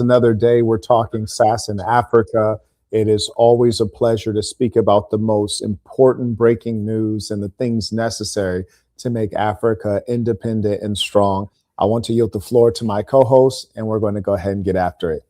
Another day, we're talking SaaS in Africa. It is always a pleasure to speak about the most important breaking news and the things necessary to make Africa independent and strong. I want to yield the floor to my co host, and we're going to go ahead and get after it.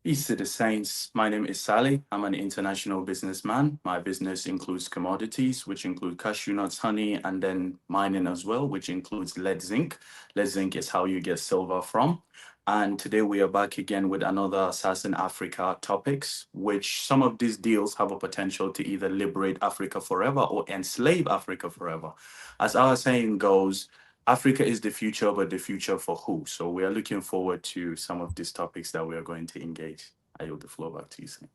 Peace to the saints. My name is Sally. I'm an international businessman. My business includes commodities, which include cashew nuts, honey, and then mining as well, which includes lead zinc. Lead zinc is how you get silver from. And today we are back again with another SaaS in Africa topics, which some of these deals have a potential to either liberate Africa forever or enslave Africa forever. As our saying goes, Africa is the future, but the future for who? So we are looking forward to some of these topics that we are going to engage. I yield the floor back to you, Sam.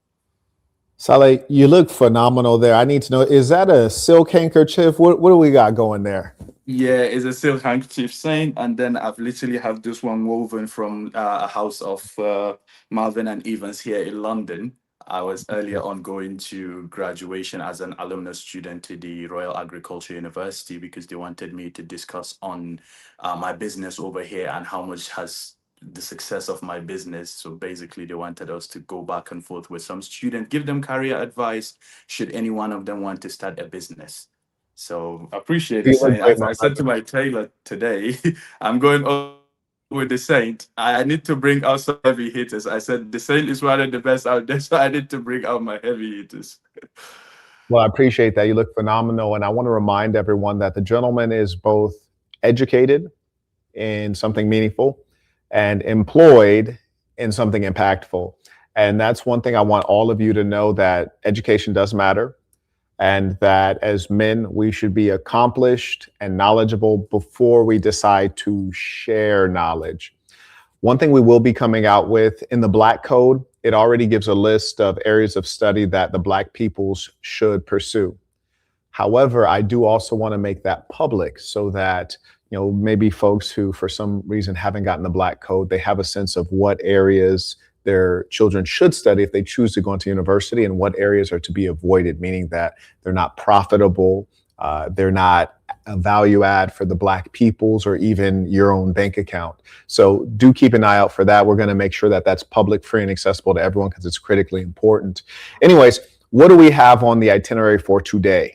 Saleh, you look phenomenal there. I need to know, is that a silk handkerchief? What do we got going there? Yeah, it's a silk handkerchief saying, and then I've literally have this one woven from a house of Marvin and Evans here in London. I was earlier on going to graduation as an alumnus student to the Royal Agricultural University because they wanted me to discuss on my business over here and how much has the success of my business. So basically, they wanted us to go back and forth with some student, give them career advice should any one of them want to start a business. So appreciate the You look saint. great, As my I said to brother. my tailor today, I'm going over with the saint. I need to bring out some heavy hitters. I said the saint is one of the best out there, so I need to bring out my heavy hitters. Well, I appreciate that. You look phenomenal. And I want to remind everyone that the gentleman is both educated in something meaningful and employed in something impactful. And that's one thing I want all of you to know, that education does matter, and that as men, we should be accomplished and knowledgeable before we decide to share knowledge. One thing we will be coming out with in the Black Code, it already gives a list of areas of study that the Black peoples should pursue. However, I do also want to make that public so that, maybe folks who for some reason haven't gotten the Black Code, they have a sense of what areas their children should study if they choose to go into university, and what areas are to be avoided, meaning that they're not profitable, they're not a value add for the Black peoples or even your own bank account. So do keep an eye out for that. We're going to make sure that that's public, free, and accessible to everyone because it's critically important. Anyways, what do we have on the itinerary for today?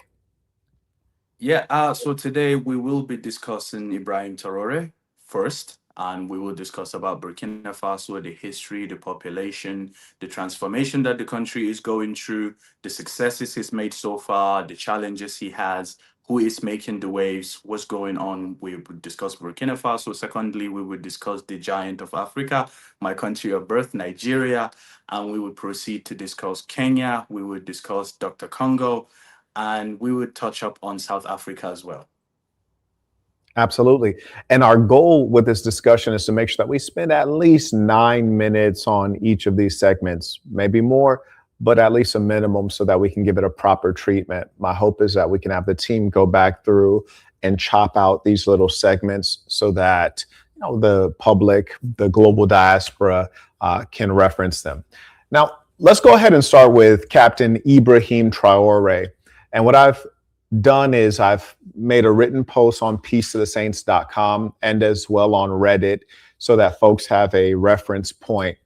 Yeah, so today we will be discussing Ibrahim Traoré first, and we will discuss about Burkina Faso, the history, the population, the transformation that the country is going through, the successes he's made so far, the challenges he has, who is making the waves, what's going on. We would discuss Burkina Faso. Secondly, we would discuss the giant of Africa, my country of birth, Nigeria, and we would proceed to discuss Kenya. We would discuss Dr. Congo, and we would touch up on South Africa as well. Absolutely. And our goal with this discussion is to make sure that we spend at least 9 minutes on each of these segments, maybe more, but at least a minimum so that we can give it a proper treatment. My hope is that we can have the team go back through and chop out these little segments so that the public, the global diaspora can reference them. Now, let's go ahead and start with Captain Ibrahim Traoré. And what I've done is I've made a written post on peacetothesaints.com and as well on Reddit so that folks have a reference point.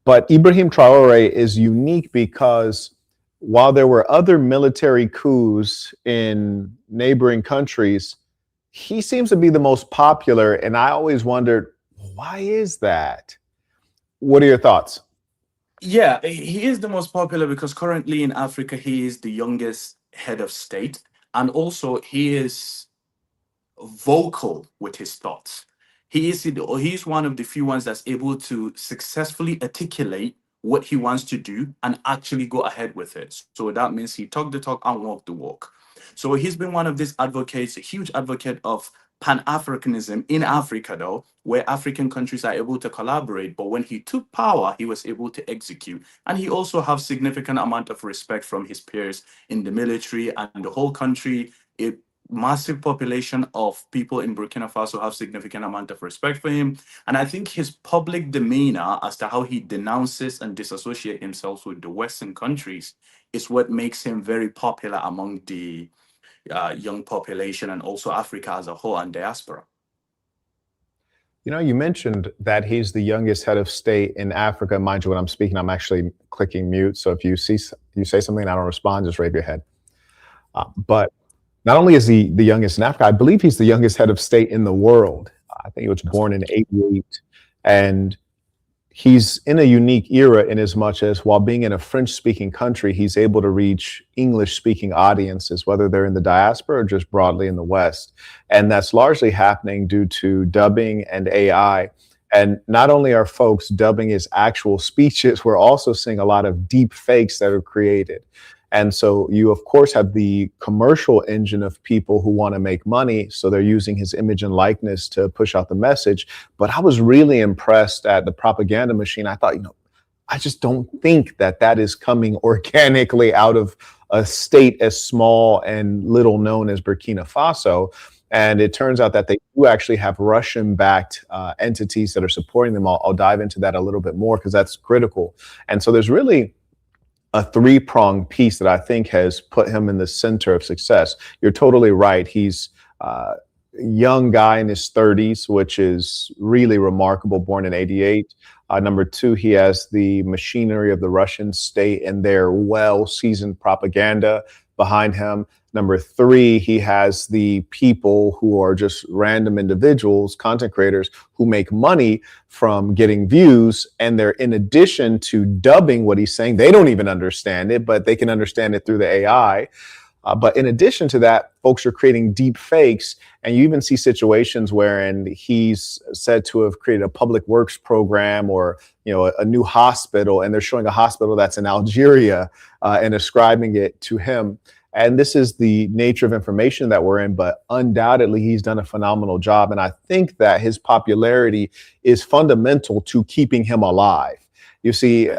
But Ibrahim Traoré is unique because while there were other military coups in neighboring countries, he seems to be the most popular. And I always wondered, why is that? What are your thoughts? Yeah, he is the most popular because currently in Africa, he is the youngest head of state. And also, he is vocal with his thoughts. He's one of the few ones that's able to successfully articulate what he wants to do and actually go ahead with it. So that means he talk the talk and walk the walk. So he's been one of these advocates, a huge advocate of Pan-Africanism in Africa, though, where African countries are able to collaborate. But when he took power, he was able to execute. And he also has significant amount of respect from his peers in the military and the whole country. A massive population of people in Burkina Faso have significant amount of respect for him. And I think his public demeanor as to how he denounces and disassociates himself with the Western countries is what makes him very popular among the young population and also Africa as a whole and diaspora. You mentioned that he's the youngest head of state in Africa. Mind you, when I'm speaking, I'm actually clicking mute. So if you say something and I don't respond, just raise your head. But not only is he the youngest in Africa, I believe he's the youngest head of state in the world. I think he was That's born in correct. '88, and he's in a unique era in as much as while being in a French speaking country, he's able to reach English speaking audiences, whether they're in the diaspora or just broadly in the West. And that's largely happening due to dubbing and AI. And not only are folks dubbing his actual speeches, we're also seeing a lot of deep fakes that are created. And so you, of course, have the commercial engine of people who want to make money. So they're using his image and likeness to push out the message. But I was really impressed at the propaganda machine. I thought, I just don't think that that is coming organically out of a state as small and little known as Burkina Faso. And it turns out that they do actually have Russian backed entities that are supporting them. I'll dive into that a little bit more because that's critical. And so there's really a three-pronged piece that I think has put him in the center of success. You're totally right. He's a young guy in his 30s, which is really remarkable, born in '88. Number two, he has the machinery of the Russian state and their well-seasoned propaganda behind him. Number three, he has the people who are just random individuals, content creators who make money from getting views. And they're, in addition to dubbing what he's saying, they don't even understand it, but they can understand it through the AI. But in addition to that, folks are creating deep fakes. And you even see situations wherein he's said to have created a public works program or, a new hospital, and they're showing a hospital that's in Algeria and ascribing it to him. And this is the nature of information that we're in, but undoubtedly he's done a phenomenal job. And I think that his popularity is fundamental to keeping him alive. You see,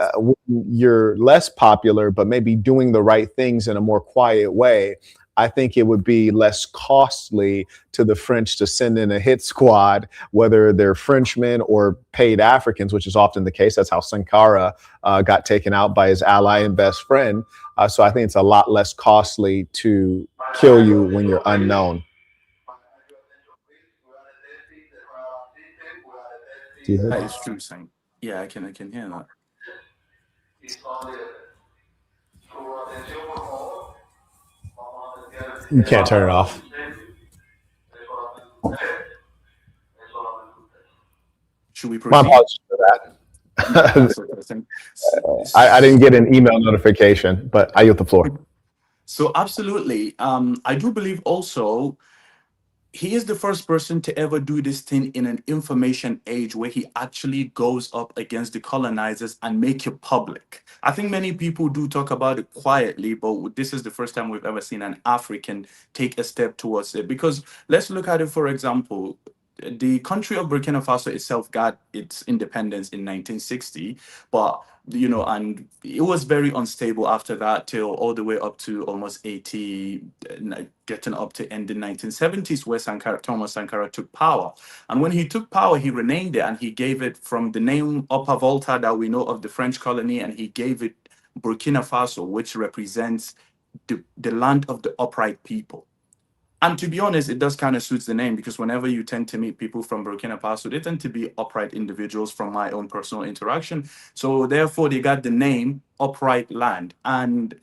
you're less popular, but maybe doing the right things in a more quiet way. I think it would be less costly to the French to send in a hit squad, whether they're Frenchmen or paid Africans, which is often the case. That's how Sankara got taken out by his ally and best friend. So I think it's a lot less costly to kill you when you're unknown. Do you hear That that? is true, Saint. Yeah, I can hear that. You can't turn it off. Should we My proceed? apologies for No, that. that's interesting. I didn't get an email notification, but I yield the floor. So absolutely. I do believe also he is the first person to ever do this thing in an information age where he actually goes up against the colonizers and make it public. I think many people do talk about it quietly, but this is the first time we've ever seen an African take a step towards it. Because let's look at it, for example. The country of Burkina Faso itself got its independence in 1960, but and it was very unstable after that till all the way up to almost 80, getting up to end in 1970s, where Thomas Sankara took power. And when he took power, he renamed it and he gave it from the name Upper Volta that we know of the French colony, and he gave it Burkina Faso, which represents the land of the upright people. And to be honest, it does kind of suits the name because whenever you tend to meet people from Burkina Faso, they tend to be upright individuals from my own personal interaction. So therefore, they got the name Upright Land. And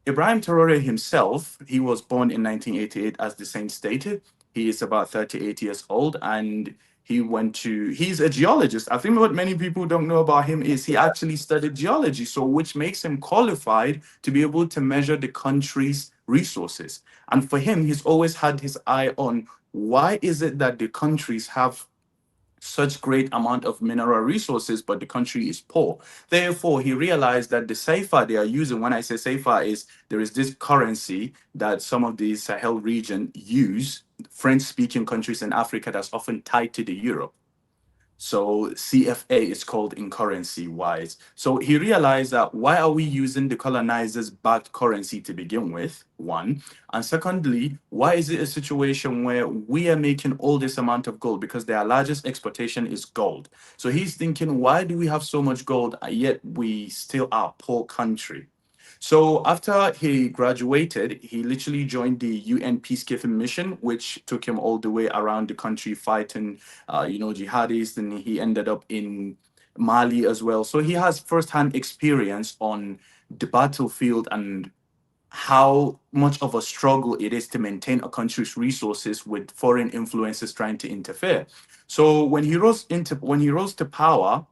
Ibrahim Traoré himself, he was born in 1988, as the saint stated. He is about 38 years old and he's a geologist. I think what many people don't know about him is he actually studied geology, so which makes him qualified to be able to measure the country's resources. And for him, he's always had his eye on why is it that the countries have such great amount of mineral resources, but the country is poor. Therefore, he realized that the CFA they are using, when I say CFA, is there is this currency that some of the Sahel region use, French-speaking countries in Africa, that's often tied to the euro. So CFA is called in currency wise. So he realized that why are we using the colonizers backed currency to begin with? One. And secondly, why is it a situation where we are making all this amount of gold? Because their largest exportation is gold. So he's thinking, why do we have so much gold, yet we still are a poor country? So after he graduated, he literally joined the UN peacekeeping mission, which took him all the way around the country fighting, jihadists, and he ended up in Mali as well. So he has firsthand experience on the battlefield and how much of a struggle it is to maintain a country's resources with foreign influences trying to interfere. So when he rose to power,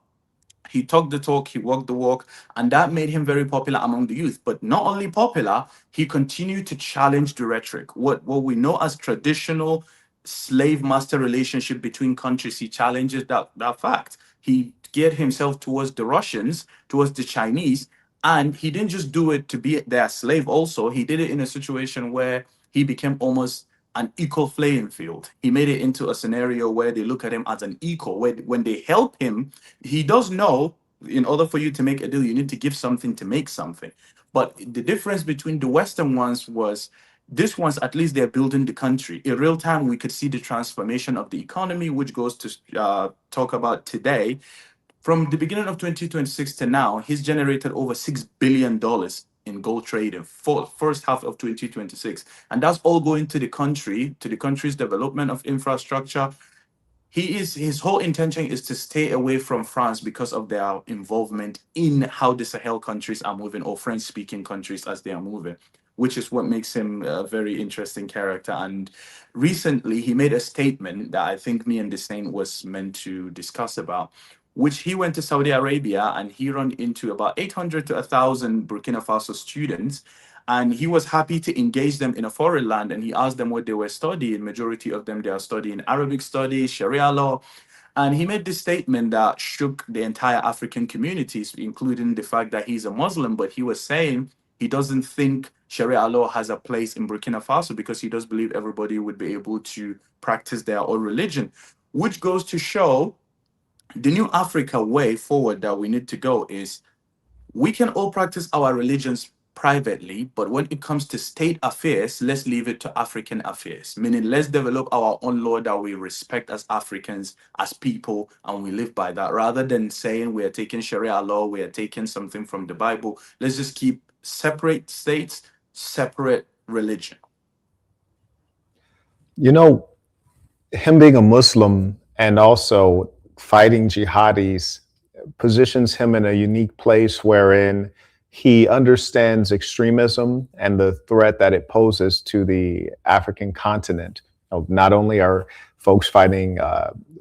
he talked the talk, he walked the walk, and that made him very popular among the youth. But not only popular, he continued to challenge the rhetoric. What we know as traditional slave master relationship between countries, he challenges that fact. He geared himself towards the Russians, towards the Chinese, and he didn't just do it to be their slave, also. He did it in a situation where he became almost an equal playing field. He made it into a scenario where they look at him as an equal, where when they help him, he does know in order for you to make a deal, you need to give something to make something. But the difference between the Western ones was this ones, at least they're building the country. In real time, we could see the transformation of the economy, which goes to talk about today. From the beginning of 2026 to now, he's generated over $6 billion in gold trading for first half of 2026. And that's all going to the country's development of infrastructure. His whole intention is to stay away from France because of their involvement in how the Sahel countries are moving, or French speaking countries as they are moving, which is what makes him a very interesting character. And recently he made a statement that I think me and Desane was meant to discuss about, which he went to Saudi Arabia and he ran into about 800 to 1,000 Burkina Faso students, and he was happy to engage them in a foreign land, and he asked them what they were studying. Majority of them, they are studying Arabic studies, Sharia law. And he made this statement that shook the entire African communities, including the fact that he's a Muslim. But he was saying he doesn't think Sharia law has a place in Burkina Faso because he does believe everybody would be able to practice their own religion, which goes to show the new Africa way forward that we need to go is we can all practice our religions privately, but when it comes to state affairs, let's leave it to African affairs. Meaning, let's develop our own law that we respect as Africans, as people, and we live by that. Rather than saying we are taking Sharia law, we are taking something from the Bible, let's just keep separate states, separate religion. You know, him being a Muslim and also fighting jihadis positions him in a unique place wherein he understands extremism and the threat that it poses to the African continent. Not only are folks fighting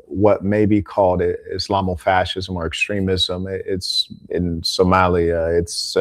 what may be called Islamofascism or extremism, it's in Somalia, it's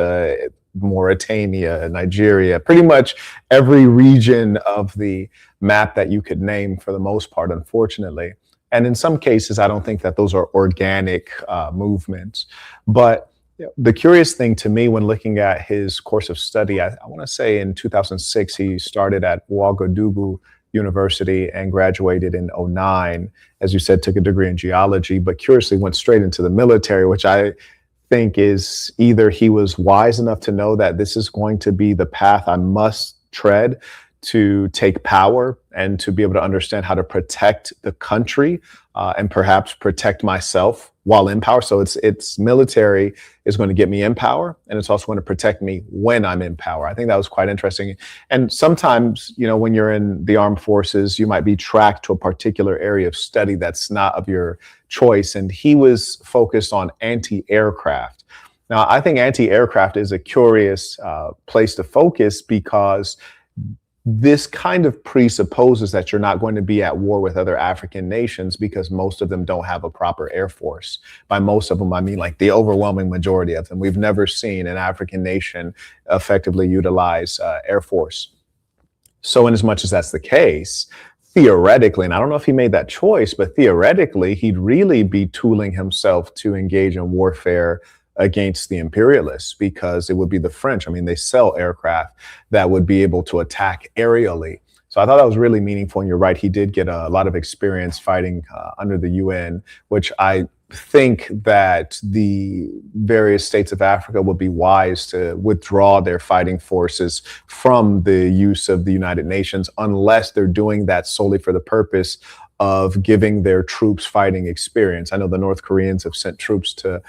Mauritania, Nigeria, pretty much every region of the map that you could name for the most part, unfortunately. And in some cases, I don't think that those are organic movements. But the curious thing to me when looking at his course of study, I want to say in 2006, he started at Ouagadougou University and graduated in 2009. As you said, took a degree in geology, but curiously went straight into the military, which I think is either he was wise enough to know that this is going to be the path I must tread to take power and to be able to understand how to protect the country and perhaps protect myself while in power. So it's military is going to get me in power, and it's also going to protect me when I'm in power. I think that was quite interesting. And sometimes, you know, when you're in the armed forces, you might be tracked to a particular area of study that's not of your choice. And he was focused on anti-aircraft. Now, I think anti-aircraft is a curious place to focus because this kind of presupposes that you're not going to be at war with other African nations because most of them don't have a proper air force. By most of them, I mean like the overwhelming majority of them. We've never seen an African nation effectively utilize air force. So in as much as that's the case, theoretically, and I don't know if he made that choice, but theoretically, he'd really be tooling himself to engage in warfare against the imperialists, because it would be the French. I mean, they sell aircraft that would be able to attack aerially. So I thought that was really meaningful. And you're right, he did get a lot of experience fighting under the UN, which I think that the various states of Africa would be wise to withdraw their fighting forces from the use of the United Nations, unless they're doing that solely for the purpose of giving their troops fighting experience. I know the North Koreans have sent troops to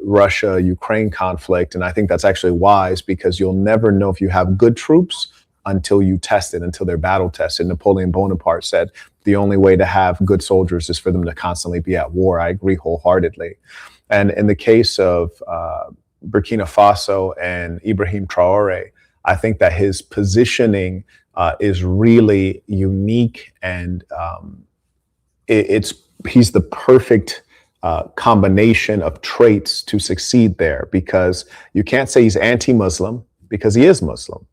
Russia Ukraine conflict, and I think that's actually wise, because you'll never know if you have good troops until you test it, until they're battle tested. Napoleon Bonaparte said the only way to have good soldiers is for them to constantly be at war. I agree wholeheartedly. And in the case of Burkina Faso and Ibrahim Traoré, I think that his positioning is really unique, and he's the perfect combination of traits to succeed there, because you can't say he's anti-Muslim, because he is Muslim.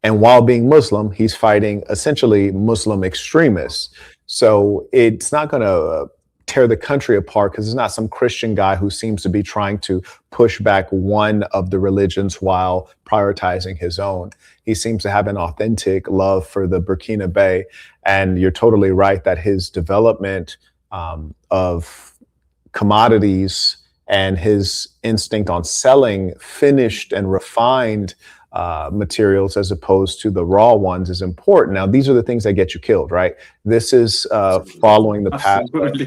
And while being Muslim, he's fighting essentially Muslim extremists. So it's not going to tear the country apart, because it's not some Christian guy who seems to be trying to push back one of the religions while prioritizing his own. He seems to have an authentic love for the Burkina Faso. And you're totally right that his development of commodities and his instinct on selling finished and refined materials as opposed to the raw ones is important. Now, these are the things that get you killed, right? This is following the path of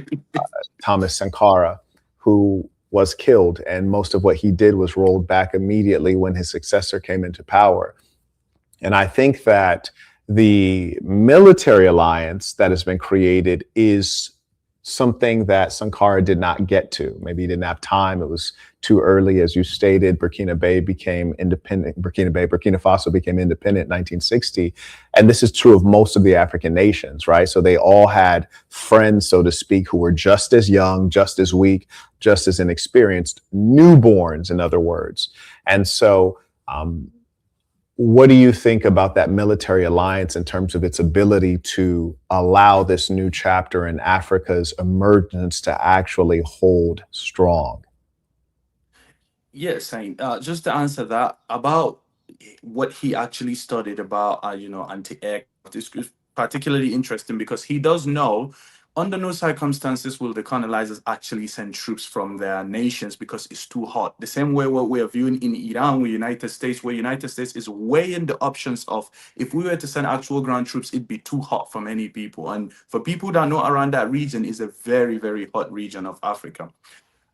Thomas Sankara, who was killed, and most of what he did was rolled back immediately when his successor came into power. And I think that the military alliance that has been created is something that Sankara did not get to. Maybe he didn't have time. It was too early, as you stated. Burkina Faso became independent. Burkina Faso became independent in 1960. And this is true of most of the African nations, right? So they all had friends, so to speak, who were just as young, just as weak, just as inexperienced, newborns, in other words. And so, what do you think about that military alliance in terms of its ability to allow this new chapter in Africa's emergence to actually hold strong? Yes, just to answer that about what he actually studied about, anti-aircraft is particularly interesting, because he does know under no circumstances will the colonizers actually send troops from their nations because it's too hot. The same way what we are viewing in Iran with United States, where United States is weighing the options of, if we were to send actual ground troops, it'd be too hot for many people. And for people that know around that region, is a very, very hot region of Africa.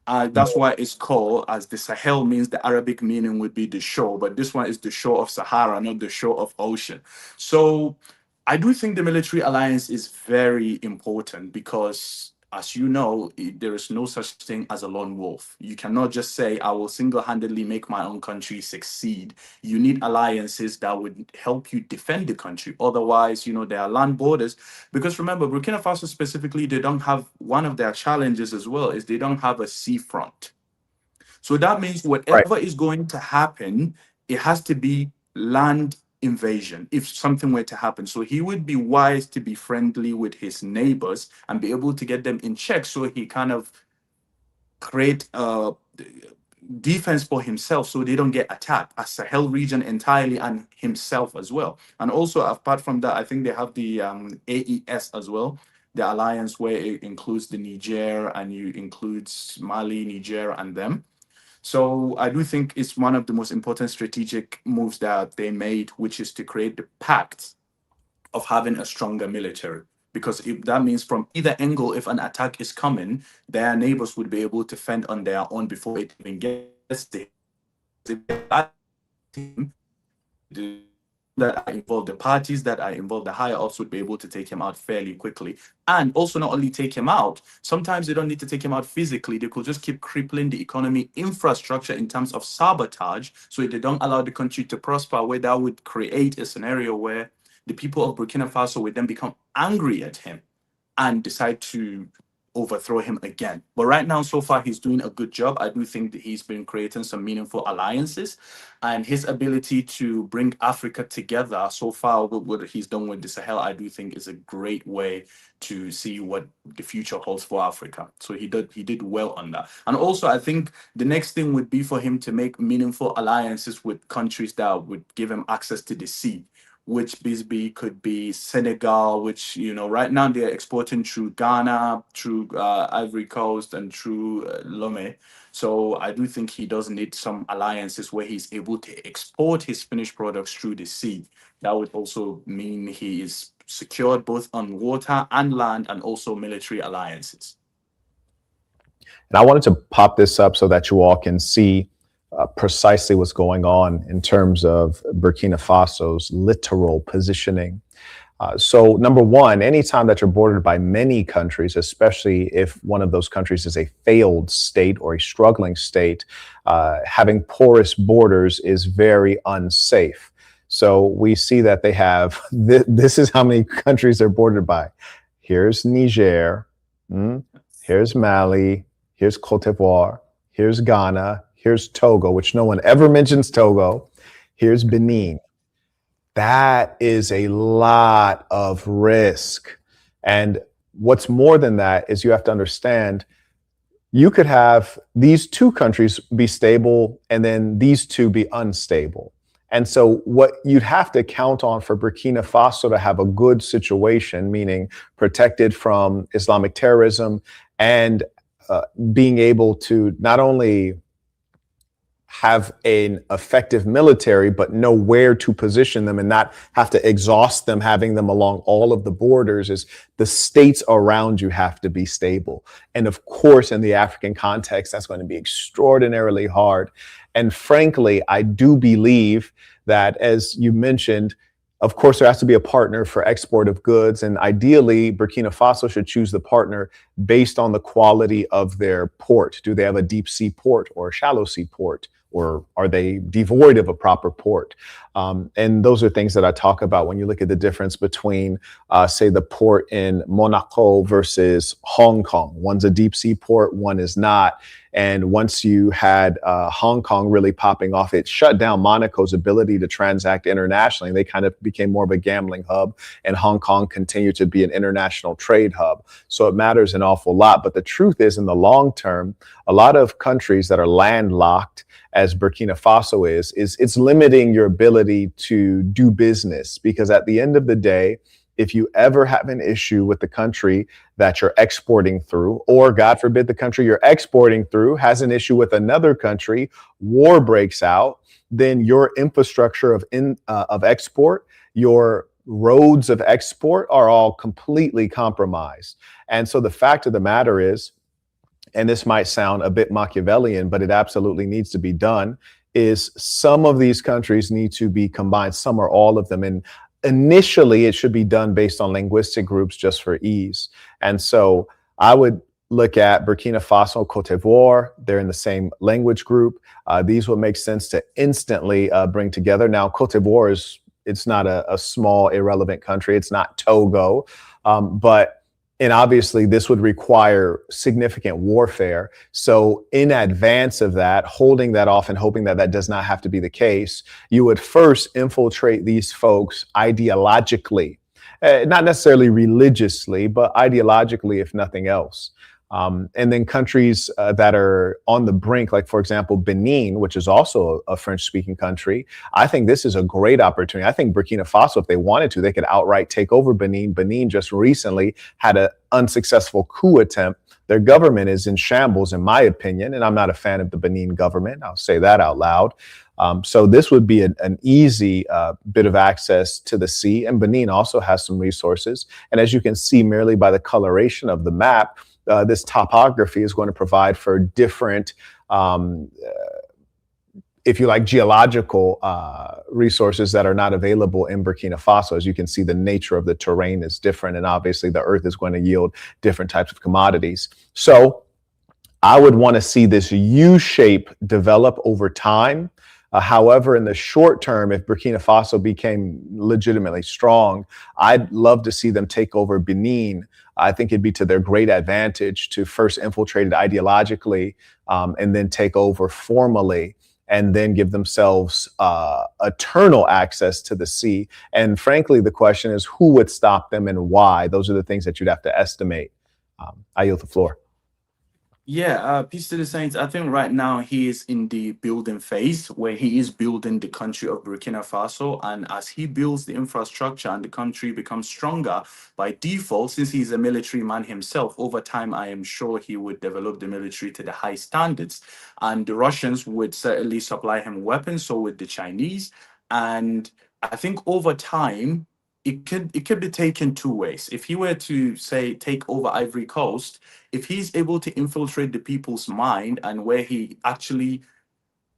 That's why it's called, as the Sahel means, the Arabic meaning would be the shore, but this one is the shore of Sahara, not the shore of ocean. So I do think the military alliance is very important, because, as you know, there is no such thing as a lone wolf. You cannot just say, I will single-handedly make my own country succeed. You need alliances that would help you defend the country. Otherwise, there are land borders. Because remember, Burkina Faso specifically, they don't have, one of their challenges as well is they don't have a seafront. So that means Right. whatever is going to happen, it has to be land invasion if something were to happen. So he would be wise to be friendly with his neighbors and be able to get them in check, so he kind of create a defense for himself so they don't get attacked, as Sahel region entirely and himself as well. And also, apart from that, I think they have the AES as well, the alliance, where it includes the Niger, and you includes Mali, Niger, and them. So I do think it's one of the most important strategic moves that they made, which is to create the pact of having a stronger military. Because if that means from either angle, if an attack is coming, their neighbors would be able to fend on their own before it even gets there. That are involved, the parties that are involved, the higher ups would be able to take him out fairly quickly. And also, not only take him out, sometimes they don't need to take him out physically. They could just keep crippling the economy infrastructure in terms of sabotage, so they don't allow the country to prosper, where that would create a scenario where the people of Burkina Faso would then become angry at him and decide to overthrow him again. But right now, so far, he's doing a good job. I do think that he's been creating some meaningful alliances, and his ability to bring Africa together so far with what he's done with the Sahel, I do think is a great way to see what the future holds for Africa. So he did well on that. And also, I think the next thing would be for him to make meaningful alliances with countries that would give him access to the sea, which basically could be Senegal, which, right now they're exporting through Ghana, through Ivory Coast, and through Lome. So I do think he does need some alliances where he's able to export his finished products through the sea. That would also mean he is secured both on water and land, and also military alliances. And I wanted to pop this up so that you all can see precisely what's going on in terms of Burkina Faso's littoral positioning. So number one, anytime that you're bordered by many countries, especially if one of those countries is a failed state or a struggling state, having porous borders is very unsafe. So we see that they have, this is how many countries they're bordered by. Here's Niger, here's Mali, here's Cote d'Ivoire, here's Ghana, here's Togo, which no one ever mentions Togo, here's Benin. That is a lot of risk. And what's more than that is you have to understand, you could have these two countries be stable and then these two be unstable. And so what you'd have to count on for Burkina Faso to have a good situation, meaning protected from Islamic terrorism and being able to not only have an effective military, but know where to position them and not have to exhaust them, having them along all of the borders, is the states around you have to be stable. And of course, in the African context, that's going to be extraordinarily hard. And frankly, I do believe that, as you mentioned, of course, there has to be a partner for export of goods. And ideally, Burkina Faso should choose the partner based on the quality of their port. Do they have a deep sea port or a shallow sea port? Or are they devoid of a proper port? And those are things that I talk about when you look at the difference between, say, the port in Monaco versus Hong Kong. One's a deep sea port, one is not. And once you had Hong Kong really popping off, it shut down Monaco's ability to transact internationally. They kind of became more of a gambling hub, and Hong Kong continued to be an international trade hub. So it matters an awful lot. But the truth is, in the long term, a lot of countries that are landlocked, as Burkina Faso is it's limiting your ability to do business, because at the end of the day, if you ever have an issue with the country that you're exporting through, or God forbid, the country you're exporting through has an issue with another country, war breaks out, then your infrastructure of export, your roads of export are all completely compromised. And so the fact of the matter is, and this might sound a bit Machiavellian, but it absolutely needs to be done, is some of these countries need to be combined, some or all of them. And initially, it should be done based on linguistic groups just for ease. And so I would look at Burkina Faso, Cote d'Ivoire. They're in the same language group. These would make sense to instantly bring together. Now, Cote d'Ivoire it's not a small, irrelevant country. It's not Togo, and obviously, this would require significant warfare. So in advance of that, holding that off and hoping that that does not have to be the case, you would first infiltrate these folks ideologically, not necessarily religiously, but ideologically, if nothing else. And then countries that are on the brink, like, for example, Benin, which is also a French-speaking country, I think this is a great opportunity. I think Burkina Faso, if they wanted to, they could outright take over Benin. Benin just recently had an unsuccessful coup attempt. Their government is in shambles, in my opinion, and I'm not a fan of the Benin government. I'll say that out loud. So this would be an easy bit of access to the sea. And Benin also has some resources. And as you can see merely by the coloration of the map, this topography is going to provide for different, if you like, geological resources that are not available in Burkina Faso. As you can see, the nature of the terrain is different, and obviously the earth is going to yield different types of commodities. So I would want to see this U shape develop over time. However, in the short term, if Burkina Faso became legitimately strong, I'd love to see them take over Benin. I think it'd be to their great advantage to first infiltrate it ideologically, and then take over formally, and then give themselves eternal access to the sea. And frankly, the question is, who would stop them and why? Those are the things that you'd have to estimate. I yield the floor. Yeah, peace to the saints. I think right now he is in the building phase where he is building the country of Burkina Faso. And as he builds the infrastructure and the country becomes stronger by default, since he's a military man himself, over time, I am sure he would develop the military to the high standards. And the Russians would certainly supply him weapons, so would the Chinese. And I think over time, it could be taken two ways. If he were to say take over Ivory Coast, if he's able to infiltrate the people's mind and where he actually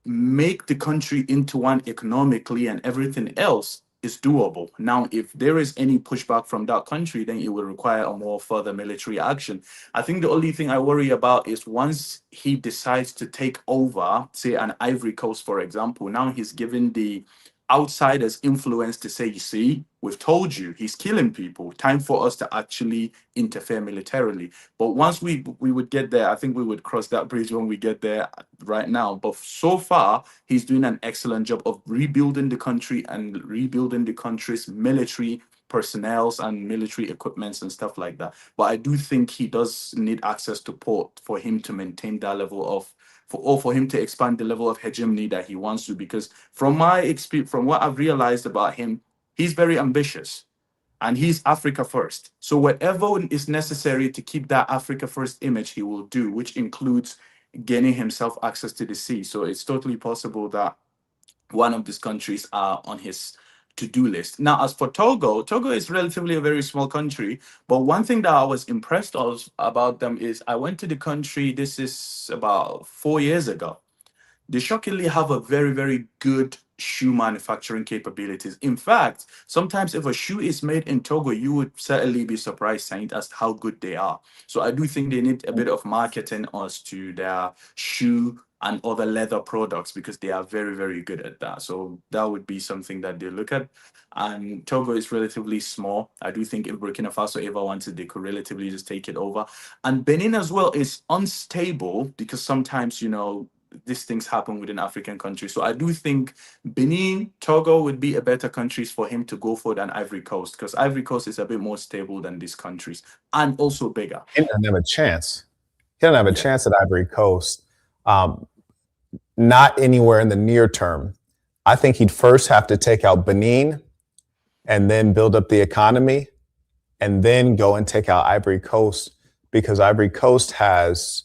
make the country into one economically and everything else is doable. Now, if there is any pushback from that country, then it will require a more further military action. I think the only thing I worry about is once he decides to take over, say, an Ivory Coast, for example, now he's given the outsiders influence to say, you see, we've told you he's killing people. Time for us to actually interfere militarily. But once we would get there, I think we would cross that bridge when we get there right now. But so far, he's doing an excellent job of rebuilding the country and rebuilding the country's military personnel and military equipments and stuff like that. But I do think he does need access to port for him to maintain that level of for him to expand the level of hegemony that he wants to. Because from my experience, from what I've realized about him, he's very ambitious and he's Africa first. So whatever is necessary to keep that Africa first image, he will do, which includes gaining himself access to the sea. So it's totally possible that one of these countries are on his to-do list. Now, as for Togo, Togo is relatively a very small country, but one thing that I was impressed of about them is I went to the country, this is about 4 years ago. They shockingly have a very, very good shoe manufacturing capabilities. In fact, sometimes if a shoe is made in Togo, you would certainly be surprised, Saint, as to how good they are. So I do think they need a bit of marketing as to their shoe and other leather products because they are very, very good at that. So that would be something that they look at. And Togo is relatively small. I do think if Burkina Faso ever wanted, they could relatively just take it over. And Benin as well is unstable because sometimes, these things happen within African countries. So I do think Benin, Togo would be a better countries for him to go for than Ivory Coast, because Ivory Coast is a bit more stable than these countries and also bigger. He doesn't have a chance. He doesn't have a chance at Ivory Coast. Not anywhere in the near term. I think he'd first have to take out Benin and then build up the economy and then go and take out Ivory Coast, because Ivory Coast has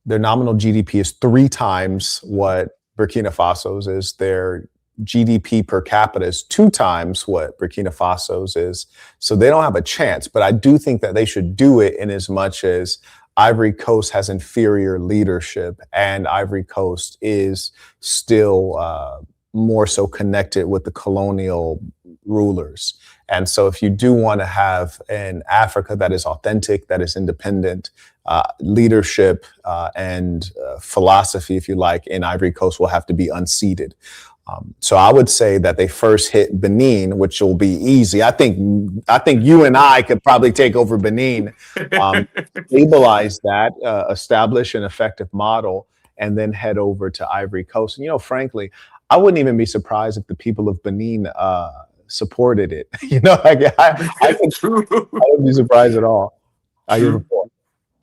their nominal GDP is 3 times what Burkina Faso's is. Their GDP per capita is 2 times what Burkina Faso's is. So they don't have a chance. But I do think that they should do it in as much as Ivory Coast has inferior leadership and Ivory Coast is still more so connected with the colonial rulers. And so if you do want to have an Africa that is authentic, that is independent, leadership and philosophy, if you like, in Ivory Coast will have to be unseated. So I would say that they first hit Benin, which will be easy. I think you and I could probably take over Benin, stabilize that, establish an effective model, and then head over to Ivory Coast. And, frankly, I wouldn't even be surprised if the people of Benin supported it. I wouldn't be surprised at all.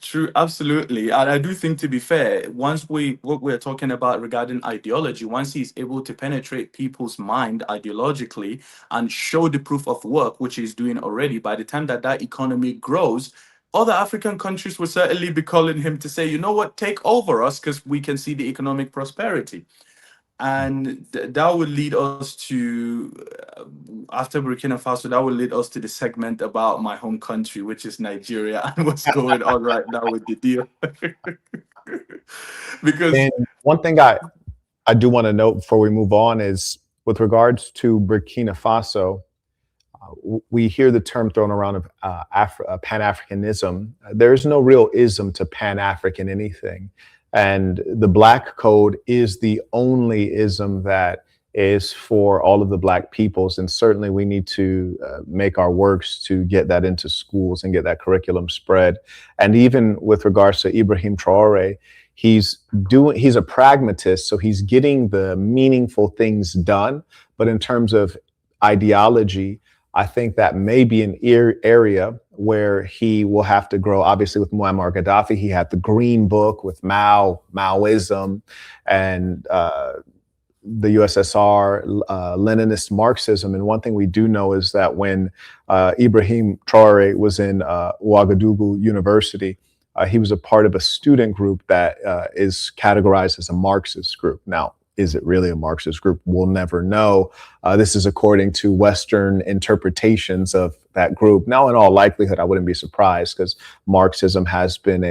True, absolutely. And I do think, to be fair, what we're talking about regarding ideology, once he's able to penetrate people's mind ideologically and show the proof of work, which he's doing already, by the time that economy grows, other African countries will certainly be calling him to say, you know what, take over us, because we can see the economic prosperity. And that would lead us to, after Burkina Faso, that will lead us to the segment about my home country, which is Nigeria, and what's going on right now with the deal. Because and one thing I do want to note before we move on is with regards to Burkina Faso, we hear the term thrown around of Pan-Africanism. There's no real ism to Pan-African anything. And the Black Code is the only ism that is for all of the Black peoples. And certainly we need to make our works to get that into schools and get that curriculum spread. And even with regards to Ibrahim Traoré, he's a pragmatist, so he's getting the meaningful things done. But in terms of ideology, I think that may be an area where he will have to grow. Obviously, with Muammar Gaddafi, he had the Green Book with Maoism, and the USSR, Leninist Marxism. And one thing we do know is that when Ibrahim Traoré was in Ouagadougou University, he was a part of a student group that is categorized as a Marxist group. Now, is it really a Marxist group? We'll never know. This is according to Western interpretations of that group. Now, in all likelihood, I wouldn't be surprised because Marxism has been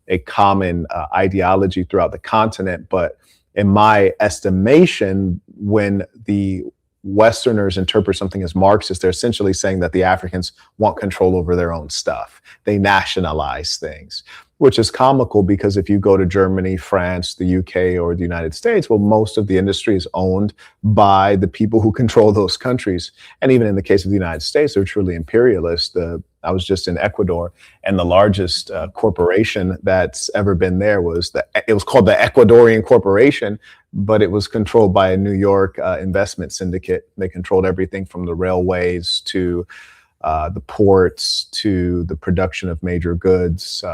a common ideology throughout the continent. But in my estimation, when the Westerners interpret something as Marxist, they're essentially saying that the Africans want control over their own stuff. They nationalize things, which is comical because if you go to Germany, France, the UK, or the United States, well, most of the industry is owned by the people who control those countries. And even in the case of the United States, they're truly imperialist. I was just in Ecuador, and the largest corporation that's ever been there it was called the Ecuadorian Corporation, but it was controlled by a New York investment syndicate. They controlled everything from the railways to the ports to the production of major goods.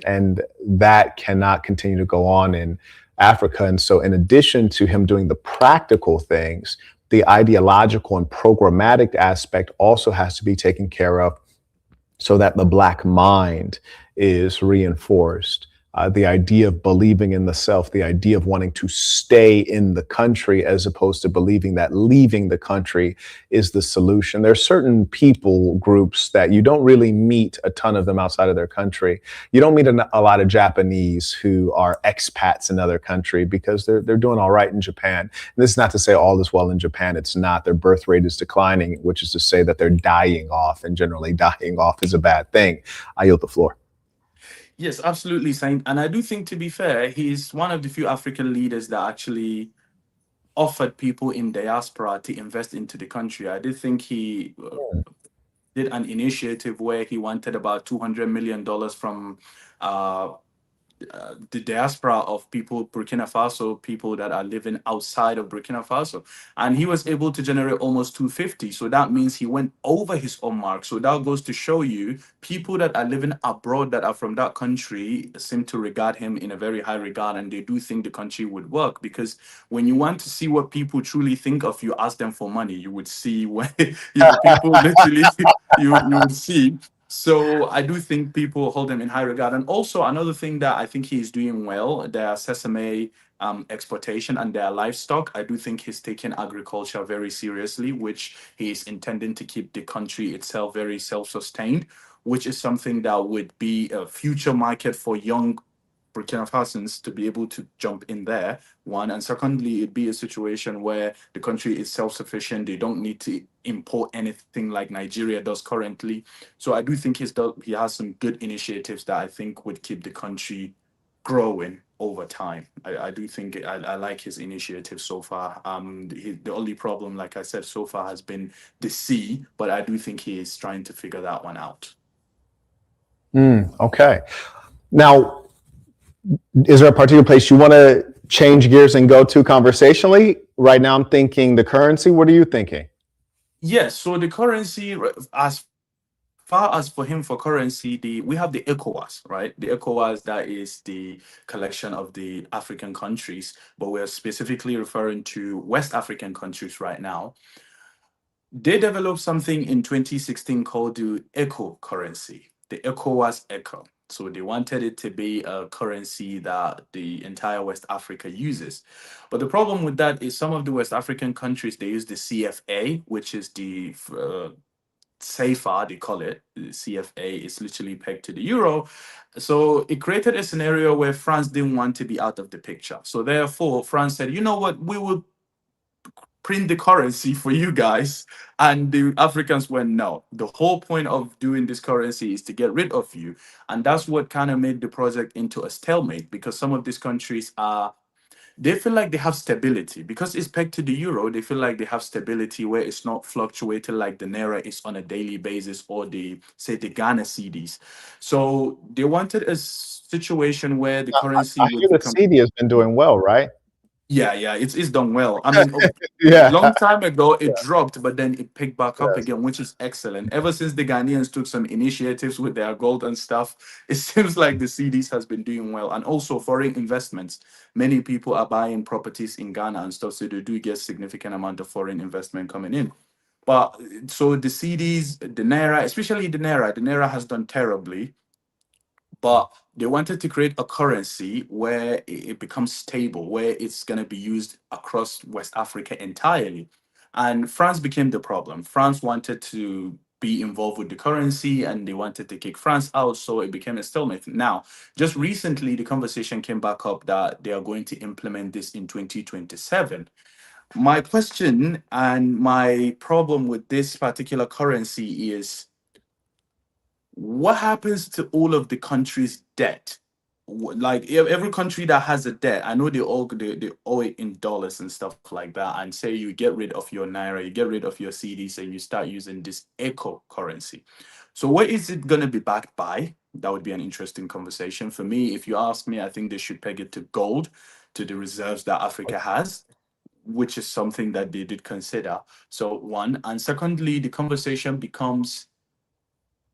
And that cannot continue to go on in Africa. And so, in addition to him doing the practical things, the ideological and programmatic aspect also has to be taken care of so that the Black mind is reinforced. The idea of believing in the self, the idea of wanting to stay in the country as opposed to believing that leaving the country is the solution. There are certain people groups that you don't really meet a ton of them outside of their country. You don't meet a lot of Japanese who are expats in other country because they're doing all right in Japan. And this is not to say all is well in Japan. It's not. Their birth rate is declining, which is to say that they're dying off, and generally dying off is a bad thing. I yield the floor. Yes, absolutely, Saint. And I do think, to be fair, he's one of the few African leaders that actually offered people in diaspora to invest into the country. I did think he did an initiative where he wanted about $200 million from the diaspora of people, Burkina Faso, people that are living outside of Burkina Faso. And he was able to generate almost 250. So that means he went over his own mark. So that goes to show you people that are living abroad that are from that country seem to regard him in a very high regard. And they do think the country would work, because when you want to see what people truly think of you, ask them for money. You would see when people literally, you would see. So I do think people hold him in high regard. And also another thing that I think he's doing well, their sesame exportation and their livestock. I do think he's taking agriculture very seriously, which he is intending to keep the country itself very self-sustained, which is something that would be a future market for young Burkina Fasans to be able to jump in there, one. And secondly, it'd be a situation where the country is self-sufficient. They don't need to import anything like Nigeria does currently. So I do think he has some good initiatives that I think would keep the country growing over time. I do think I like his initiative so far. The only problem, like I said, so far has been the sea, but I do think he is trying to figure that one out. Okay. Now, is there a particular place you want to change gears and go to conversationally? Right now, I'm thinking the currency. What are you thinking? Yes. So the currency, as far as for him for currency, we have the ECOWAS, right? The ECOWAS, that is the collection of the African countries, but we're specifically referring to West African countries right now. They developed something in 2016 called the ECO currency, the ECOWAS ECO. So they wanted it to be a currency that the entire West Africa uses. But the problem with that is some of the West African countries, they use the CFA, which is the CFA, they call it. The CFA is literally pegged to the euro. So it created a scenario where France didn't want to be out of the picture. So therefore, France said, you know what, we will print the currency for you guys. And the Africans went, no. The whole point of doing this currency is to get rid of you. And that's what kind of made the project into a stalemate, because some of these countries they feel like they have stability because it's pegged to the euro. They feel like they have stability where it's not fluctuating like the naira is on a daily basis, or the Ghana cedis. So they wanted a situation where the currency I would hear the become. CD has been doing well, right? Yeah, it's done well. I mean, Yeah. long time ago it dropped, but then it picked back up Yes. again, which is excellent. Ever since the Ghanaians took some initiatives with their gold and stuff, it seems like the CDs has been doing well. And also foreign investments. Many people are buying properties in Ghana and stuff, so they do get significant amount of foreign investment coming in. But so the CDs, the Naira, especially the Naira has done terribly. but they wanted to create a currency where it becomes stable, where it's going to be used across West Africa entirely. And France became the problem. France wanted to be involved with the currency and they wanted to kick France out, so it became a stalemate. Now, just recently, the conversation came back up that they are going to implement this in 2027. My question and my problem with this particular currency is, what happens to all of the country's debt? Like every country that has a debt, I know they owe it in dollars and stuff like that. And say you get rid of your naira, you get rid of your CDs, and you start using this eco currency. So what is it going to be backed by? That would be an interesting conversation for me. If you ask me, I think they should peg it to gold, to the reserves that Africa has, which is something that they did consider. So one, and secondly, the conversation becomes,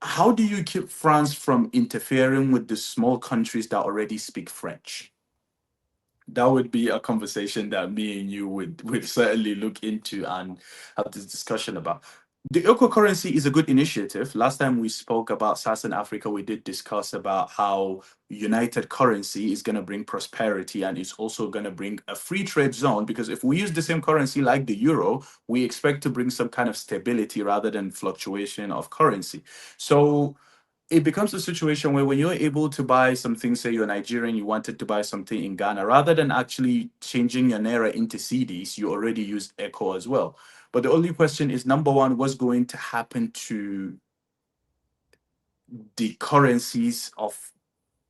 how do you keep France from interfering with the small countries that already speak French? That would be a conversation that me and you would certainly look into and have this discussion about. The eco currency is a good initiative. Last time we spoke about Southern Africa, we did discuss about how united currency is going to bring prosperity and it's also going to bring a free trade zone, because if we use the same currency like the euro, we expect to bring some kind of stability rather than fluctuation of currency. So it becomes a situation where when you're able to buy something, say you're Nigerian, you wanted to buy something in Ghana, rather than actually changing your naira into CDs, you already use echo as well. But the only question is, number one, what's going to happen to the currencies of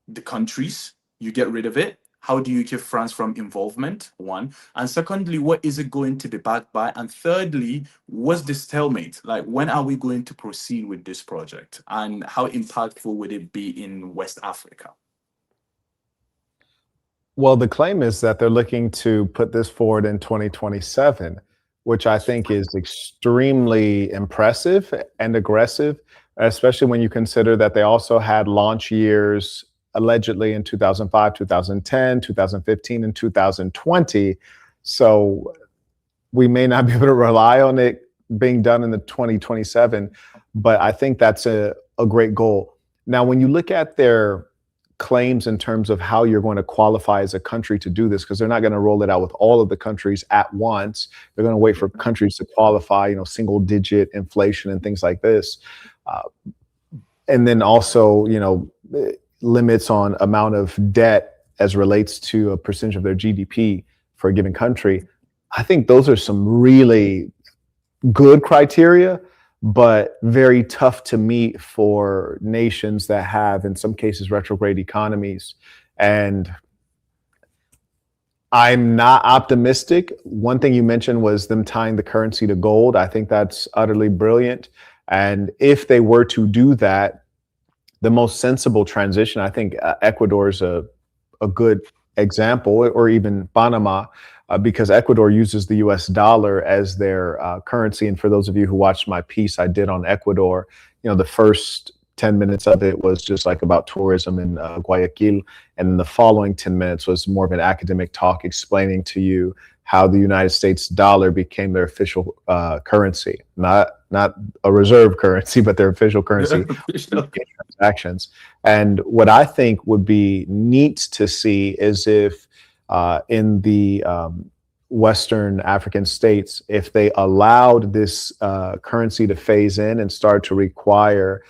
the countries? You get rid of it. How do you keep France from involvement? One. And secondly, what is it going to be backed by? And thirdly, what's the stalemate? Like, when are we going to proceed with this project? And how impactful would it be in West Africa? Well, the claim is that they're looking to put this forward in 2027, which I think is extremely impressive and aggressive, especially when you consider that they also had launch years allegedly in 2005, 2010, 2015, and 2020. So we may not be able to rely on it being done in the 2027, but I think that's a great goal. Now, when you look at their claims in terms of how you're going to qualify as a country to do this, because they're not going to roll it out with all of the countries at once. They're going to wait for countries to qualify, single digit inflation and things like this. And then also, limits on amount of debt as relates to a percentage of their GDP for a given country. I think those are some really good criteria, but very tough to meet for nations that have, in some cases, retrograde economies. And I'm not optimistic. One thing you mentioned was them tying the currency to gold. I think that's utterly brilliant. And if they were to do that, the most sensible transition, I think Ecuador is a good example, or even Panama, because Ecuador uses the US dollar as their currency. And for those of you who watched my piece I did on Ecuador, the first 10 minutes of it was just like about tourism in Guayaquil. And the following 10 minutes was more of an academic talk explaining to you how the United States dollar became their official currency, not a reserve currency, but their official currency in transactions. And what I think would be neat to see is if in the Western African states, if they allowed this currency to phase in and start to require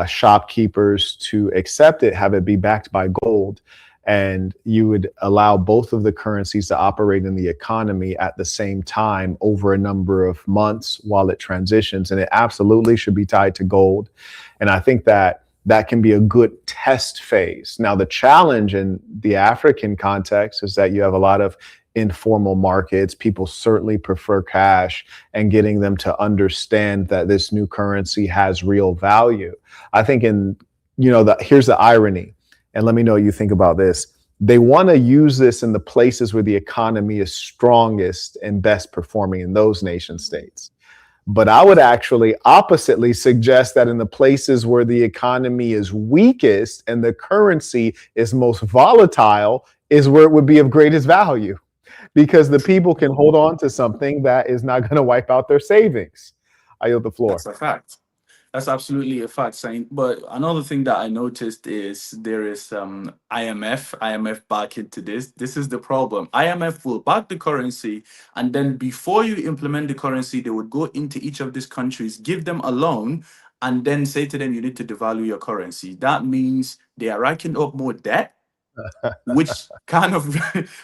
shopkeepers to accept it, have it be backed by gold, and you would allow both of the currencies to operate in the economy at the same time over a number of months while it transitions. And it absolutely should be tied to gold. And I think that can be a good test phase. Now, the challenge in the African context is that you have a lot of informal markets. People certainly prefer cash, and getting them to understand that this new currency has real value. I think here's the irony. And let me know what you think about this. They want to use this in the places where the economy is strongest and best performing in those nation states. But I would actually oppositely suggest that in the places where the economy is weakest and the currency is most volatile is where it would be of greatest value, because the people can hold on to something that is not going to wipe out their savings. I yield the floor. That's a fact. That's absolutely a fact, Saint. But another thing that I noticed is there is IMF back into this. This is the problem. IMF will back the currency, and then before you implement the currency, they would go into each of these countries, give them a loan, and then say to them, you need to devalue your currency. That means they are racking up more debt, which kind of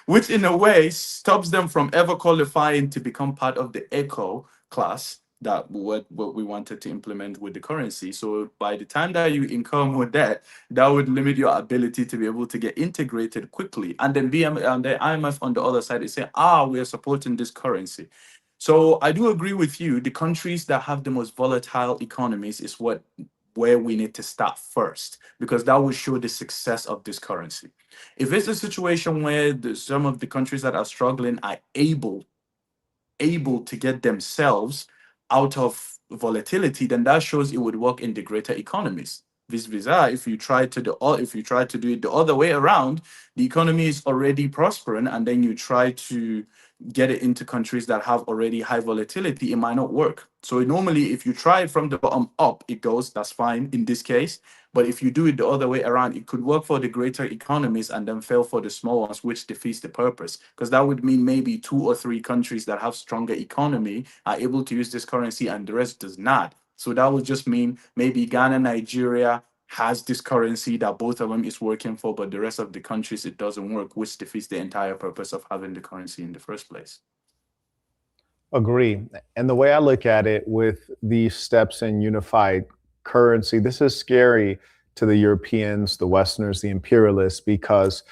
which in a way stops them from ever qualifying to become part of the eco class that what we wanted to implement with the currency. So by the time that you incur more debt, that would limit your ability to be able to get integrated quickly. And then and the IMF on the other side is saying, we are supporting this currency. So I do agree with you. The countries that have the most volatile economies is where we need to start first, because that will show the success of this currency. If it's a situation where some of the countries that are struggling are able to get themselves out of volatility, then that shows it would work in the greater economies. Vice versa, if you try to do it the other way around, the economy is already prospering, and then you try to get it into countries that have already high volatility, it might not work. So normally, if you try it from the bottom up, it goes. That's fine in this case. But if you do it the other way around, it could work for the greater economies and then fail for the small ones, which defeats the purpose. Because that would mean maybe 2 or 3 countries that have stronger economy are able to use this currency and the rest does not. So that would just mean maybe Ghana, Nigeria has this currency that both of them is working for, but the rest of the countries it doesn't work, which defeats the entire purpose of having the currency in the first place. Agree. And the way I look at it with these steps in unified currency, this is scary to the Europeans, the Westerners, the imperialists, because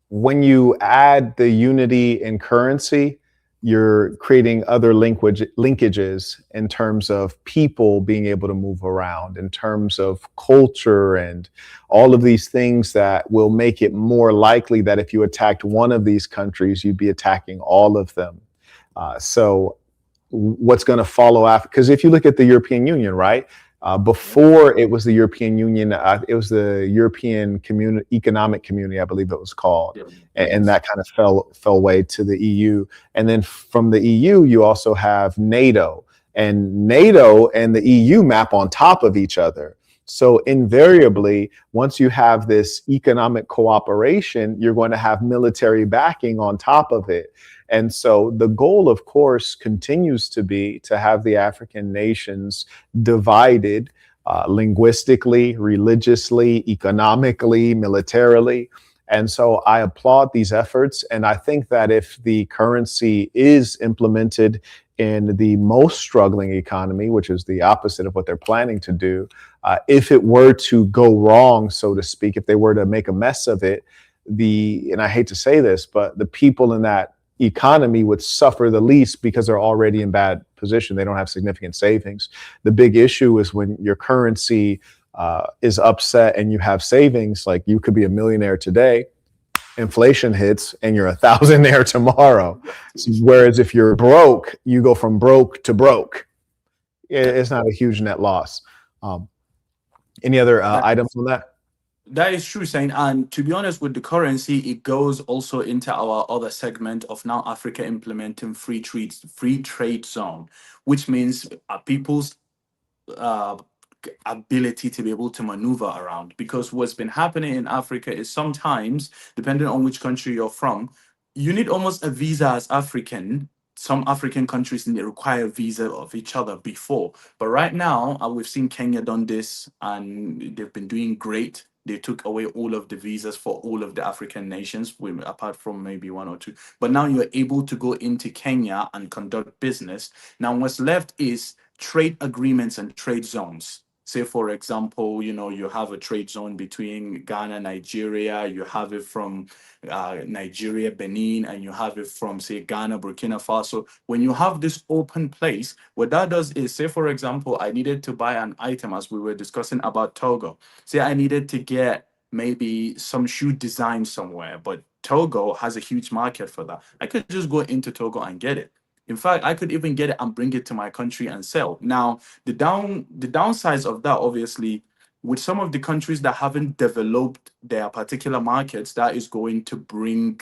when you add the unity in currency, you're creating other linkages in terms of people being able to move around, in terms of culture and all of these things that will make it more likely that if you attacked one of these countries, you'd be attacking all of them. So what's going to follow after? Because if you look at the European Union, right? Before it was the European Union, it was the European Economic Community, I believe it was called, and that kind of fell way to the EU. And then from the EU, you also have NATO, and NATO and the EU map on top of each other. So invariably, once you have this economic cooperation, you're going to have military backing on top of it. And so the goal, of course, continues to be to have the African nations divided linguistically, religiously, economically, militarily. And so I applaud these efforts. And I think that if the currency is implemented in the most struggling economy, which is the opposite of what they're planning to do, if it were to go wrong, so to speak, if they were to make a mess of it, and I hate to say this, but the people in that economy would suffer the least because they're already in bad position. They don't have significant savings. The big issue is when your currency is upset and you have savings, like you could be a millionaire today, inflation hits and you're a thousandaire tomorrow. Whereas if you're broke, you go from broke to broke. It's not a huge net loss. Any other items on that? That is true, Saint. And to be honest, with the currency, it goes also into our other segment of now Africa implementing free trade zone, which means people's uh, ability to be able to maneuver around. Because what's been happening in Africa is sometimes, depending on which country you're from, you need almost a visa as African. Some African countries they require visa of each other before, but right now we've seen Kenya done this and they've been doing great. They took away all of the visas for all of the African nations, apart from maybe 1 or 2. But now you're able to go into Kenya and conduct business. Now what's left is trade agreements and trade zones. Say, for example, you have a trade zone between Ghana, Nigeria, you have it from Nigeria, Benin, and you have it from, say, Ghana, Burkina Faso. When you have this open place, what that does is, say, for example, I needed to buy an item as we were discussing about Togo. Say I needed to get maybe some shoe design somewhere, but Togo has a huge market for that. I could just go into Togo and get it. In fact, I could even get it and bring it to my country and sell. Now, the downsides of that, obviously, with some of the countries that haven't developed their particular markets, that is going to bring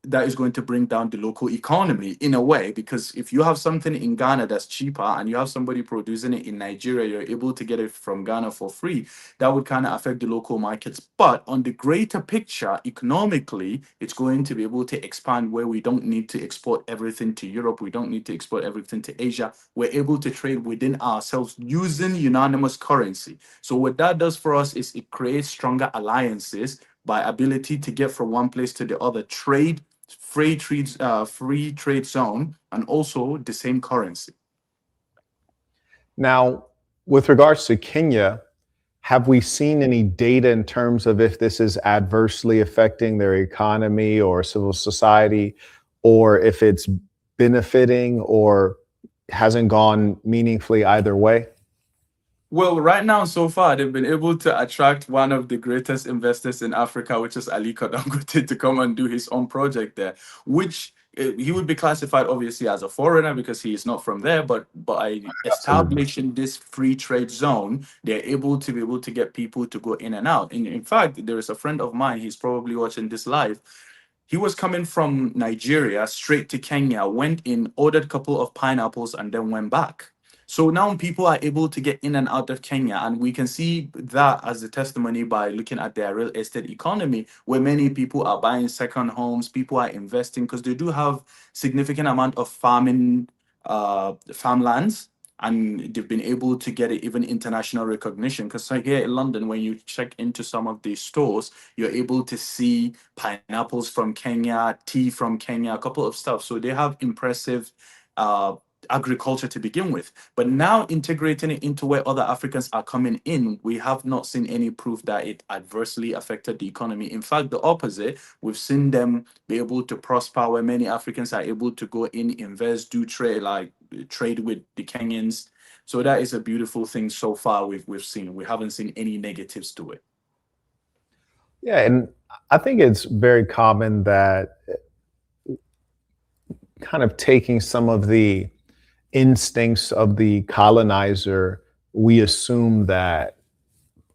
that is going to bring down the local economy in a way, because if you have something in Ghana that's cheaper and you have somebody producing it in Nigeria, you're able to get it from Ghana for free. That would kind of affect the local markets. But on the greater picture, economically, it's going to be able to expand where we don't need to export everything to Europe. We don't need to export everything to Asia. We're able to trade within ourselves using unanimous currency. So what that does for us is it creates stronger alliances by ability to get from one place to the other, trade, free trade zone, and also the same currency. Now, with regards to Kenya, have we seen any data in terms of if this is adversely affecting their economy or civil society, or if it's benefiting or hasn't gone meaningfully either way? Well, right now, so far, they've been able to attract one of the greatest investors in Africa, which is Aliko Dangote, to come and do his own project there, which he would be classified obviously as a foreigner because he is not from there. But by establishing this free trade zone, they're able to get people to go in and out. And in fact, there is a friend of mine, he's probably watching this live. He was coming from Nigeria straight to Kenya, went in, ordered a couple of pineapples, and then went back. So now people are able to get in and out of Kenya, and we can see that as a testimony by looking at their real estate economy, where many people are buying second homes, people are investing because they do have significant amount of farmlands, and they've been able to get it even international recognition. Because like here in London, when you check into some of these stores, you're able to see pineapples from Kenya, tea from Kenya, a couple of stuff. So they have impressive agriculture to begin with, but now integrating it into where other Africans are coming in, we have not seen any proof that it adversely affected the economy. In fact, the opposite, we've seen them be able to prosper where many Africans are able to go in, invest, do trade, like trade with the Kenyans. So that is a beautiful thing so far we've seen. We haven't seen any negatives to it. Yeah, and I think it's very common that kind of taking some of the instincts of the colonizer, we assume that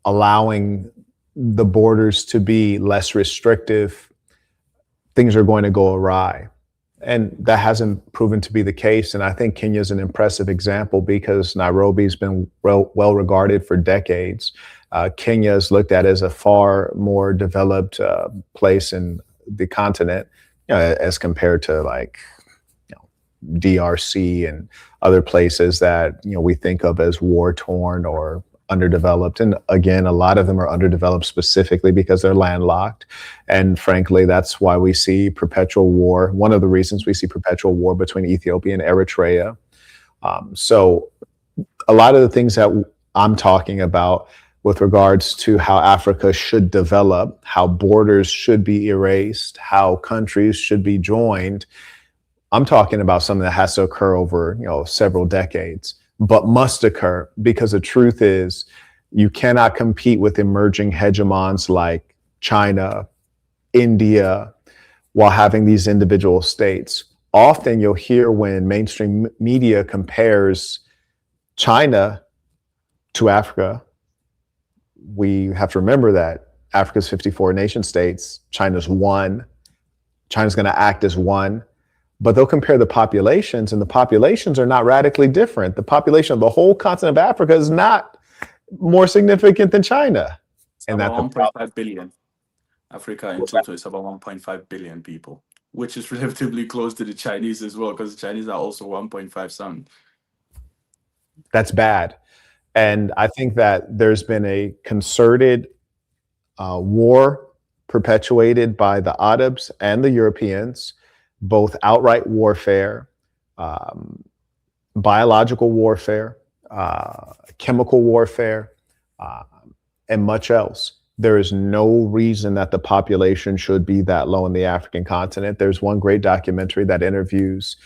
allowing the borders to be less restrictive, things are going to go awry. And that hasn't proven to be the case. And I think Kenya is an impressive example because Nairobi's been well regarded for decades. Kenya is looked at as a far more developed place in the continent, as compared to like DRC and other places that we think of as war-torn or underdeveloped. And again, a lot of them are underdeveloped specifically because they're landlocked. And frankly, that's why we see perpetual war. One of the reasons we see perpetual war between Ethiopia and Eritrea. So a lot of the things that I'm talking about with regards to how Africa should develop, how borders should be erased, how countries should be joined, I'm talking about something that has to occur over, several decades, but must occur because the truth is you cannot compete with emerging hegemons like China, India, while having these individual states. Often you'll hear when mainstream media compares China to Africa, we have to remember that Africa's 54 nation states, China's one. China's going to act as one. But they'll compare the populations, and the populations are not radically different. The population of the whole continent of Africa is not more significant than China. It's and about 1.5 billion. Africa in total is about 1.5 billion people, which is relatively close to the Chinese as well, because the Chinese are also 1.5 some. That's bad. And I think that there's been a concerted war perpetuated by the Arabs and the Europeans, both outright warfare, biological warfare, chemical warfare, and much else. There is no reason that the population should be that low in the African continent. There's one great documentary that interviews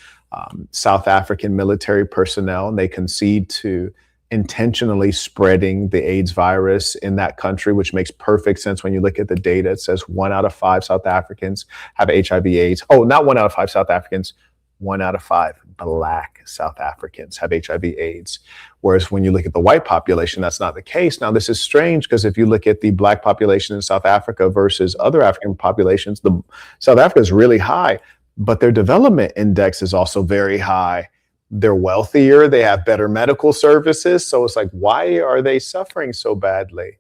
South African military personnel, and they concede to intentionally spreading the AIDS virus in that country, which makes perfect sense when you look at the data. It says 1 out of 5 South Africans have HIV/AIDS. Oh, not 1 out of 5 South Africans, 1 out of 5 Black South Africans have HIV/AIDS. Whereas when you look at the white population, that's not the case. Now, this is strange because if you look at the Black population in South Africa versus other African populations, the South Africa is really high, but their development index is also very high. They're wealthier, they have better medical services. So it's like, why are they suffering so badly?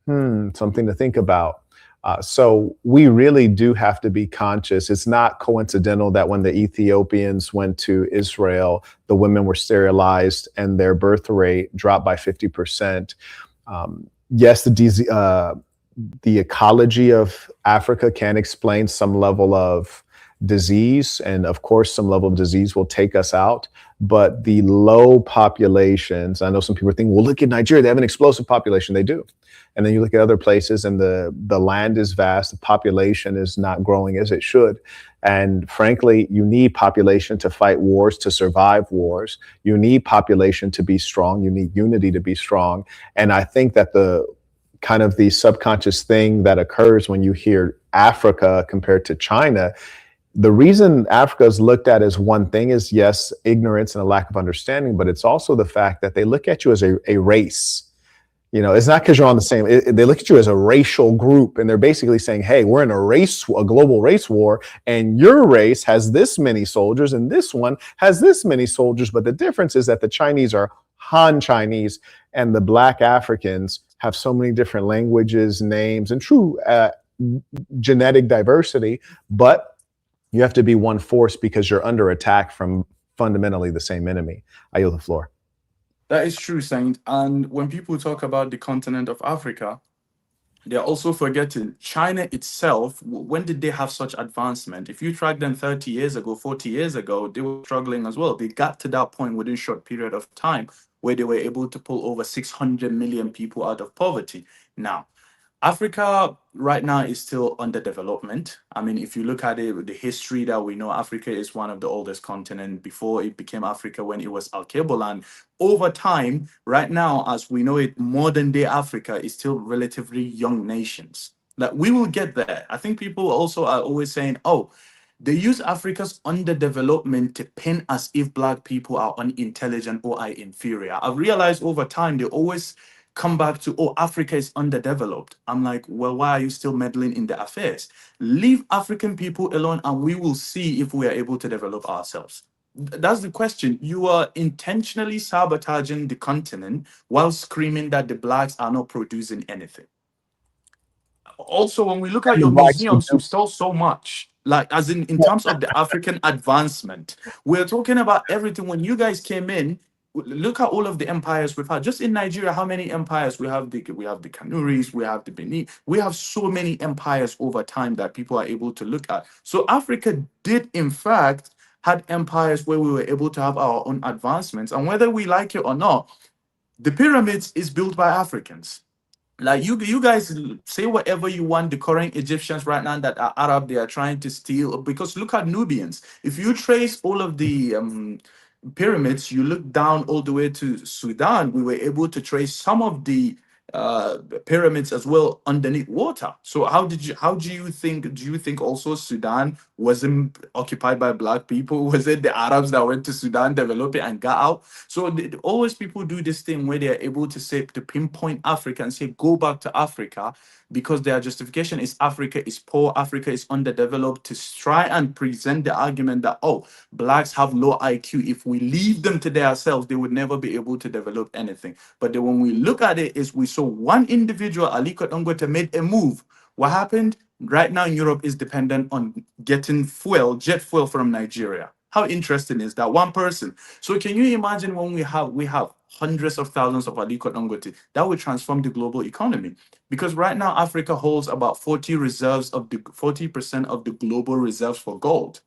Something to think about. So we really do have to be conscious. It's not coincidental that when the Ethiopians went to Israel, the women were sterilized and their birth rate dropped by 50%. Yes, the ecology of Africa can explain some level of disease, and of course, some level of disease will take us out. But the low populations, I know some people think, well, look at Nigeria, they have an explosive population. They do. And then you look at other places and the land is vast, the population is not growing as it should. And frankly, you need population to fight wars, to survive wars. You need population to be strong. You need unity to be strong. And I think that the kind of the subconscious thing that occurs when you hear Africa compared to China, the reason Africa is looked at as one thing is, yes, ignorance and a lack of understanding, but it's also the fact that they look at you as a race. You know, it's not because you're on the same, they look at you as a racial group, and they're basically saying, hey, we're in a global race war, and your race has this many soldiers and this one has this many soldiers. But the difference is that the Chinese are Han Chinese and the Black Africans have so many different languages, names, and true genetic diversity. But you have to be one force because you're under attack from fundamentally the same enemy. I yield the floor. That is true, Saint. And when people talk about the continent of Africa, they're also forgetting China itself. When did they have such advancement? If you track them 30 years ago, 40 years ago, they were struggling as well. They got to that point within a short period of time where they were able to pull over 600 million people out of poverty. Now, Africa right now is still under development. I mean, if you look at it, the history that we know, Africa is one of the oldest continents before it became Africa when it was Alkebulan. Over time, right now, as we know it, modern day Africa is still relatively young nations. Like we will get there. I think people also are always saying, oh, they use Africa's underdevelopment to pin as if Black people are unintelligent or are inferior. I've realized over time they always come back to, oh, Africa is underdeveloped. I'm like, well, why are you still meddling in the affairs? Leave African people alone and we will see if we are able to develop ourselves. That's the question. You are intentionally sabotaging the continent while screaming that the Blacks are not producing anything. Also, when we look at And the your blacks who museums, you do. sell so much. Like, as in terms of the African advancement, we're talking about everything. When you guys came in, look at all of the empires we've had. Just in Nigeria, how many empires we have? We have the Kanuris, we have the Benin. We have so many empires over time that people are able to look at. So Africa did, in fact, had empires where we were able to have our own advancements. And whether we like it or not, the pyramids is built by Africans. Like you guys say whatever you want. The current Egyptians right now that are Arab, they are trying to steal, because look at Nubians. If you trace all of the pyramids, you look down all the way to Sudan, we were able to trace some of the pyramids as well underneath water. So how do you think also Sudan wasn't occupied by Black people? Was it the Arabs that went to Sudan, developed it and got out? So always people do this thing where they're able to say, to pinpoint Africa and say, go back to Africa, because their justification is Africa is poor, Africa is underdeveloped, to try and present the argument that, oh, Blacks have low IQ. If we leave them to themselves, they would never be able to develop anything. But then when we look at it, is we saw one individual, Aliko Dangote, made a move. What happened? Right now, Europe is dependent on getting fuel, jet fuel from Nigeria. How interesting is that? One person. So can you imagine when we have hundreds of thousands of Aliko Dangote, that would transform the global economy? Because right now, Africa holds about 40% of the global reserves for gold.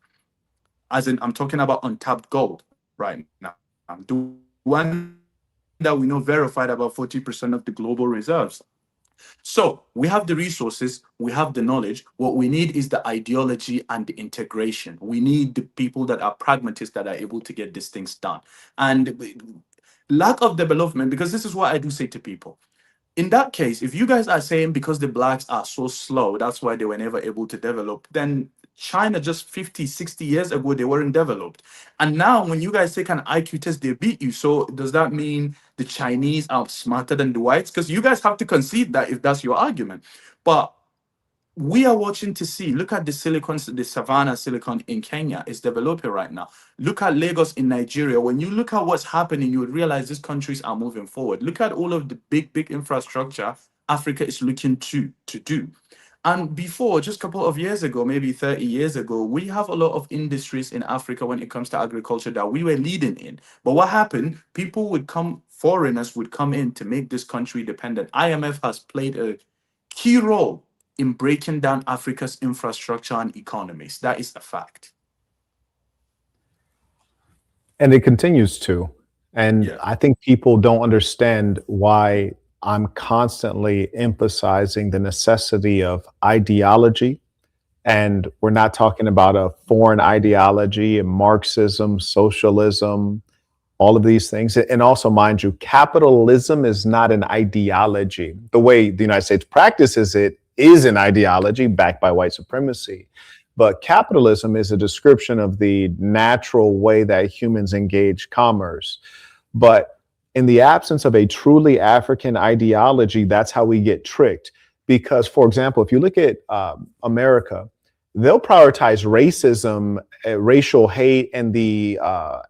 As in, I'm talking about untapped gold right now. The one that we know verified about 40% of the global reserves. So we have the resources, we have the knowledge. What we need is the ideology and the integration. We need the people that are pragmatists that are able to get these things done. And lack of development, because this is what I do say to people. In that case, if you guys are saying because the Blacks are so slow, that's why they were never able to develop, then China just 50, 60 years ago, they weren't developed. And now when you guys take an IQ test, they beat you. So does that mean the Chinese are smarter than the whites? Because you guys have to concede that if that's your argument. But we are watching to see. Look at the Savannah Silicon in Kenya is developing right now. Look at Lagos in Nigeria. When you look at what's happening, you would realize these countries are moving forward. Look at all of the big infrastructure Africa is looking to do. And before, just a couple of years ago, maybe 30 years ago, we have a lot of industries in Africa when it comes to agriculture that we were leading in. But what happened? People would come, foreigners would come in to make this country dependent. IMF has played a key role in breaking down Africa's infrastructure and economies. That is a fact. And it continues to. And Yeah. I think people don't understand why I'm constantly emphasizing the necessity of ideology. And we're not talking about a foreign ideology and Marxism, socialism, all of these things. And also, mind you, capitalism is not an ideology. The way the United States practices it is an ideology backed by white supremacy. But capitalism is a description of the natural way that humans engage commerce. But in the absence of a truly African ideology, that's how we get tricked. Because, for example, if you look at America, they'll prioritize racism, racial hate, and the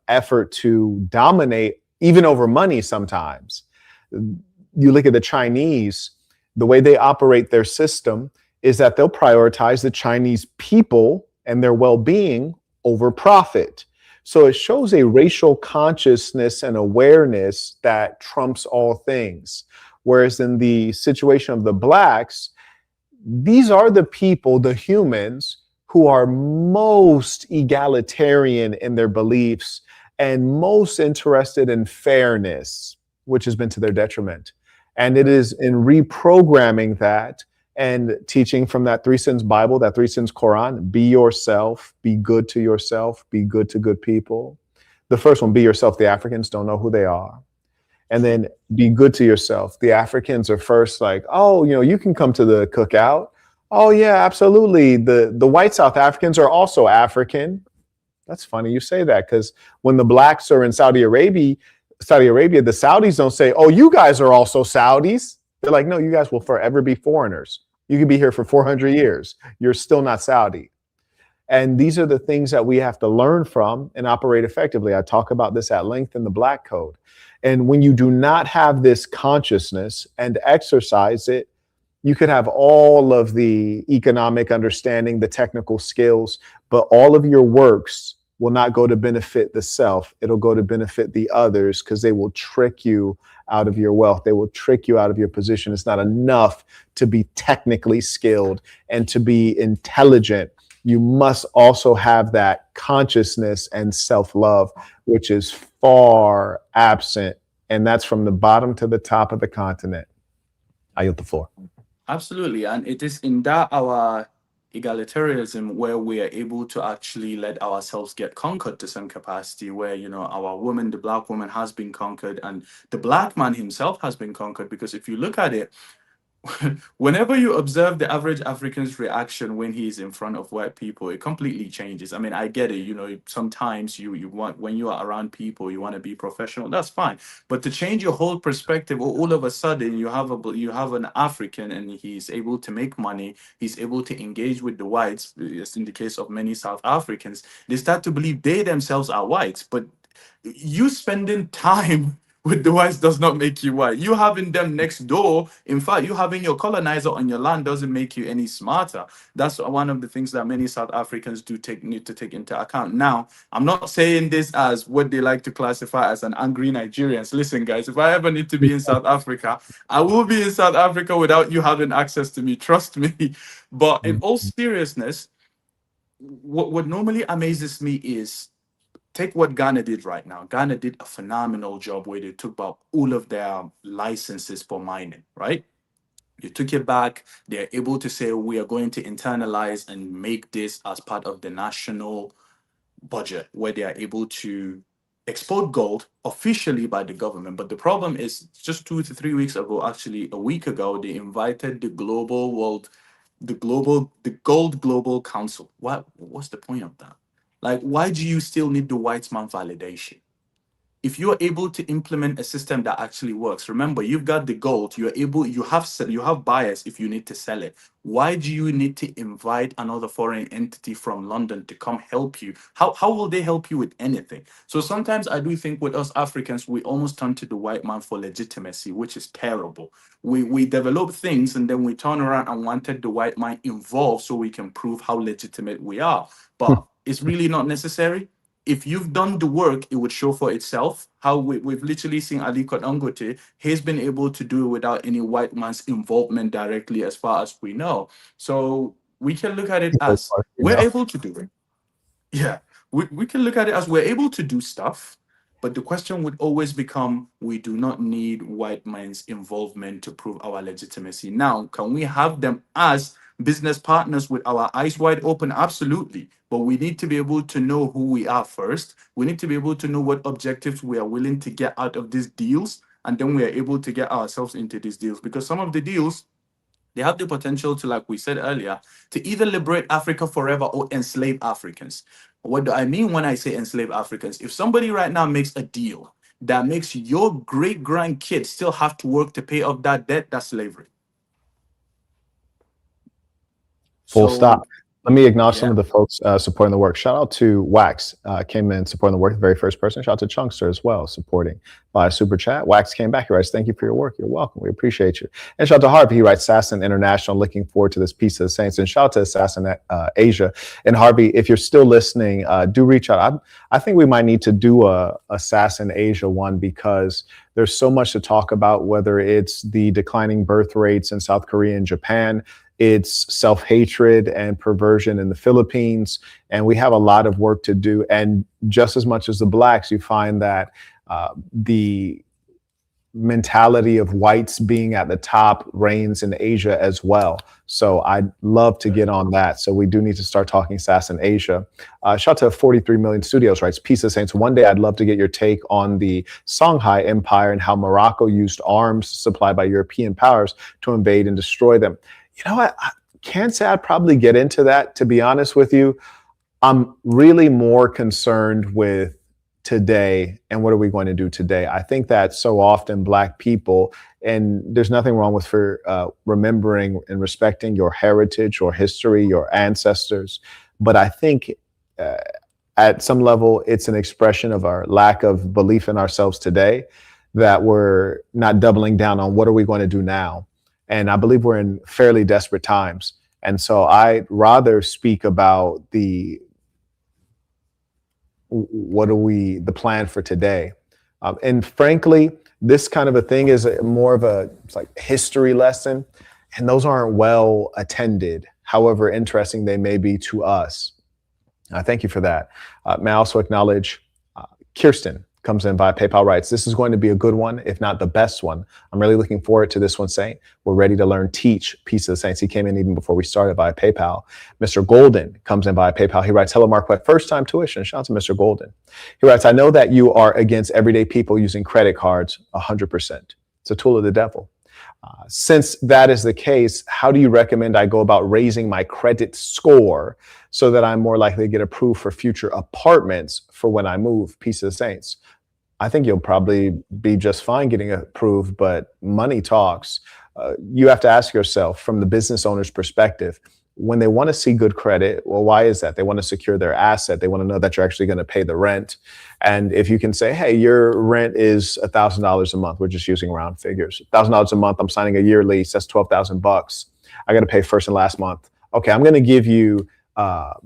effort to dominate even over money sometimes. You look at the Chinese, the way they operate their system is that they'll prioritize the Chinese people and their well-being over profit. So it shows a racial consciousness and awareness that trumps all things. Whereas in the situation of the Blacks, these are the people, the humans, who are most egalitarian in their beliefs and most interested in fairness, which has been to their detriment. And it is in reprogramming that and teaching from that 3 sins Bible, that 3 sins Quran, be yourself, be good to yourself, be good to good people. The first one, be yourself. The Africans don't know who they are. And then be good to yourself. The Africans are first like, oh, you can come to the cookout. Oh, yeah, absolutely. The white South Africans are also African. That's funny you say that, because when the blacks are in Saudi Arabia, the Saudis don't say, oh, you guys are also Saudis. They're like, no, you guys will forever be foreigners. You could be here for 400 years. You're still not Saudi. And these are the things that we have to learn from and operate effectively. I talk about this at length in the Black Code. And when you do not have this consciousness and exercise it, you could have all of the economic understanding, the technical skills, but all of your works will not go to benefit the self. It'll go to benefit the others, because they will trick you out of your wealth. They will trick you out of your position. It's not enough to be technically skilled and to be intelligent. You must also have that consciousness and self-love, which is far absent. And that's from the bottom to the top of the continent. I yield the floor. Absolutely. And it is in that our egalitarianism where we are able to actually let ourselves get conquered to some capacity, where, our woman, the Black woman, has been conquered, and the Black man himself has been conquered. Because if you look at it, whenever you observe the average African's reaction when he's in front of white people, it completely changes. I mean, I get it. Sometimes you want, when you are around people, you want to be professional. That's fine. But to change your whole perspective, all of a sudden you have an African and he's able to make money. He's able to engage with the whites. As in the case of many South Africans, they start to believe they themselves are whites. But you spending time with the whites does not make you white. You having them next door, in fact, you having your colonizer on your land doesn't make you any smarter. That's one of the things that many South Africans need to take into account. Now, I'm not saying this as what they like to classify as an angry Nigerians. Listen, guys, if I ever need to be in South Africa, I will be in South Africa without you having access to me. Trust me. But in all seriousness, what normally amazes me is, take what Ghana did right now. Ghana did a phenomenal job where they took back all of their licenses for mining, right? You took it back. They're able to say, we are going to internalize and make this as part of the national budget, where they are able to export gold officially by the government. But the problem is, just 2 to 3 weeks ago, actually a week ago, they invited the global world the Gold Global Council. What's the point of that? Like, why do you still need the white man validation? If you are able to implement a system that actually works, remember, you've got the gold, you have buyers if you need to sell it. Why do you need to invite another foreign entity from London to come help you? How will they help you with anything? So sometimes I do think with us Africans, we almost turn to the white man for legitimacy, which is terrible. We develop things and then we turn around and wanted the white man involved so we can prove how legitimate we are. But it's really not necessary. If you've done the work, it would show for itself. How we've literally seen Aliko Dangote, he's been able to do it without any white man's involvement directly, as far as we know. So we can look at it as we're able to do it. Yeah, we can look at it as we're able to do stuff, but the question would always become we do not need white man's involvement to prove our legitimacy. Now, can we have them as business partners with our eyes wide open? Absolutely. But we need to be able to know who we are first. We need to be able to know what objectives we are willing to get out of these deals. And then we are able to get ourselves into these deals, because some of the deals, they have the potential to, like we said earlier, to either liberate Africa forever or enslave Africans. What do I mean when I say enslave Africans? If somebody right now makes a deal that makes your great grandkids still have to work to pay off that debt, that's slavery. Full stop. Let me acknowledge some of the folks supporting the work. Shout out to Wax, came in supporting the work, the very first person. Shout out to Chunkster as well, supporting by super chat. Wax came back. He writes, thank you for your work. You're welcome. We appreciate you. And shout out to Harvey. He writes, Assassin International, looking forward to this piece of the Saints. And shout out to Assassin Asia. And Harvey, if you're still listening, do reach out. I think we might need to do a Assassin Asia one, because there's so much to talk about, whether it's the declining birth rates in South Korea and Japan, it's self-hatred and perversion in the Philippines. And we have a lot of work to do. And just as much as the blacks, you find that the mentality of whites being at the top reigns in Asia as well. So I'd love to get on that. So we do need to start talking SAS in Asia. Shout out to 43 Million Studios, writes, Peace of Saints. One day I'd love to get your take on the Songhai Empire and how Morocco used arms supplied by European powers to invade and destroy them. You know what? I can't say I'd probably get into that, to be honest with you. I'm really more concerned with today and what are we going to do today. I think that so often Black people, and there's nothing wrong with remembering and respecting your heritage or history, your ancestors, but I think at some level it's an expression of our lack of belief in ourselves today, that we're not doubling down on what are we going to do now. And I believe we're in fairly desperate times. And so I'd rather speak about the plan for today. And frankly, this kind of a thing is more of it's like history lesson. And those aren't well attended, however interesting they may be to us. Thank you for that. May I also acknowledge Kirsten comes in via PayPal, writes, this is going to be a good one, if not the best one. I'm really looking forward to this one, Saint. We're ready to learn, teach Peace of the Saints. He came in even before we started via PayPal. Mr. Golden comes in via PayPal. He writes, hello, Marquette, first time tuition. Shout out to Mr. Golden. He writes, I know that you are against everyday people using credit cards 100%. It's a tool of the devil. Since that is the case, how do you recommend I go about raising my credit score so that I'm more likely to get approved for future apartments for when I move? Peace of the Saints. I think you'll probably be just fine getting approved, but money talks. You have to ask yourself, from the business owner's perspective, when they want to see good credit, well, why is that? They want to secure their asset. They want to know that you're actually going to pay the rent. And if you can say, hey, your rent is $1,000 a month, we're just using round figures, $1,000 a month, I'm signing a year lease, that's $12,000. I got to pay first and last month. Okay, I'm going to give you, I'll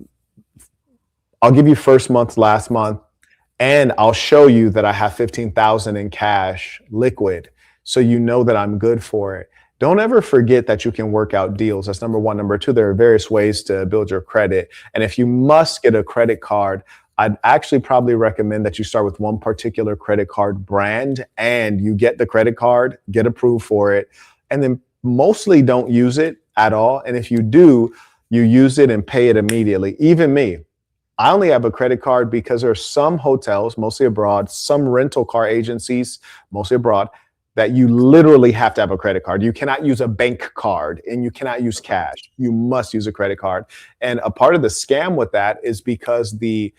give you first month, last month, and I'll show you that I have $15,000 in cash liquid, so you know that I'm good for it. Don't ever forget that you can work out deals. That's number one. Number two, there are various ways to build your credit. And if you must get a credit card, I'd actually probably recommend that you start with one particular credit card brand and you get the credit card, get approved for it, and then mostly don't use it at all. And if you do, you use it and pay it immediately. Even me. I only have a credit card because there are some hotels, mostly abroad, some rental car agencies, mostly abroad, that you literally have to have a credit card. You cannot use a bank card and you cannot use cash. You must use a credit card. And a part of the scam with that is because the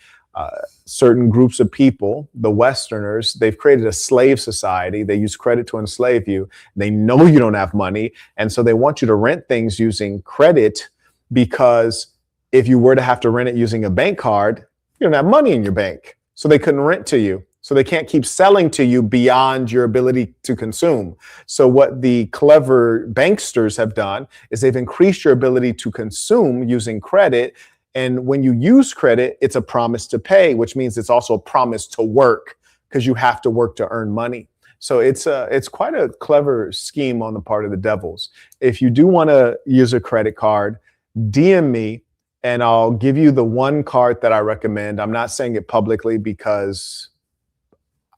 certain groups of people, the Westerners, they've created a slave society. They use credit to enslave you. They know you don't have money. And so they want you to rent things using credit, because if you were to have to rent it using a bank card, you don't have money in your bank. So they couldn't rent to you. So they can't keep selling to you beyond your ability to consume. So what the clever banksters have done is they've increased your ability to consume using credit. And when you use credit, it's a promise to pay, which means it's also a promise to work, because you have to work to earn money. So it's quite a clever scheme on the part of the devils. If you do want to use a credit card, DM me and I'll give you the one card that I recommend. I'm not saying it publicly because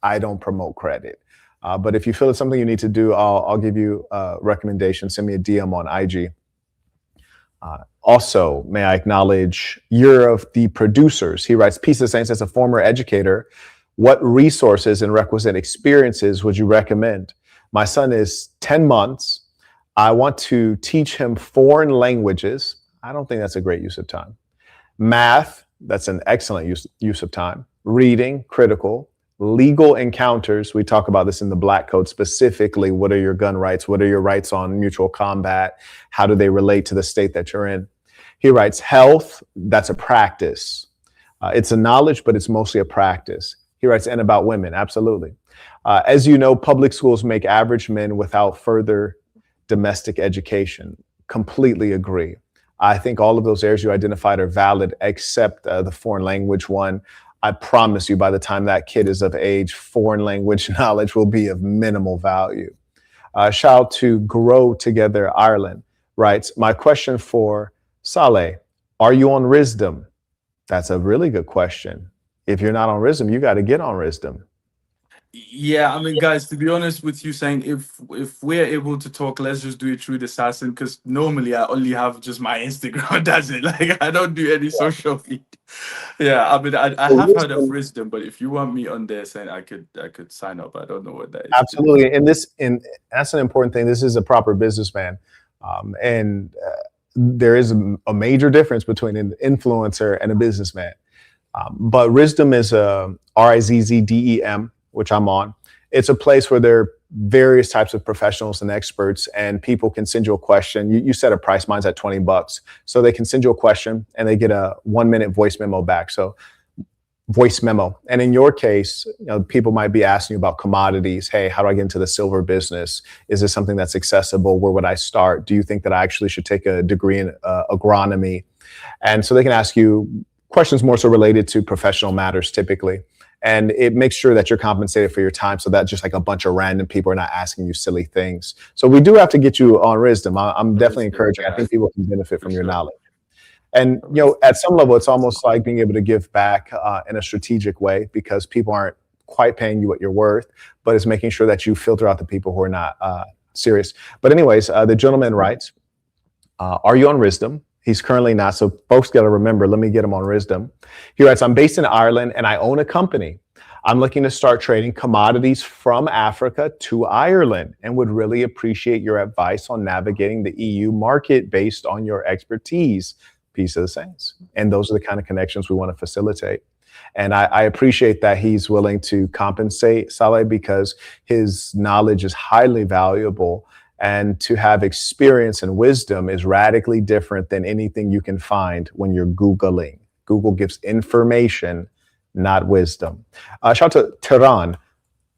I don't promote credit. But if you feel it's something you need to do, I'll give you a recommendation. Send me a DM on IG. Also, may I acknowledge Year of the Producers. He writes, Peace of Saints, as a former educator, what resources and requisite experiences would you recommend? My son is 10 months. I want to teach him foreign languages. I don't think that's a great use of time. Math, that's an excellent use of time. Reading, critical. Legal encounters, we talk about this in the Black Code specifically. What are your gun rights? What are your rights on mutual combat? How do they relate to the state that you're in? He writes, health, that's a practice. It's a knowledge, but it's mostly a practice. He writes, and about women, absolutely. As you know, public schools make average men without further domestic education. Completely agree. I think all of those areas you identified are valid, except the foreign language one. I promise you, by the time that kid is of age, foreign language knowledge will be of minimal value. Shout out to Grow Together Ireland writes, my question for Saleh, are you on Wisdom? That's a really good question. If you're not on Wisdom, you got to get on Wisdom. Yeah, I mean, guys, to be honest with you, saying if we're able to talk, let's just do it through the assassin, because normally I only have just my Instagram. That's it. Like, I don't do any social media. Yeah, I mean, I have heard of Wisdom, but if you want me on there, saying I could sign up. I don't know what that is. Absolutely, and that's an important thing. This is a proper businessman, and there is a major difference between an influencer and a businessman. But Wisdom is a RIZZDEM, which I'm on. It's a place where there are various types of professionals and experts, and people can send you a question. You set a price, mine's at $20. So they can send you a question and they get a 1-minute voice memo back. So voice memo. And in your case, people might be asking you about commodities. Hey, how do I get into the silver business? Is this something that's accessible? Where would I start? Do you think that I actually should take a degree in agronomy? And so they can ask you questions more so related to professional matters typically. And it makes sure that you're compensated for your time, so that just like a bunch of random people are not asking you silly things. So we do have to get you on Wisdom. I'm definitely encouraging. I think people can benefit from your knowledge. And, at some level, it's almost like being able to give back in a strategic way, because people aren't quite paying you what you're worth, but it's making sure that you filter out the people who are not serious. But anyways, the gentleman writes, are you on Wisdom? He's currently not, so folks got to remember, let me get him on Wisdom. He writes, I'm based in Ireland and I own a company. I'm looking to start trading commodities from Africa to Ireland and would really appreciate your advice on navigating the EU market based on your expertise. Peace of the Saints. And those are the kind of connections we want to facilitate. And I appreciate that he's willing to compensate Saleh, because his knowledge is highly valuable. And to have experience and wisdom is radically different than anything you can find when you're Googling. Google gives information, not wisdom. Shout out to Tehran,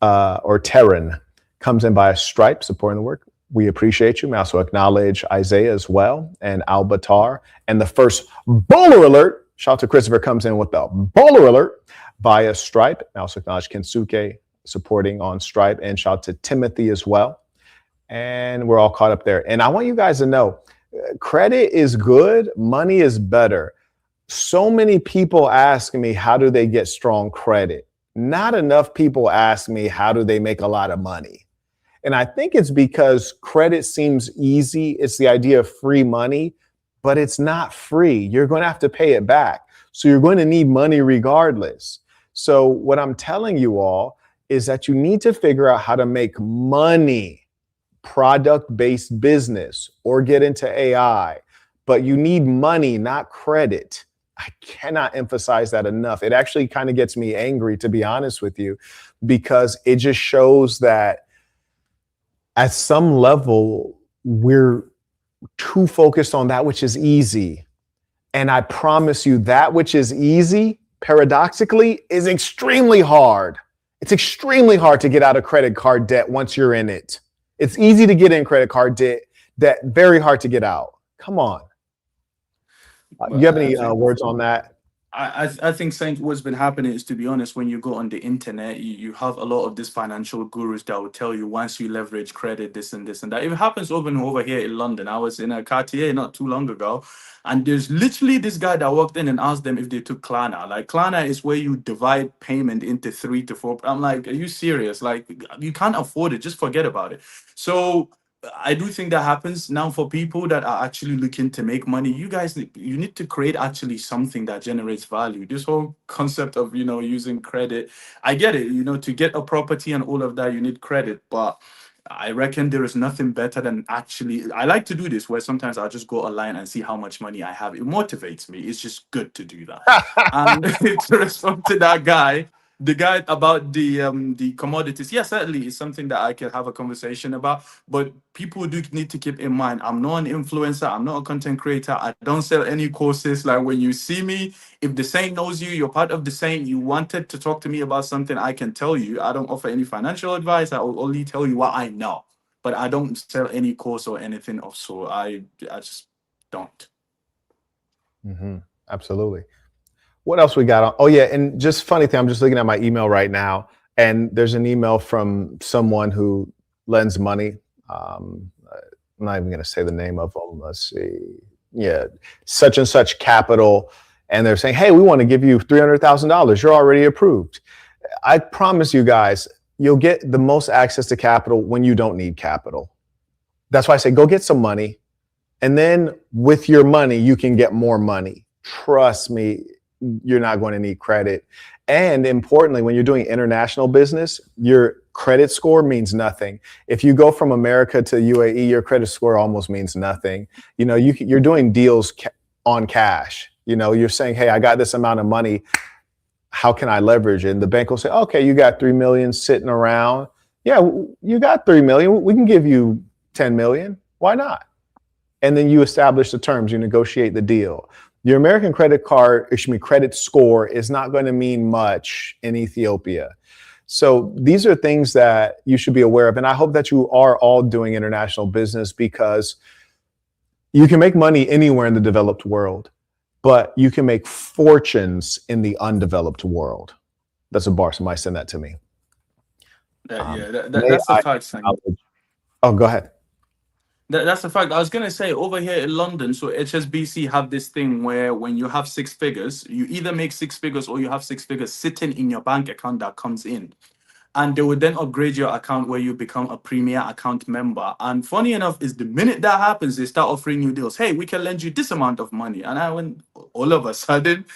or Terran, comes in by a Stripe, supporting the work. We appreciate you. We also acknowledge Isaiah as well, and Al-Batar. And the first bowler alert, shout out to Christopher, comes in with the bowler alert via Stripe. I also acknowledge Kensuke supporting on Stripe, and shout out to Timothy as well. And we're all caught up there. And I want you guys to know, credit is good, money is better. So many people ask me, how do they get strong credit? Not enough people ask me, how do they make a lot of money? And I think it's because credit seems easy. It's the idea of free money, but it's not free. You're going to have to pay it back. So you're going to need money regardless. So what I'm telling you all is that you need to figure out how to make money, product-based business, or get into AI. But you need money, not credit. I cannot emphasize that enough. It actually kind of gets me angry, to be honest with you, because it just shows that at some level, we're too focused on that which is easy. And I promise you, that which is easy, paradoxically, is extremely hard. It's extremely hard to get out of credit card debt once you're in it. It's easy to get in credit card debt, very hard to get out. Come on. You have any words on that? I think, Saint, what's been happening is, to be honest, when you go on the internet, you have a lot of these financial gurus that will tell you once you leverage credit, this and this and that. It happens over here in London. I was in a Cartier not too long ago, and there's literally this guy that walked in and asked them if they took Klarna. Like, Klarna is where you divide payment into 3 to 4. I'm like, are you serious? Like, you can't afford it. Just forget about it. So I do think that happens now for people that are actually looking to make money. You guys, you need to create actually something that generates value. This whole concept of, using credit, I get it. To get a property and all of that, you need credit. But I reckon there is nothing better than actually, I like to do this where sometimes I'll just go online and see how much money I have. It motivates me. It's just good to do that. And to respond to that guy, the guy about the commodities, yes, certainly it's something that I can have a conversation about. But people do need to keep in mind, I'm not an influencer, I'm not a content creator, I don't sell any courses. Like, when you see me, if the Saint knows you, you're part of the Saint, you wanted to talk to me about something, I can tell you. I don't offer any financial advice. I will only tell you what I know. But I don't sell any course or anything of sort. I just don't. Absolutely. What else we got on? Oh yeah, and just funny thing, I'm just looking at my email right now, and there's an email from someone who lends money. I'm not even going to say the name of them. Let's see. Yeah, such and such capital, and they're saying, "Hey, we want to give you $300,000. You're already approved." I promise you guys, you'll get the most access to capital when you don't need capital. That's why I say go get some money, and then with your money, you can get more money. Trust me. You're not going to need credit. And importantly, when you're doing international business, your credit score means nothing. If you go from America to UAE, your credit score almost means nothing. You're doing deals on cash. You're saying, hey, I got this amount of money. How can I leverage it? And the bank will say, okay, you got 3 million sitting around. Yeah, you got 3 million. We can give you 10 million. Why not? And then you establish the terms, you negotiate the deal. Your American credit score is not going to mean much in Ethiopia. So these are things that you should be aware of. And I hope that you are all doing international business, because you can make money anywhere in the developed world, but you can make fortunes in the undeveloped world. That's a bar. Somebody send that to me. That's a fact. Oh, go ahead. That's a fact. I was going to say, over here in London, so HSBC have this thing where when you have 6 figures, you either make 6 figures or you have 6 figures sitting in your bank account that comes in. And they would then upgrade your account where you become a premier account member. And funny enough is, the minute that happens, they start offering you deals. Hey, we can lend you this amount of money. And I went, all of a sudden,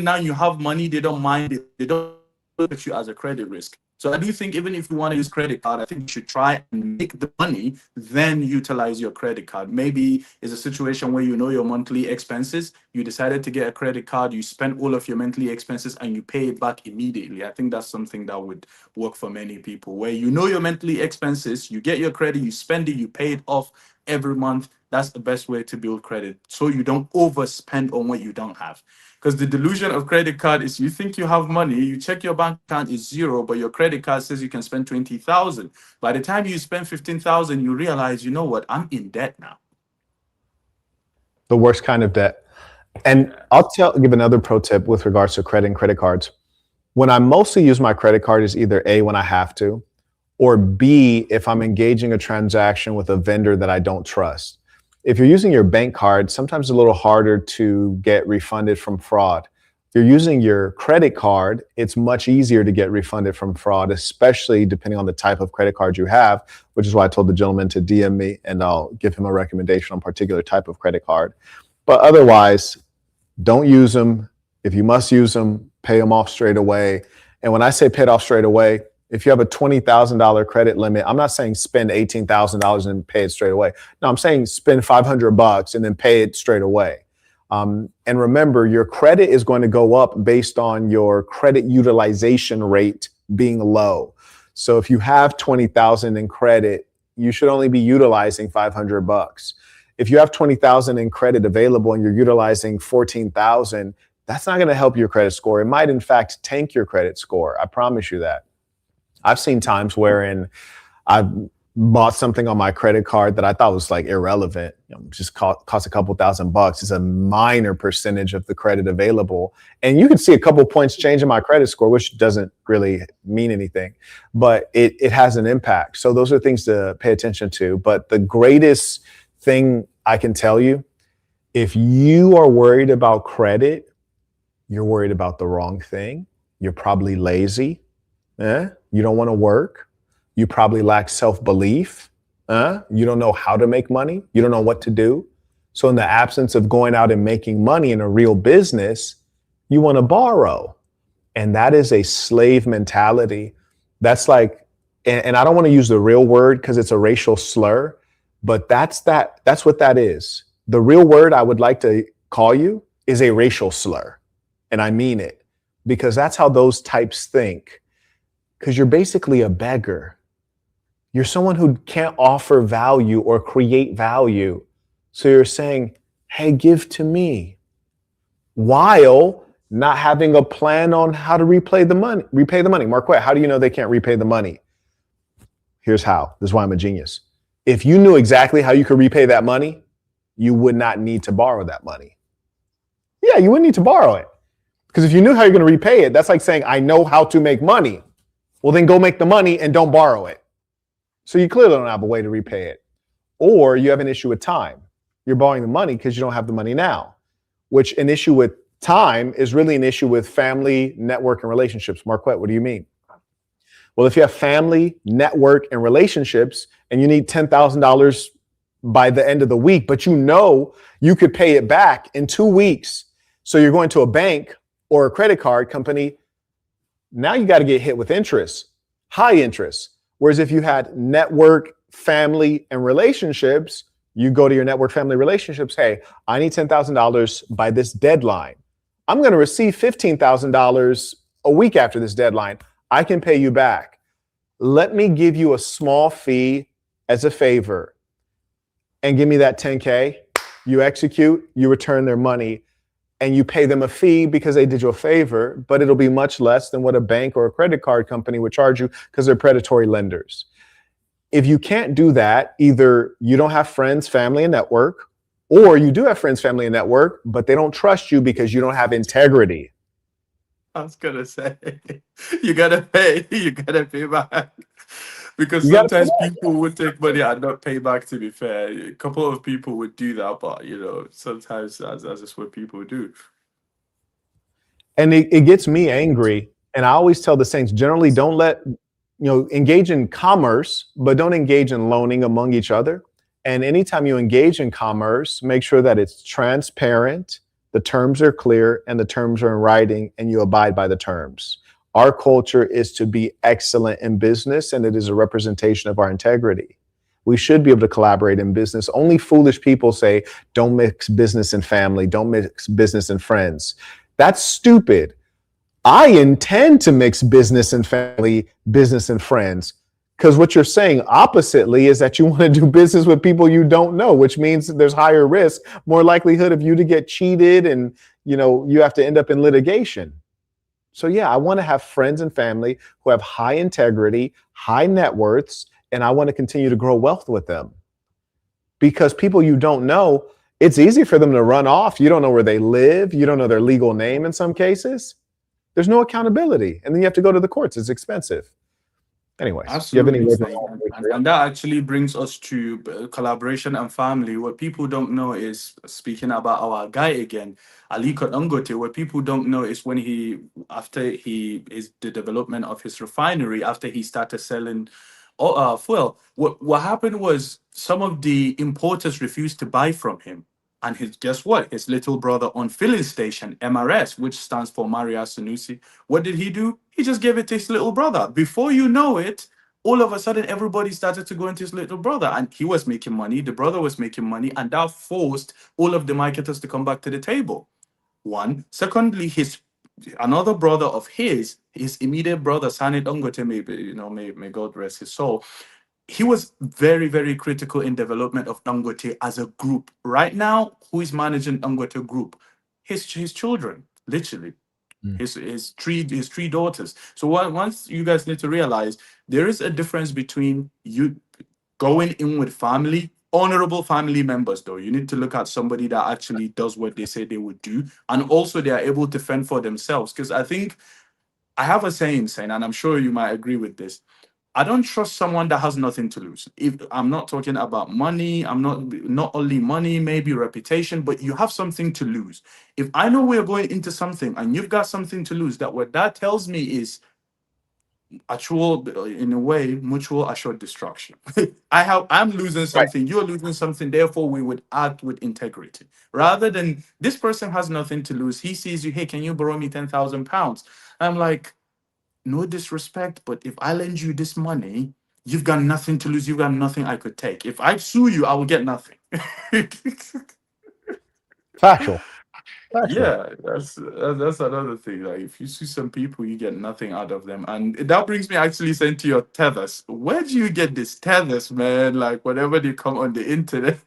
now you have money. They don't mind it. They don't look at you as a credit risk. So I do think, even if you want to use credit card, I think you should try and make the money, then utilize your credit card. Maybe it's a situation where your monthly expenses, you decided to get a credit card, you spend all of your monthly expenses and you pay it back immediately. I think that's something that would work for many people, where your monthly expenses, you get your credit, you spend it, you pay it off every month. That's the best way to build credit, so you don't overspend on what you don't have. Because the delusion of credit card is, you think you have money, you check your bank account is 0, but your credit card says you can spend 20,000. By the time you spend 15,000, you realize, you know what, I'm in debt now. The worst kind of debt. And I'll give another pro tip with regards to credit and credit cards. When I mostly use my credit card is either A, when I have to, or B, if I'm engaging a transaction with a vendor that I don't trust. If you're using your bank card, sometimes it's a little harder to get refunded from fraud. If you're using your credit card, it's much easier to get refunded from fraud, especially depending on the type of credit card you have, which is why I told the gentleman to DM me and I'll give him a recommendation on a particular type of credit card. But otherwise, don't use them. If you must use them, pay them off straight away. And when I say pay it off straight away, if you have a $20,000 credit limit, I'm not saying spend $18,000 and pay it straight away. No, I'm saying spend $500 and then pay it straight away. And remember, your credit is going to go up based on your credit utilization rate being low. So if you have 20,000 in credit, you should only be utilizing $500. If you have 20,000 in credit available and you're utilizing 14,000, that's not going to help your credit score. It might, in fact, tank your credit score. I promise you that. I've seen times wherein I've bought something on my credit card that I thought was like irrelevant, just cost a couple $1,000. It's a minor percentage of the credit available. And you can see a couple points change in my credit score, which doesn't really mean anything, but it has an impact. So those are things to pay attention to. But the greatest thing I can tell you, if you are worried about credit, you're worried about the wrong thing. You're probably lazy. You don't want to work. You probably lack self-belief. You don't know how to make money. You don't know what to do. So in the absence of going out and making money in a real business, you want to borrow. And that is a slave mentality. That's like, and I don't want to use the real word because it's a racial slur, but that's what that is. The real word I would like to call you is a racial slur. And I mean it, because that's how those types think. Because you're basically a beggar. You're someone who can't offer value or create value. So you're saying, hey, give to me, while not having a plan on how to repay the money. Marquette, how do you know they can't repay the money? Here's how. This is why I'm a genius. If you knew exactly how you could repay that money, you would not need to borrow that money. Yeah, you wouldn't need to borrow it. Because if you knew how you're going to repay it, that's like saying, I know how to make money. Well, then go make the money and don't borrow it. So you clearly don't have a way to repay it. Or you have an issue with time. You're borrowing the money because you don't have the money now, which an issue with time is really an issue with family, network, and relationships. Marquette, what do you mean? Well, if you have family, network, and relationships, and you need $10,000 by the end of the week, but you know you could pay it back in 2 weeks. So you're going to a bank or a credit card company. Now you got to get hit with interest, high interest. Whereas if you had network, family, and relationships, you go to your network, family, relationships. Hey, I need $10,000 by this deadline. I'm going to receive $15,000 a week after this deadline. I can pay you back. Let me give you a small fee as a favor and give me that 10K. You execute, you return their money, and you pay them a fee because they did you a favor, but it'll be much less than what a bank or a credit card company would charge you because they're predatory lenders. If you can't do that, either you don't have friends, family, and network, or you do have friends, family, and network, but they don't trust you because you don't have integrity. I was gonna say, you gotta pay back. Because sometimes people would take money and not pay back, to be fair. A couple of people would do that, but sometimes that's just what people do. And it gets me angry. And I always tell the Saints, generally don't engage in commerce, but don't engage in loaning among each other. And anytime you engage in commerce, make sure that it's transparent, the terms are clear, and the terms are in writing, and you abide by the terms. Our culture is to be excellent in business, and it is a representation of our integrity. We should be able to collaborate in business. Only foolish people say, don't mix business and family, don't mix business and friends. That's stupid. I intend to mix business and family, business and friends, because what you're saying oppositely is that you want to do business with people you don't know, which means that there's higher risk, more likelihood of you to get cheated, and you have to end up in litigation. So yeah, I want to have friends and family who have high integrity, high net worths, and I want to continue to grow wealth with them. Because people you don't know, it's easy for them to run off. You don't know where they live. You don't know their legal name in some cases. There's no accountability. And then you have to go to the courts. It's expensive. Anyways, absolutely. And that actually brings us to collaboration and family. What people don't know is, speaking about our guy again, Aliko Dangote, what people don't know is after the development of his refinery, after he started selling fuel, what happened was some of the importers refused to buy from him. And his, guess what? His little brother on filling station, MRS, which stands for Maria Sanusi, what did he do? He just gave it to his little brother. Before you know it, all of a sudden everybody started to go into his little brother, and he was making money, the brother was making money, and that forced all of the marketers to come back to the table. One. Secondly, his another brother of his immediate brother, Sani Dangote, maybe, may God rest his soul, he was very, very critical in development of Dangote as a group. Right now, who is managing Dangote group? His children, literally. Mm. His three daughters. So once you guys need to realize there is a difference between you going in with family, honorable family members, though. You need to look at somebody that actually does what they say they would do, and also they are able to fend for themselves. Because I think I have a saying, and I'm sure you might agree with this. I don't trust someone that has nothing to lose. If I'm not talking about money, I'm not only money, maybe reputation, but you have something to lose. If I know we're going into something and you've got something to lose, that what that tells me is actual, in a way, mutual assured destruction. I'm losing Right. something, you're losing something, therefore we would act with integrity. Rather than this person has nothing to lose. He sees you, hey, can you borrow me £10,000? I'm like, no disrespect, but if I lend you this money, you've got nothing to lose. You've got nothing I could take. If I sue you, I will get nothing. Factual. Factual. Yeah, that's another thing. Like if you sue some people, you get nothing out of them, and that brings me actually saying to your tethers. Where do you get these tethers, man? Like whenever they come on the internet.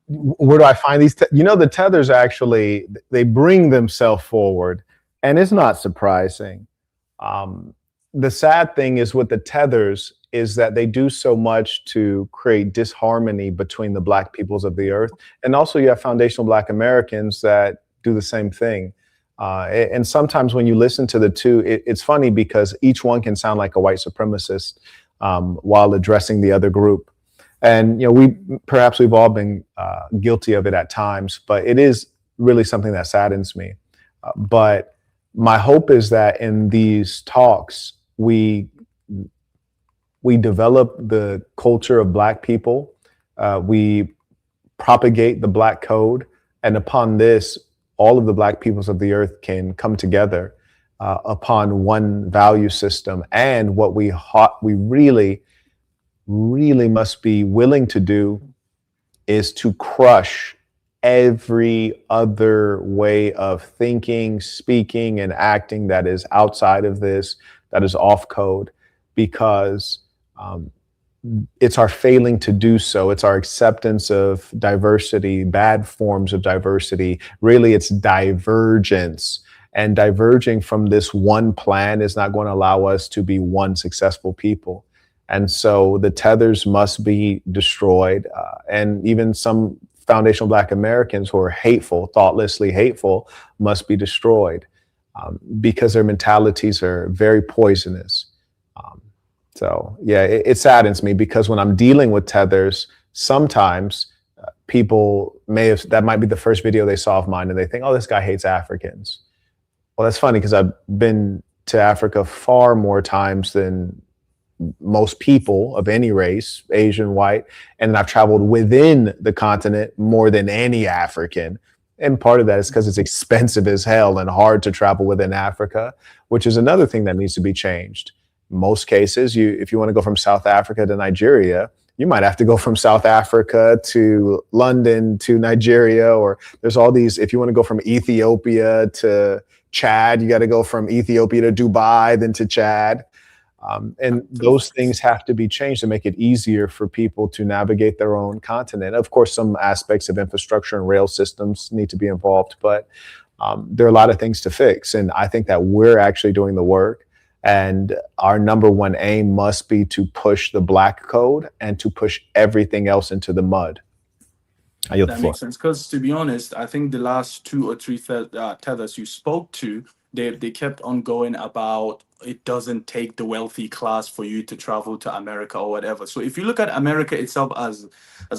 Where do I find these? The tethers actually, they bring themselves forward, and it's not surprising. Um, the sad thing is with the tethers is that they do so much to create disharmony between the Black peoples of the earth, and also you have foundational Black Americans that do the same thing. And sometimes when you listen to the two, it's funny because each one can sound like a white supremacist while addressing the other group. And we've all been guilty of it at times, but it is really something that saddens me. But my hope is that in these talks, we develop the culture of Black people, we propagate the Black code, and upon this, all of the Black peoples of the earth can come together upon one value system. And what we really, really must be willing to do is to crush every other way of thinking, speaking, and acting that is outside of this, that is off code, because it's our failing to do so. It's our acceptance of diversity, bad forms of diversity. Really, it's divergence. And diverging from this one plan is not going to allow us to be one successful people. And so the tethers must be destroyed. And even some foundational Black Americans who are hateful, thoughtlessly hateful, must be destroyed because their mentalities are very poisonous. So yeah, it saddens me because when I'm dealing with tethers, sometimes people that might be the first video they saw of mine and they think, oh, this guy hates Africans. Well, that's funny because I've been to Africa far more times than most people of any race, Asian, white, and I've traveled within the continent more than any African. And part of that is because it's expensive as hell and hard to travel within Africa, which is another thing that needs to be changed. Most cases, if you want to go from South Africa to Nigeria, you might have to go from South Africa to London to Nigeria, or there's all these, if you want to go from Ethiopia to Chad, you got to go from Ethiopia to Dubai, then to Chad. And those things have to be changed to make it easier for people to navigate their own continent. Of course, some aspects of infrastructure and rail systems need to be involved, but there are a lot of things to fix. And I think that we're actually doing the work. And our number one aim must be to push the Black code and to push everything else into the mud. That makes sense. Because to be honest, I think the last two or three tethers you spoke to, they kept on going about it doesn't take the wealthy class for you to travel to America or whatever. So if you look at America itself as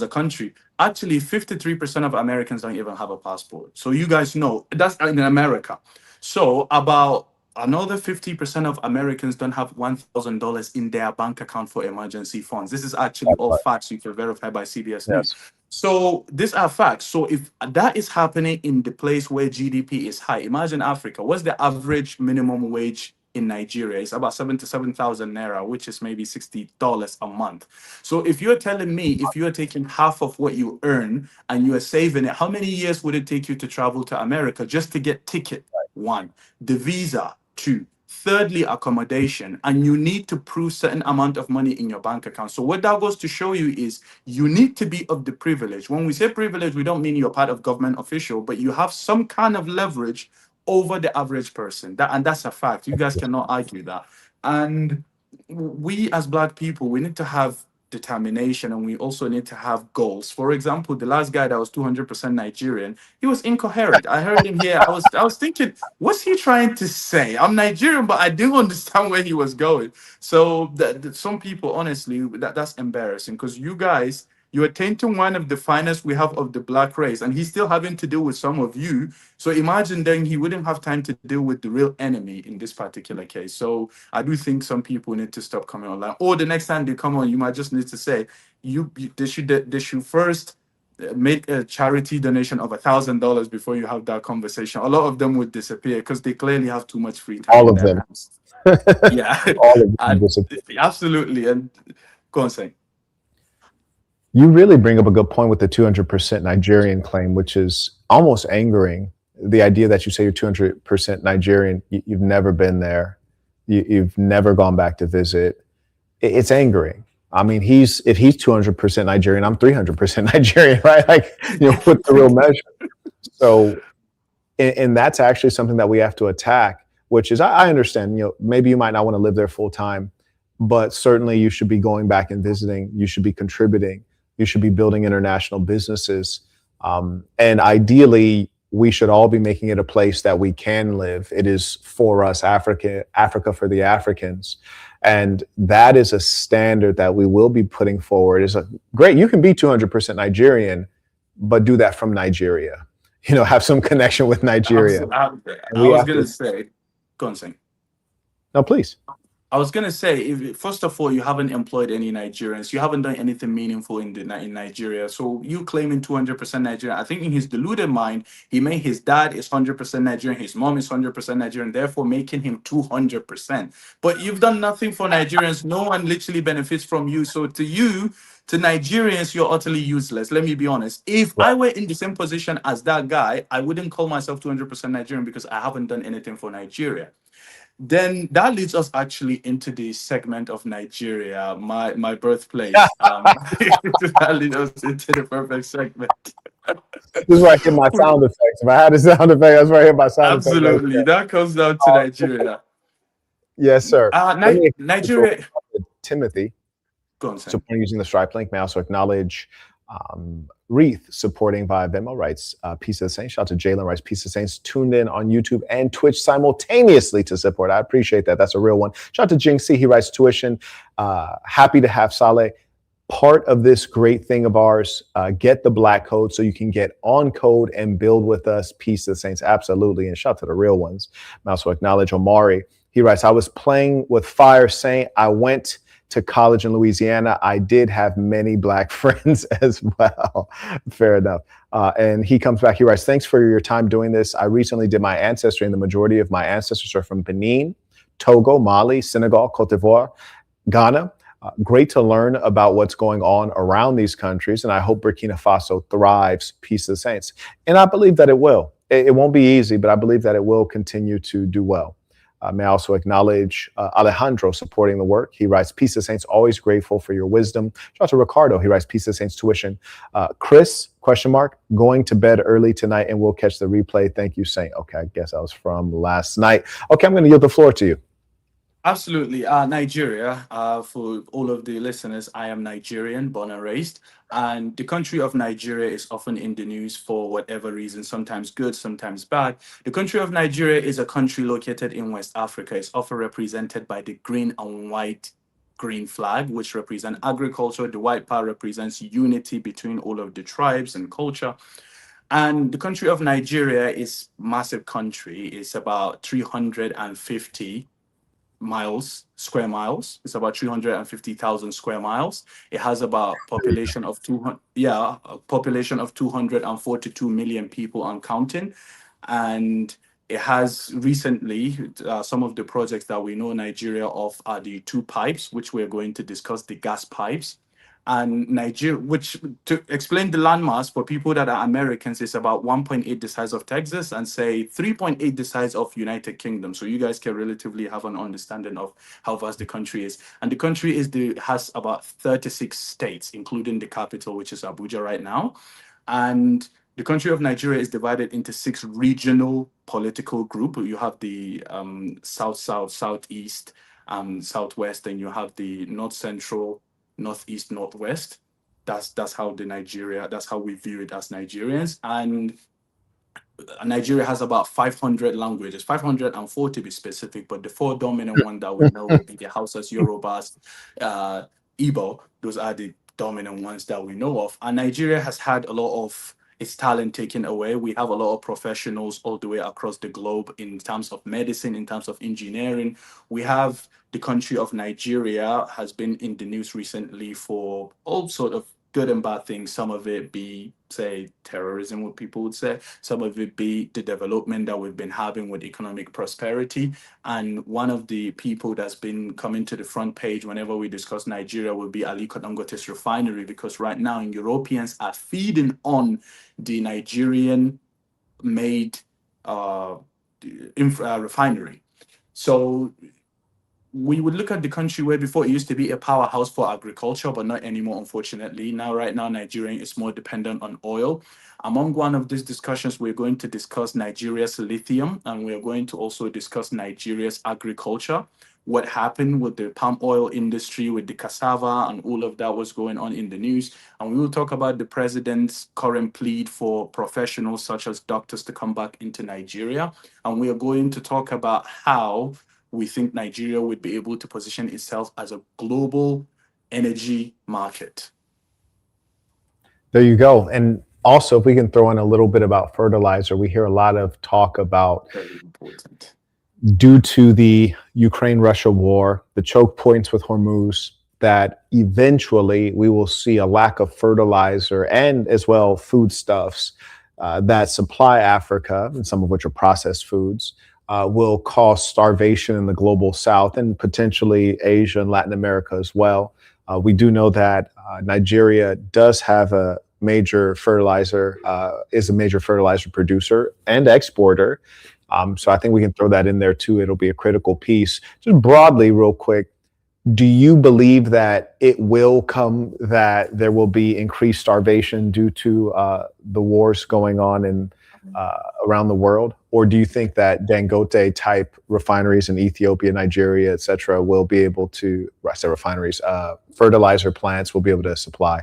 a country, actually 53% of Americans don't even have a passport. So you guys know that's in America. So about another 50% of Americans don't have $1,000 in their bank account for emergency funds. This is actually That's all right. facts you can verify by CBS News. Yes. So these are facts. So if that is happening in the place where GDP is high, imagine Africa. What's the average minimum wage in Nigeria? It's about 77,000 naira, which is maybe $60 a month. So if you're telling me if you're taking half of what you earn and you are saving it, how many years would it take you to travel to America just to get ticket? One, the visa. Two, thirdly, accommodation. And you need to prove certain amount of money in your bank account. So what that goes to show you is you need to be of the privilege. When we say privilege, we don't mean you're part of government official, but you have some kind of leverage over the average person. And that's a fact. You guys cannot argue that. And we as Black people, we need to have determination, and we also need to have goals. For example, the last guy that was 200% Nigerian, he was incoherent. I heard him here. I was thinking, what's he trying to say? I'm Nigerian, but I didn't understand where he was going. So some people, honestly, that's embarrassing, because you guys, you are tainting one of the finest we have of the Black race, and he's still having to deal with some of you. So imagine then he wouldn't have time to deal with the real enemy in this particular case. So I do think some people need to stop coming online. Or the next time they come on, you might just need to say they should first make a charity donation of $1,000 before you have that conversation. A lot of them would disappear because they clearly have too much free time All in of their them. hands. Yeah, All of them and disappear. absolutely. And go on, say. You really bring up a good point with the 200% Nigerian claim, which is almost angering. The idea that you say you're 200% Nigerian, you've never been there, you've never gone back to visit. It's angering. I mean, if he's 200% Nigerian, I'm 300% Nigerian, right? Like, with the real measure. So, and that's actually something that we have to attack, which is, I understand, maybe you might not want to live there full time, but certainly you should be going back and visiting. You should be contributing. You should be building international businesses. And ideally, we should all be making it a place that we can live. It is for us, Africa for the Africans. And that is a standard that we will be putting forward. Is great. You can be 200% Nigerian, but do that from Nigeria. Have some connection with Nigeria. I We was have gonna to. say, go on, say. No, please. I was gonna say, first of all, you haven't employed any Nigerians. You haven't done anything meaningful in Nigeria. So you claiming 200% Nigerian. I think in his deluded mind, he made his dad is 100% Nigerian, his mom is 100% Nigerian, therefore making him 200%. But you've done nothing for Nigerians. No one literally benefits from you. So to you, to Nigerians, you're utterly useless. Let me be honest. If Right. I were in the same position as that guy, I wouldn't call myself 200% Nigerian because I haven't done anything for Nigeria. Then that leads us actually into the segment of Nigeria, my birthplace. That leads us into the perfect segment. This is where I hit my sound effects. If I had a sound effect, that's where I hit my sound effect right Absolutely, there. that comes down to Nigeria. Yes, sir. Let me acknowledge Nigeria. Timothy Go on, Sam. supporting using the Stripe link. May I also acknowledge Reith supporting via Venmo, writes Peace of the Saints. Shout out to Jalen, writes Peace of the Saints, tuned in on YouTube and Twitch simultaneously to support. I appreciate that. That's a real one. Shout out to Jing C. He writes tuition. Happy to have Saleh part of this great thing of ours. Get the Black Code so you can get on code and build with us. Peace of the Saints. Absolutely. And shout out to the real ones. I also acknowledge Omari. He writes, I was playing with fire, Saint. I went to college in Louisiana. I did have many Black friends as well. Fair enough. And he comes back. He writes, thanks for your time doing this. I recently did my ancestry, and the majority of my ancestors are from Benin, Togo, Mali, Senegal, Cote d'Ivoire, Ghana. Great to learn about what's going on around these countries. And I hope Burkina Faso thrives. Peace of the Saints. And I believe that it will. It won't be easy, but I believe that it will continue to do well. May I also acknowledge Alejandro supporting the work. He writes, Peace of Saints, always grateful for your wisdom. Shout out to Ricardo. He writes, Peace of Saints tuition. Chris, question mark, going to bed early tonight and we'll catch the replay. Thank you, Saint. Okay, I guess that was from last night. Okay, I'm going to yield the floor to you. Absolutely. Nigeria, for all of the listeners, I am Nigerian, born and raised. And the country of Nigeria is often in the news for whatever reason, sometimes good, sometimes bad. The country of Nigeria is a country located in West Africa. It's often represented by the green and white green flag, which represent agriculture. The white part represents unity between all of the tribes and culture. And the country of Nigeria is massive country. It's about 350 miles, square miles. It's about 350,000 square miles. It has about population of 200, yeah, a population of 242 million people and counting. And it has recently, some of the projects that we know Nigeria of are the two pipes, which we're going to discuss, the gas pipes. And Nigeria, which, to explain the landmass for people that are Americans, is about 1.8 the size of Texas and say 3.8 the size of United Kingdom. So you guys can relatively have an understanding of how vast the country is. And the country has about 36 states, including the capital, which is Abuja right now. And the country of Nigeria is divided into 6 regional political groups. You have the South, South, Southeast, Southwest, and you have the North Central, Northeast, Northwest. That's how that's how we view it as Nigerians. And Nigeria has about 500 languages, 540 to be specific, but the 4 dominant one that we know would be the Hausas, Yorubas, uh, Igbo. Those are the dominant ones that we know of. And Nigeria has had a lot of its talent taken away. We have a lot of professionals all the way across the globe in terms of medicine, in terms of engineering. We have the country of Nigeria has been in the news recently for all sort of good and bad things. Some of it be, say, terrorism, what people would say. Some of it be the development that we've been having with economic prosperity. And one of the people that's been coming to the front page whenever we discuss Nigeria will be Aliko Dangote's refinery, because right now Europeans are feeding on the Nigerian made refinery. So we would look at the country where before it used to be a powerhouse for agriculture, but not anymore, unfortunately. Now, right now, Nigeria is more dependent on oil. Among one of these discussions, we're going to discuss Nigeria's lithium, and we're going to also discuss Nigeria's agriculture. What happened with the palm oil industry, with the cassava, and all of that was going on in the news. And we will talk about the president's current plea for professionals such as doctors to come back into Nigeria. And we are going to talk about how we think Nigeria would be able to position itself as a global energy market. There you go. And also, if we can throw in a little bit about fertilizer, we hear a lot of talk about, Very important. due to the Ukraine-Russia war, the choke points with Hormuz, that eventually we will see a lack of fertilizer and as well foodstuffs that supply Africa, and some of which are processed foods, will cause starvation in the global south and potentially Asia and Latin America as well. We do know that Nigeria does have a major fertilizer, is a major fertilizer producer and exporter. So I think we can throw that in there too. It'll be a critical piece. Just broadly, real quick, do you believe that it will come, that there will be increased starvation due to the wars going on in around the world? Or do you think that Dangote type refineries in Ethiopia, Nigeria, et cetera, will be able to, I said refineries, fertilizer plants will be able to supply?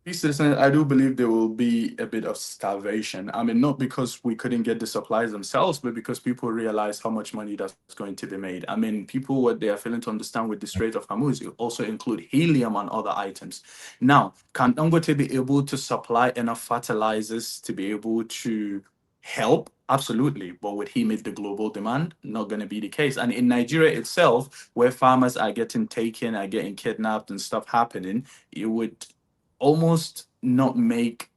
I do believe there will be a bit of starvation. I mean, not because we couldn't get the supplies themselves, but because people realize how much money that's going to be made. I mean, people, what they are failing to understand with the Strait of Hormuz, it also include helium and other items. Now, can Dangote be able to supply enough fertilizers to be able to help? Absolutely. But would he meet the global demand? Not going to be the case. And in Nigeria itself, where farmers are getting taken, are getting kidnapped and stuff happening, it would almost not make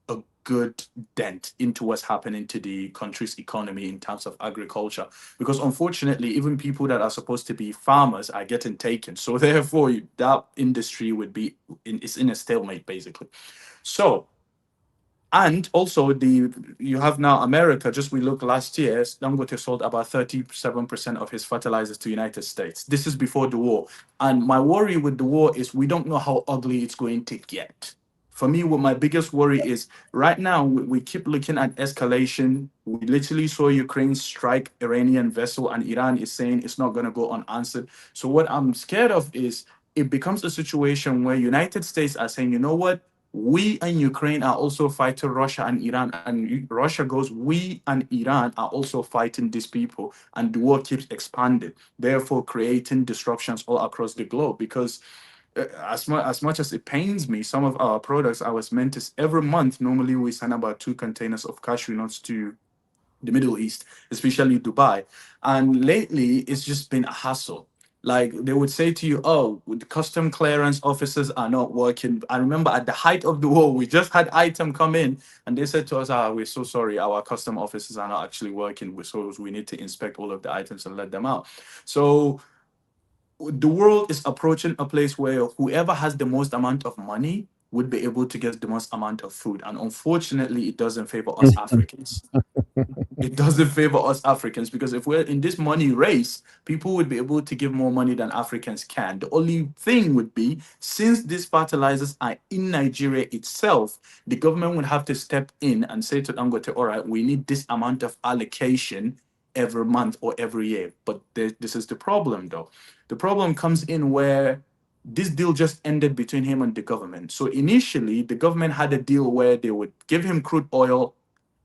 a good dent into what's happening to the country's economy in terms of agriculture, because unfortunately even people that are supposed to be farmers are getting taken, so therefore that industry would be is in a stalemate basically. So, and also you have now America. Just we look last year, Dangote sold about 37% of his fertilizers to United States. This is before the war. And my worry with the war is we don't know how ugly it's going to get. For me, what my biggest worry is right now, we keep looking at escalation. We literally saw Ukraine strike Iranian vessel, and Iran is saying it's not going to go unanswered. So what I'm scared of is it becomes a situation where United States are saying, you know what? We and Ukraine are also fighting Russia and Iran, and Russia goes, we and Iran are also fighting these people, and the war keeps expanding, therefore creating disruptions all across the globe. Because as much as it pains me, some of our products, I was meant to every month. Normally, we send about 2 containers of cashew nuts to the Middle East, especially Dubai. And lately, it's just been a hassle. Like they would say to you, "Oh, the custom clearance officers are not working." I remember at the height of the war, we just had item come in, and they said to us, "Ah, we're so sorry, our custom officers are not actually working. So we need to inspect all of the items and let them out." So the world is approaching a place where whoever has the most amount of money would be able to get the most amount of food, and unfortunately, it doesn't favor us Africans. It doesn't favor us Africans, because if we're in this money race, people would be able to give more money than Africans can. The only thing would be, since these fertilizers are in Nigeria itself, the government would have to step in and say to Dangote, all right, we need this amount of allocation every month or every year. But this is the problem, though. The problem comes in where this deal just ended between him and the government. So initially, the government had a deal where they would give him crude oil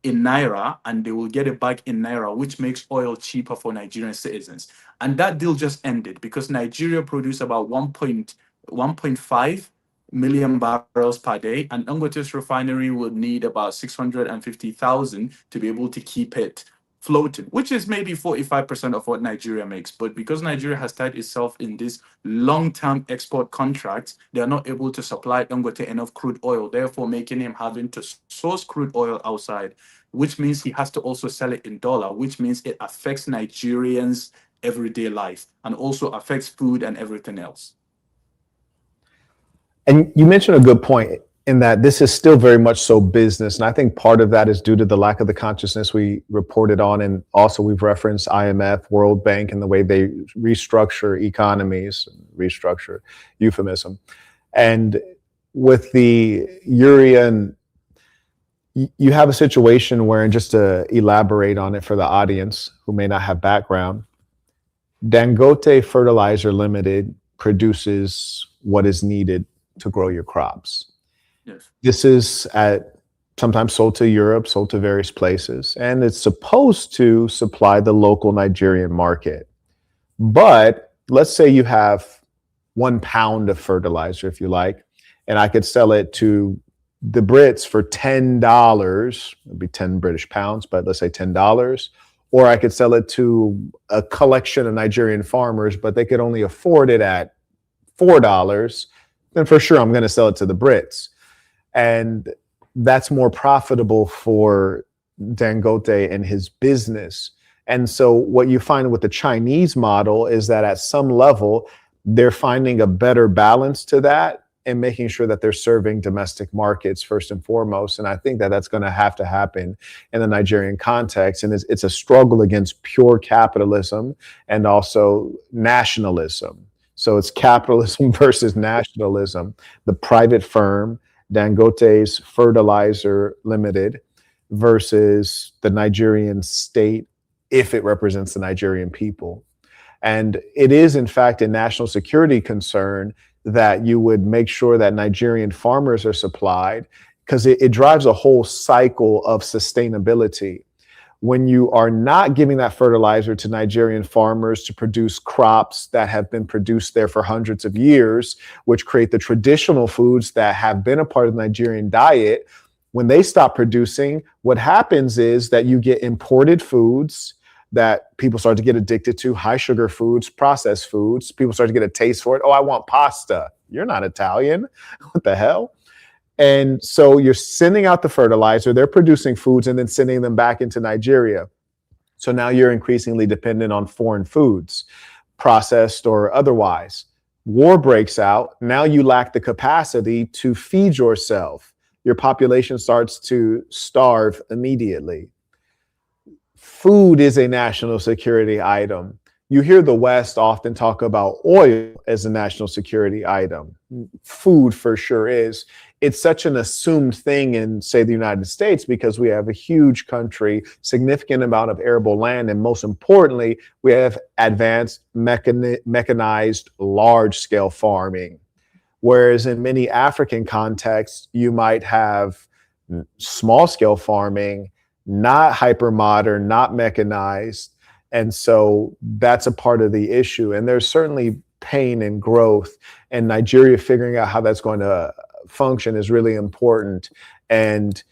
in naira and they will get it back in naira, which makes oil cheaper for Nigerian citizens. And that deal just ended because Nigeria produced about 1.5 million barrels per day, and Dangote's refinery would need about 650,000 to be able to keep it floating, which is maybe 45% of what Nigeria makes. But because Nigeria has tied itself in this long-term export contracts, they are not able to supply Dangote enough crude oil, therefore making him having to source crude oil outside, which means he has to also sell it in dollar, which means it affects Nigerians' everyday life and also affects food and everything else. And you mentioned a good point in that this is still very much so business. And I think part of that is due to the lack of the consciousness we reported on. And also we've referenced IMF, World Bank, and the way they restructure economies, restructure, euphemism. And with the urea, and you have a situation where, and just to elaborate on it for the audience who may not have background, Dangote Fertilizer Limited produces what is needed to grow your crops. Yes. This is sometimes sold to Europe, sold to various places, and it's supposed to supply the local Nigerian market. But let's say you have 1 pound of fertilizer, if you like, and I could sell it to the Brits for $10. It'd be 10 British pounds, but let's say $10. Or I could sell it to a collection of Nigerian farmers, but they could only afford it at $4. Then for sure I'm going to sell it to the Brits. And that's more profitable for Dangote and his business. And so what you find with the Chinese model is that at some level, they're finding a better balance to that and making sure that they're serving domestic markets first and foremost. And I think that that's going to happen in the Nigerian context. And it's a struggle against pure capitalism and also nationalism. So it's capitalism versus nationalism. The private firm, Dangote's Fertilizer Limited, versus the Nigerian state, if it represents the Nigerian people. And it is, in fact, a national security concern that you would make sure that Nigerian farmers are supplied, because it drives a whole cycle of sustainability. When you are not giving that fertilizer to Nigerian farmers to produce crops that have been produced there for hundreds of years, which create the traditional foods that have been a part of the Nigerian diet, when they stop producing, what happens is that you get imported foods that people start to get addicted to, high sugar foods, processed foods. People start to get a taste for it. Oh, I want pasta. You're not Italian. What the hell? And so you're sending out the fertilizer, they're producing foods and then sending them back into Nigeria. So now you're increasingly dependent on foreign foods, processed or otherwise. War breaks out. Now you lack the capacity to feed yourself. Your population starts to starve immediately. Food is a national security item. You hear the West often talk about oil as a national security item. Food for sure is. It's such an assumed thing in, say, the United States, because we have a huge country, significant amount of arable land, and most importantly, we have advanced mechanized large-scale farming. Whereas in many African contexts, you might have small-scale farming, not hyper-modern, not mechanized. And so that's a part of the issue. And there's certainly pain and growth, and Nigeria figuring out how that's going to function is really important. And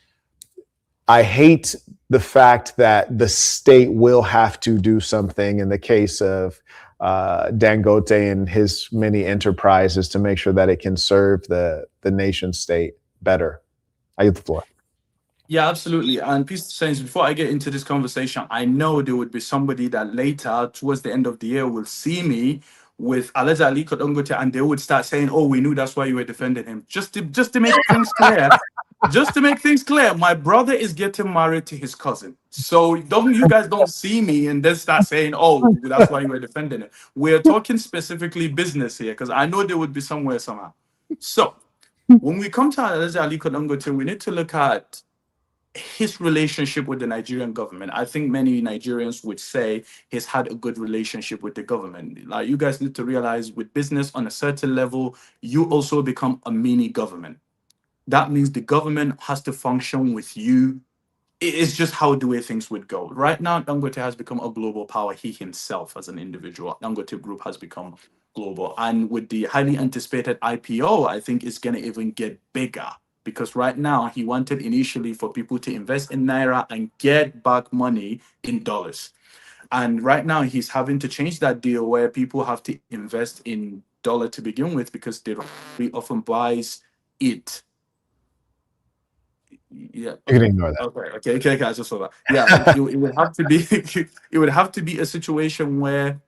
I hate the fact that the state will have to do something in the case of Dangote and his many enterprises to make sure that it can serve the nation state better. I get the floor. Yeah, absolutely. And Peace Saints, before I get into this conversation, I know there would be somebody that later, towards the end of the year, will see me with Alaza Ali Kodongote, and they would start saying, "Oh, we knew that's why you were defending him." Just to make things clear, just to make things clear, my brother is getting married to his cousin. So don't you guys don't see me and then start saying, "Oh, that's why you were defending him." We're talking specifically business here, because I know there would be somewhere somehow. So when we come to Alaza Ali Kodongote, we need to look at his relationship with the Nigerian government. I think many Nigerians would say he's had a good relationship with the government. Like, you guys need to realize, with business on a certain level, you also become a mini government. That means the government has to function with you. It's just how the way things would go. Right now, Dangote has become a global power. He himself, as an individual, Dangote Group has become global. And with the highly anticipated IPO, I think it's going to even get bigger, because right now he wanted initially for people to invest in Naira and get back money in dollars. And right now he's having to change that deal where people have to invest in dollar to begin with, because they often buys it. Yeah. You can ignore that. Okay. I just saw that. Yeah, it would have to be it would have to be a situation where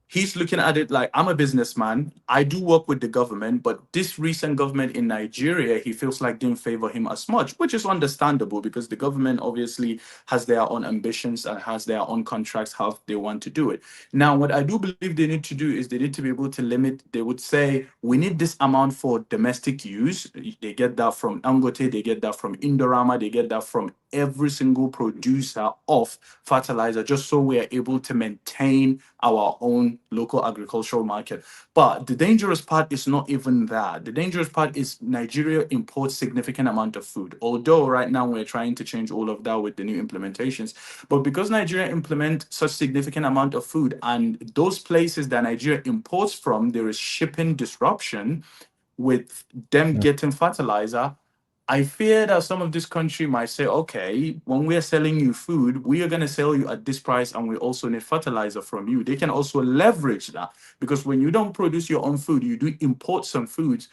he's looking at it like, I'm a businessman. I do work with the government, but this recent government in Nigeria, he feels like didn't favor him as much, which is understandable, because the government obviously has their own ambitions and has their own contracts, how they want to do it. Now, what I do believe they need to do is they need to be able to limit. They would say, we need this amount for domestic use. They get that from Dangote, they get that from Indorama, they get that from every single producer of fertilizer, just so we are able to maintain our own local agricultural market. But the dangerous part is not even that. The dangerous part is Nigeria imports significant amount of food. Although right now we're trying to change all of that with the new implementations. But because Nigeria implement such significant amount of food, and those places that Nigeria imports from, there is shipping disruption with them getting fertilizer. I fear that some of this country might say, okay, when we're selling you food, we are going to sell you at this price, and we also need fertilizer from you. They can also leverage that, because when you don't produce your own food, you do import some foods,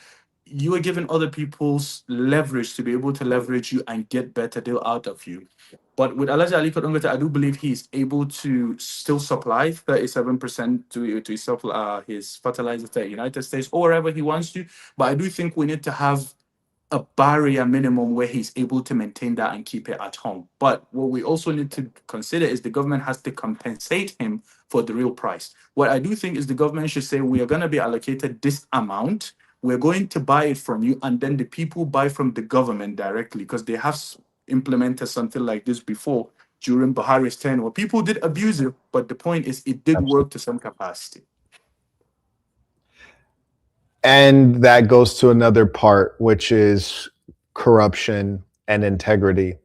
you are giving other people's leverage to be able to leverage you and get better deal out of you. But with Alhaji Ali Kodongota, I do believe he's able to still supply 37% to his fertilizer to the United States or wherever he wants to. But I do think we need to have a barrier minimum where he's able to maintain that and keep it at home. But what we also need to consider is the government has to compensate him for the real price. What I do think is the government should say, we are going to be allocated this amount. We're going to buy it from you, and then the people buy from the government directly, because they have implemented something like this before during Buhari's tenure. People did abuse it, but the point is it did work to some capacity. And that goes to another part, which is corruption and integrity.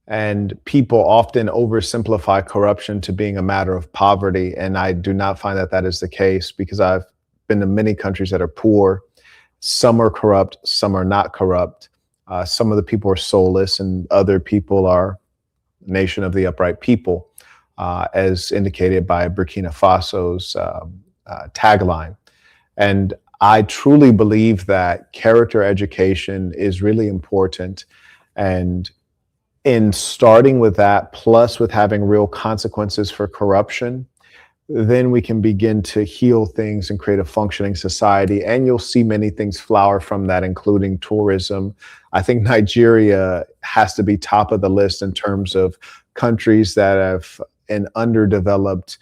And people often oversimplify corruption to being a matter of poverty. And I do not find that that is the case, because I've been to many countries that are poor. Some are corrupt, some are not corrupt. Some of the people are soulless, and other people are nation of the upright people, as indicated by Burkina Faso's tagline. And I truly believe that character education is really important. And in starting with that, plus with having real consequences for corruption, then we can begin to heal things and create a functioning society. And you'll see many things flower from that, including tourism. I think Nigeria has to be top of the list in terms of countries that have an underdeveloped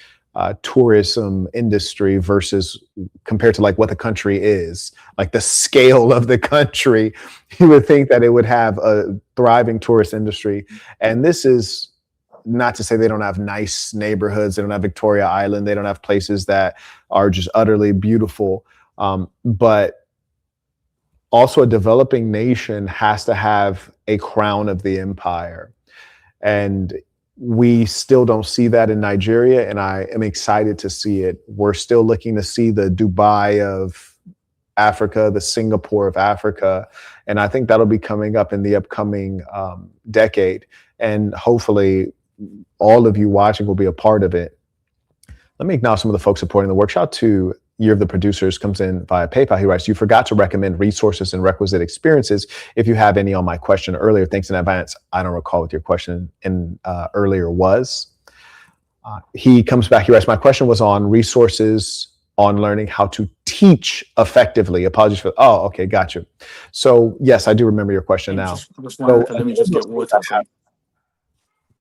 tourism industry versus compared to like what the country is, like the scale of the country. You would think that it would have a thriving tourist industry. And this is not to say they don't have nice neighborhoods. They don't have Victoria Island. They don't have places that are just utterly beautiful. But also a developing nation has to have a crown of the empire. And We still don't see that in Nigeria, and I am excited to see it. We're still looking to see the Dubai of Africa, the Singapore of Africa, and I think that'll be coming up in the upcoming decade. And hopefully, all of you watching will be a part of it. Let me acknowledge some of the folks supporting the work. Shout out to Year of the Producers, comes in via PayPal. He writes, you forgot to recommend resources and requisite experiences if you have any on my question earlier. Thanks in advance. I don't recall what your question in earlier was. He comes back, he writes, my question was on resources on learning how to teach effectively. Apologies for, oh, okay, got you. So yes, I do remember your question now. Let me just get water.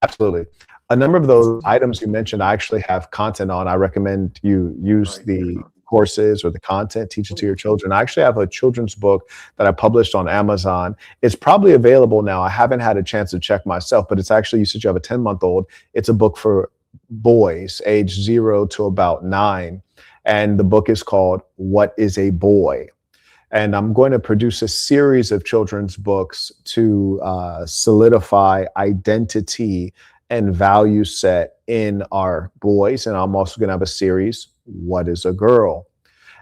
Absolutely. A number of those items you mentioned, I actually have content on. I recommend you use the courses or the content, teach it to your children. I actually have a children's book that I published on Amazon. It's probably available now. I haven't had a chance to check myself, but it's actually, you said you have a 10-month-old. It's a book for boys age 0 to about 9. And the book is called What is a Boy? And I'm going to produce a series of children's books to solidify identity and value set in our boys. And I'm also going to have a series, What is a Girl?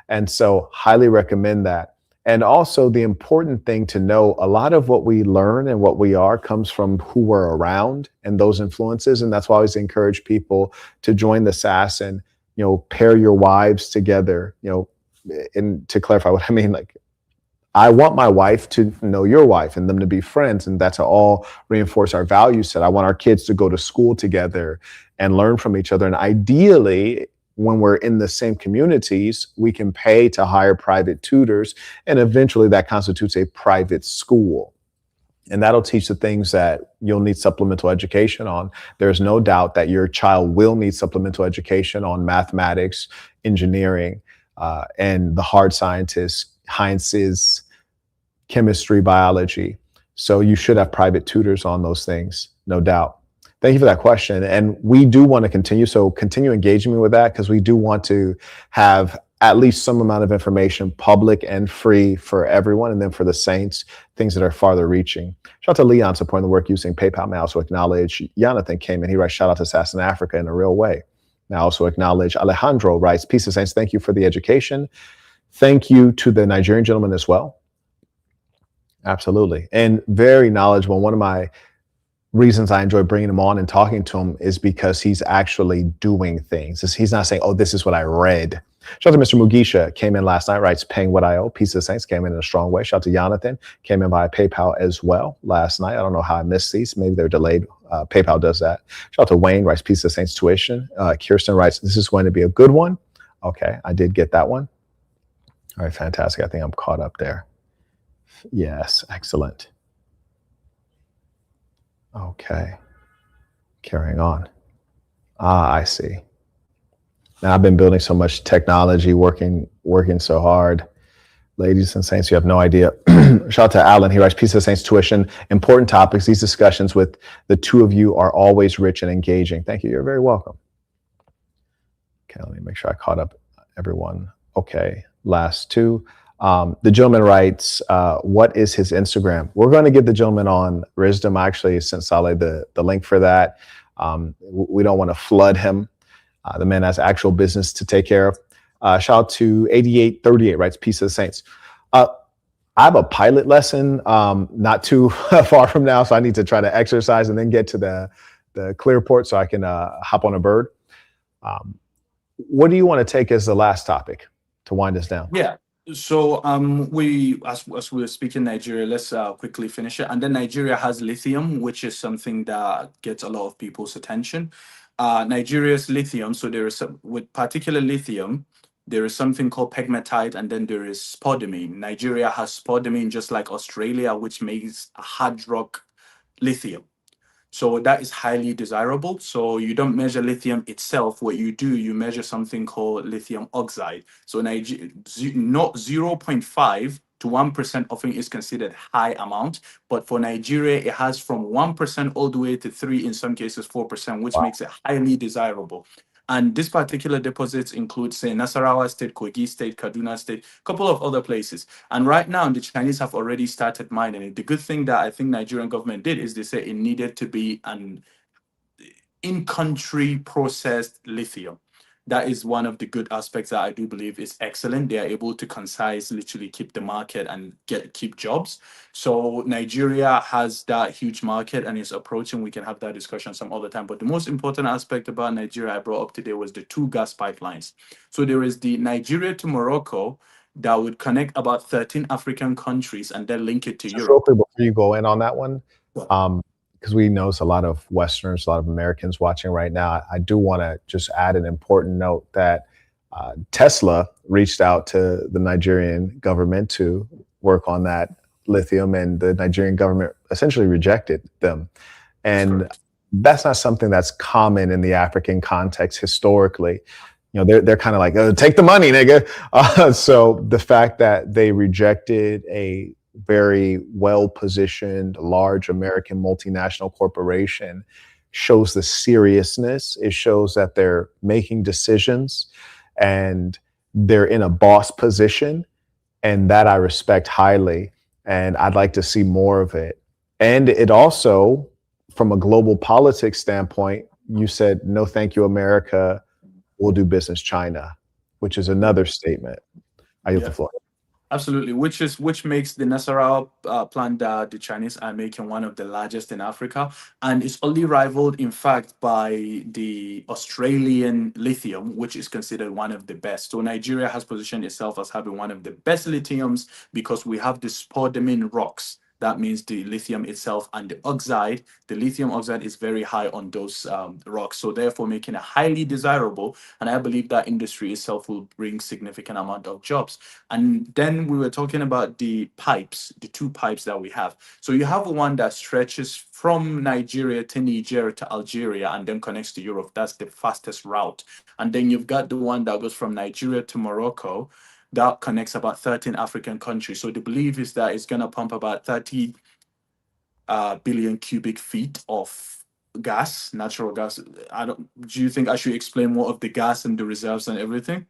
And so highly recommend that. And also the important thing to know, a lot of what we learn and what we are comes from who we're around and those influences. And that's why I always encourage people to join the SAS and, pair your wives together, and to clarify what I mean, like, I want my wife to know your wife and them to be friends, and that to all reinforce our value set. I want our kids to go to school together and learn from each other. And ideally, when we're in the same communities, we can pay to hire private tutors, and eventually that constitutes a private school. And that'll teach the things that you'll need supplemental education on. There's no doubt that your child will need supplemental education on mathematics, engineering, and the hard sciences, chemistry, biology. So you should have private tutors on those things, no doubt. Thank you for that question. And we do want to continue. So continue engaging me with that, because we do want to have at least some amount of information public and free for everyone. And then for the saints, things that are farther reaching. Shout out to Leon supporting the work using PayPal. May I also acknowledge Jonathan came in. He writes, shout out to SAS in Africa in a real way. May I also acknowledge Alejandro writes, peace of saints. Thank you for the education. Thank you to the Nigerian gentleman as well. Absolutely. And very knowledgeable. One of my reasons I enjoy bringing him on and talking to him is because he's actually doing things. He's not saying, oh, this is what I read. Shout out to Mr. Mugisha, came in last night, writes, paying what I owe. Peace of Saints, came in a strong way. Shout out to Jonathan, came in via PayPal as well last night. I don't know how I missed these. Maybe they're delayed. PayPal does that. Shout out to Wayne, writes, Peace of Saints tuition. Kirsten writes, this is going to be a good one. Okay, I did get that one. All right, fantastic. I think I'm caught up there. Yes, excellent. Okay, carrying on. I see. Now I've been building so much technology, working so hard. Ladies and saints, you have no idea. Shout out to Alan. He writes, Peace of Saints tuition, important topics. These discussions with the two of you are always rich and engaging. Thank you. You're very welcome. Okay, let me make sure I caught up everyone. Okay, last two. The gentleman writes, what is his Instagram? We're going to give the gentleman on Wisdom. I actually sent Saleh the link for that. We don't want to flood him. The man has actual business to take care of. Shout out to 8838 writes, Peace of the Saints. I have a pilot lesson not too far from now, so I need to try to exercise and then get to the clearport so I can hop on a bird. What do you want to take as the last topic to wind us down? Yeah. So as we were speaking Nigeria, let's quickly finish it. And then Nigeria has lithium, which is something that gets a lot of people's attention. Nigeria's lithium, so there is with particular lithium, there is something called pegmatite, and then there is spodumene. Nigeria has spodumene, just like Australia, which makes a hard rock lithium. So that is highly desirable. So you don't measure lithium itself. What you do, you measure something called lithium oxide. So 0.5 to 1% often is considered high amount, but for Nigeria, it has from 1% all the way to 3%, in some cases 4%, which makes it highly desirable. And this particular deposits include, say, Nasarawa State, Kogi State, Kaduna State, a couple of other places. And right now, the Chinese have already started mining it. The good thing that I think Nigerian government did is they said it needed to be in-country processed lithium. That is one of the good aspects that I do believe is excellent. They are able to concise, literally keep the market and keep jobs. So Nigeria has that huge market and is approaching. We can have that discussion some other time. But the most important aspect about Nigeria I brought up today was the two gas pipelines. So there is the Nigeria to Morocco that would connect about 13 African countries and then link it to Just real Europe. quick before you go in on that one, because we know it's a lot of Westerners, a lot of Americans watching right now. I do want to just add an important note that Tesla reached out to the Nigerian government to work on that lithium, and the Nigerian government essentially rejected them. And that's not something that's common in the African context historically. You know, they're kind of like, oh, take the money, nigga. So the fact that they rejected a very well-positioned, large American multinational corporation shows the seriousness. It shows that they're making decisions and they're in a boss position, and that I respect highly. And I'd like to see more of it. And it also, from a global politics standpoint, you said, no, thank you, America. We'll do business China, which is another statement. I yield the floor. Absolutely, which makes the Nasarawa plant that the Chinese are making one of the largest in Africa, and it's only rivaled, in fact, by the Australian lithium, which is considered one of the best. So Nigeria has positioned itself as having one of the best lithiums because we have the spodumene rocks. That means the lithium itself and the oxide, the lithium oxide is very high on those rocks. So therefore making it highly desirable. And I believe that industry itself will bring significant amount of jobs. And then we were talking about the pipes, the two pipes that we have. So you have one that stretches from Nigeria to Niger to Algeria and then connects to Europe. That's the fastest route. And then you've got the one that goes from Nigeria to Morocco that connects about 13 African countries. So the belief is that it's going to pump about 30 billion cubic feet of gas, natural gas. Do you think I should explain more of the gas and the reserves and everything?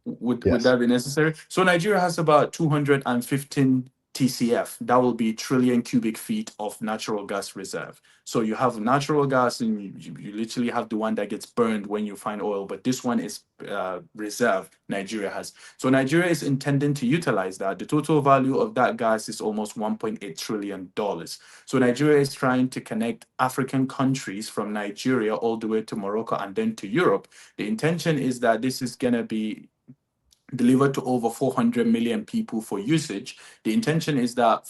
Would Yes. that be necessary? So Nigeria has about 215 TCF. That will be trillion cubic feet of natural gas reserve. So you have natural gas, and you literally have the one that gets burned when you find oil, but this one is reserve Nigeria has. So Nigeria is intending to utilize that. The total value of that gas is almost $1.8 trillion. So Nigeria is trying to connect African countries from Nigeria all the way to Morocco and then to Europe. The intention is that this is going to be delivered to over 400 million people for usage. The intention is that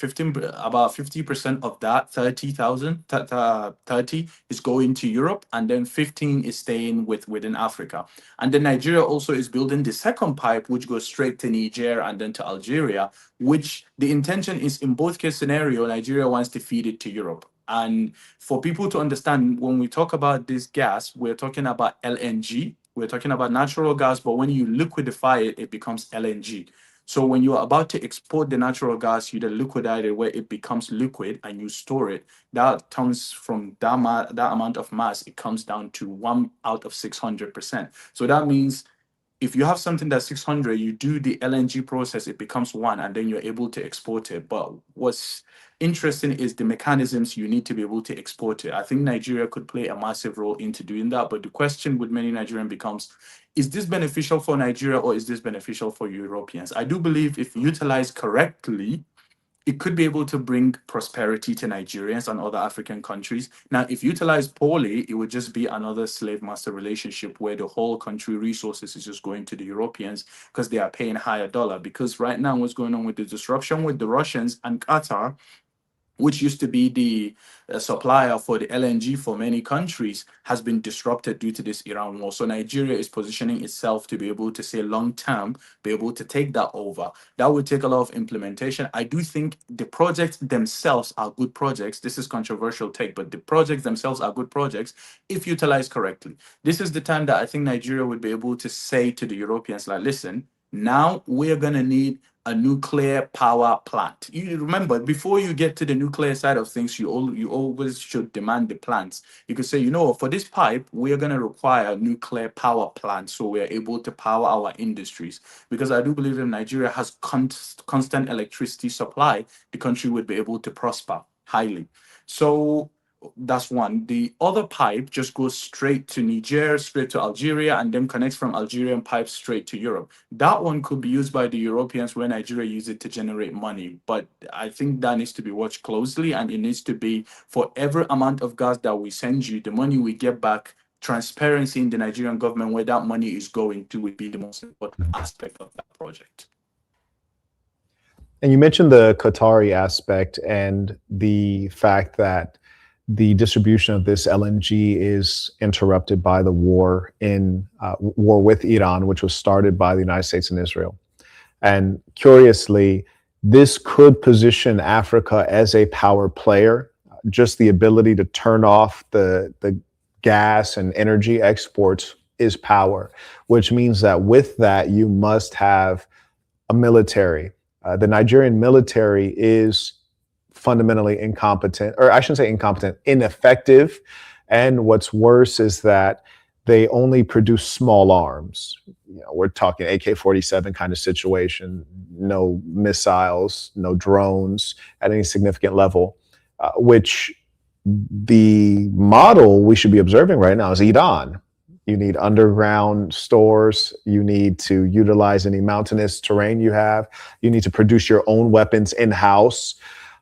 about 50% of that 30 is going to Europe, and then 15 is staying within Africa. And then Nigeria also is building the second pipe, which goes straight to Niger and then to Algeria, which the intention is, in both case scenario, Nigeria wants to feed it to Europe. And for people to understand, when we talk about this gas, we're talking about LNG. We're talking about natural gas, but when you liquidify it, it becomes LNG. So when you're about to export the natural gas, you then liquidate it where it becomes liquid and you store it. That turns from that amount of mass, it comes down to 1 out of 600%. So that means if you have something that's 600, you do the LNG process, it becomes 1, and then you're able to export it. But what's interesting is the mechanisms you need to be able to export it. I think Nigeria could play a massive role into doing that. But the question with many Nigerians becomes, is this beneficial for Nigeria or is this beneficial for Europeans? I do believe if utilized correctly, it could be able to bring prosperity to Nigerians and other African countries. Now, if utilized poorly, it would just be another slave master relationship where the whole country resources is just going to the Europeans because they are paying higher dollar. Because right now, what's going on with the disruption with the Russians and Qatar, which used to be the supplier for the LNG for many countries, has been disrupted due to this Iran war. So Nigeria is positioning itself to be able to say long term, be able to take that over. That would take a lot of implementation. I do think the projects themselves are good projects. This is controversial take, but the projects themselves are good projects if utilized correctly. This is the time that I think Nigeria would be able to say to the Europeans, like, listen, now we're going to need a nuclear power plant. You remember, before you get to the nuclear side of things, you always should demand the plants. You could say, you know, for this pipe, we're going to require a nuclear power plant so we're able to power our industries. Because I do believe if Nigeria has constant electricity supply, the country would be able to prosper highly. So That's one. The other pipe just goes straight to Niger, straight to Algeria, and then connects from Algerian pipes straight to Europe. That one could be used by the Europeans when Nigeria use it to generate money. But I think that needs to be watched closely, and it needs to be for every amount of gas that we send you, the money we get back. Transparency in the Nigerian government where that money is going to would be the most important aspect of that project. And you mentioned the Qatari aspect and the fact that the distribution of this LNG is interrupted by the war with Iran, which was started by the United States and Israel. And curiously, this could position Africa as a power player. Just the ability to turn off the gas and energy exports is power, which means that with that, you must have a military. The Nigerian military is fundamentally incompetent, or I shouldn't say incompetent, ineffective. And what's worse is that they only produce small arms. We're talking AK-47 kind of situation, no missiles, no drones at any significant level, which the model we should be observing right now is Iran. You need underground stores. You need to utilize any mountainous terrain you have. You need to produce your own weapons in-house.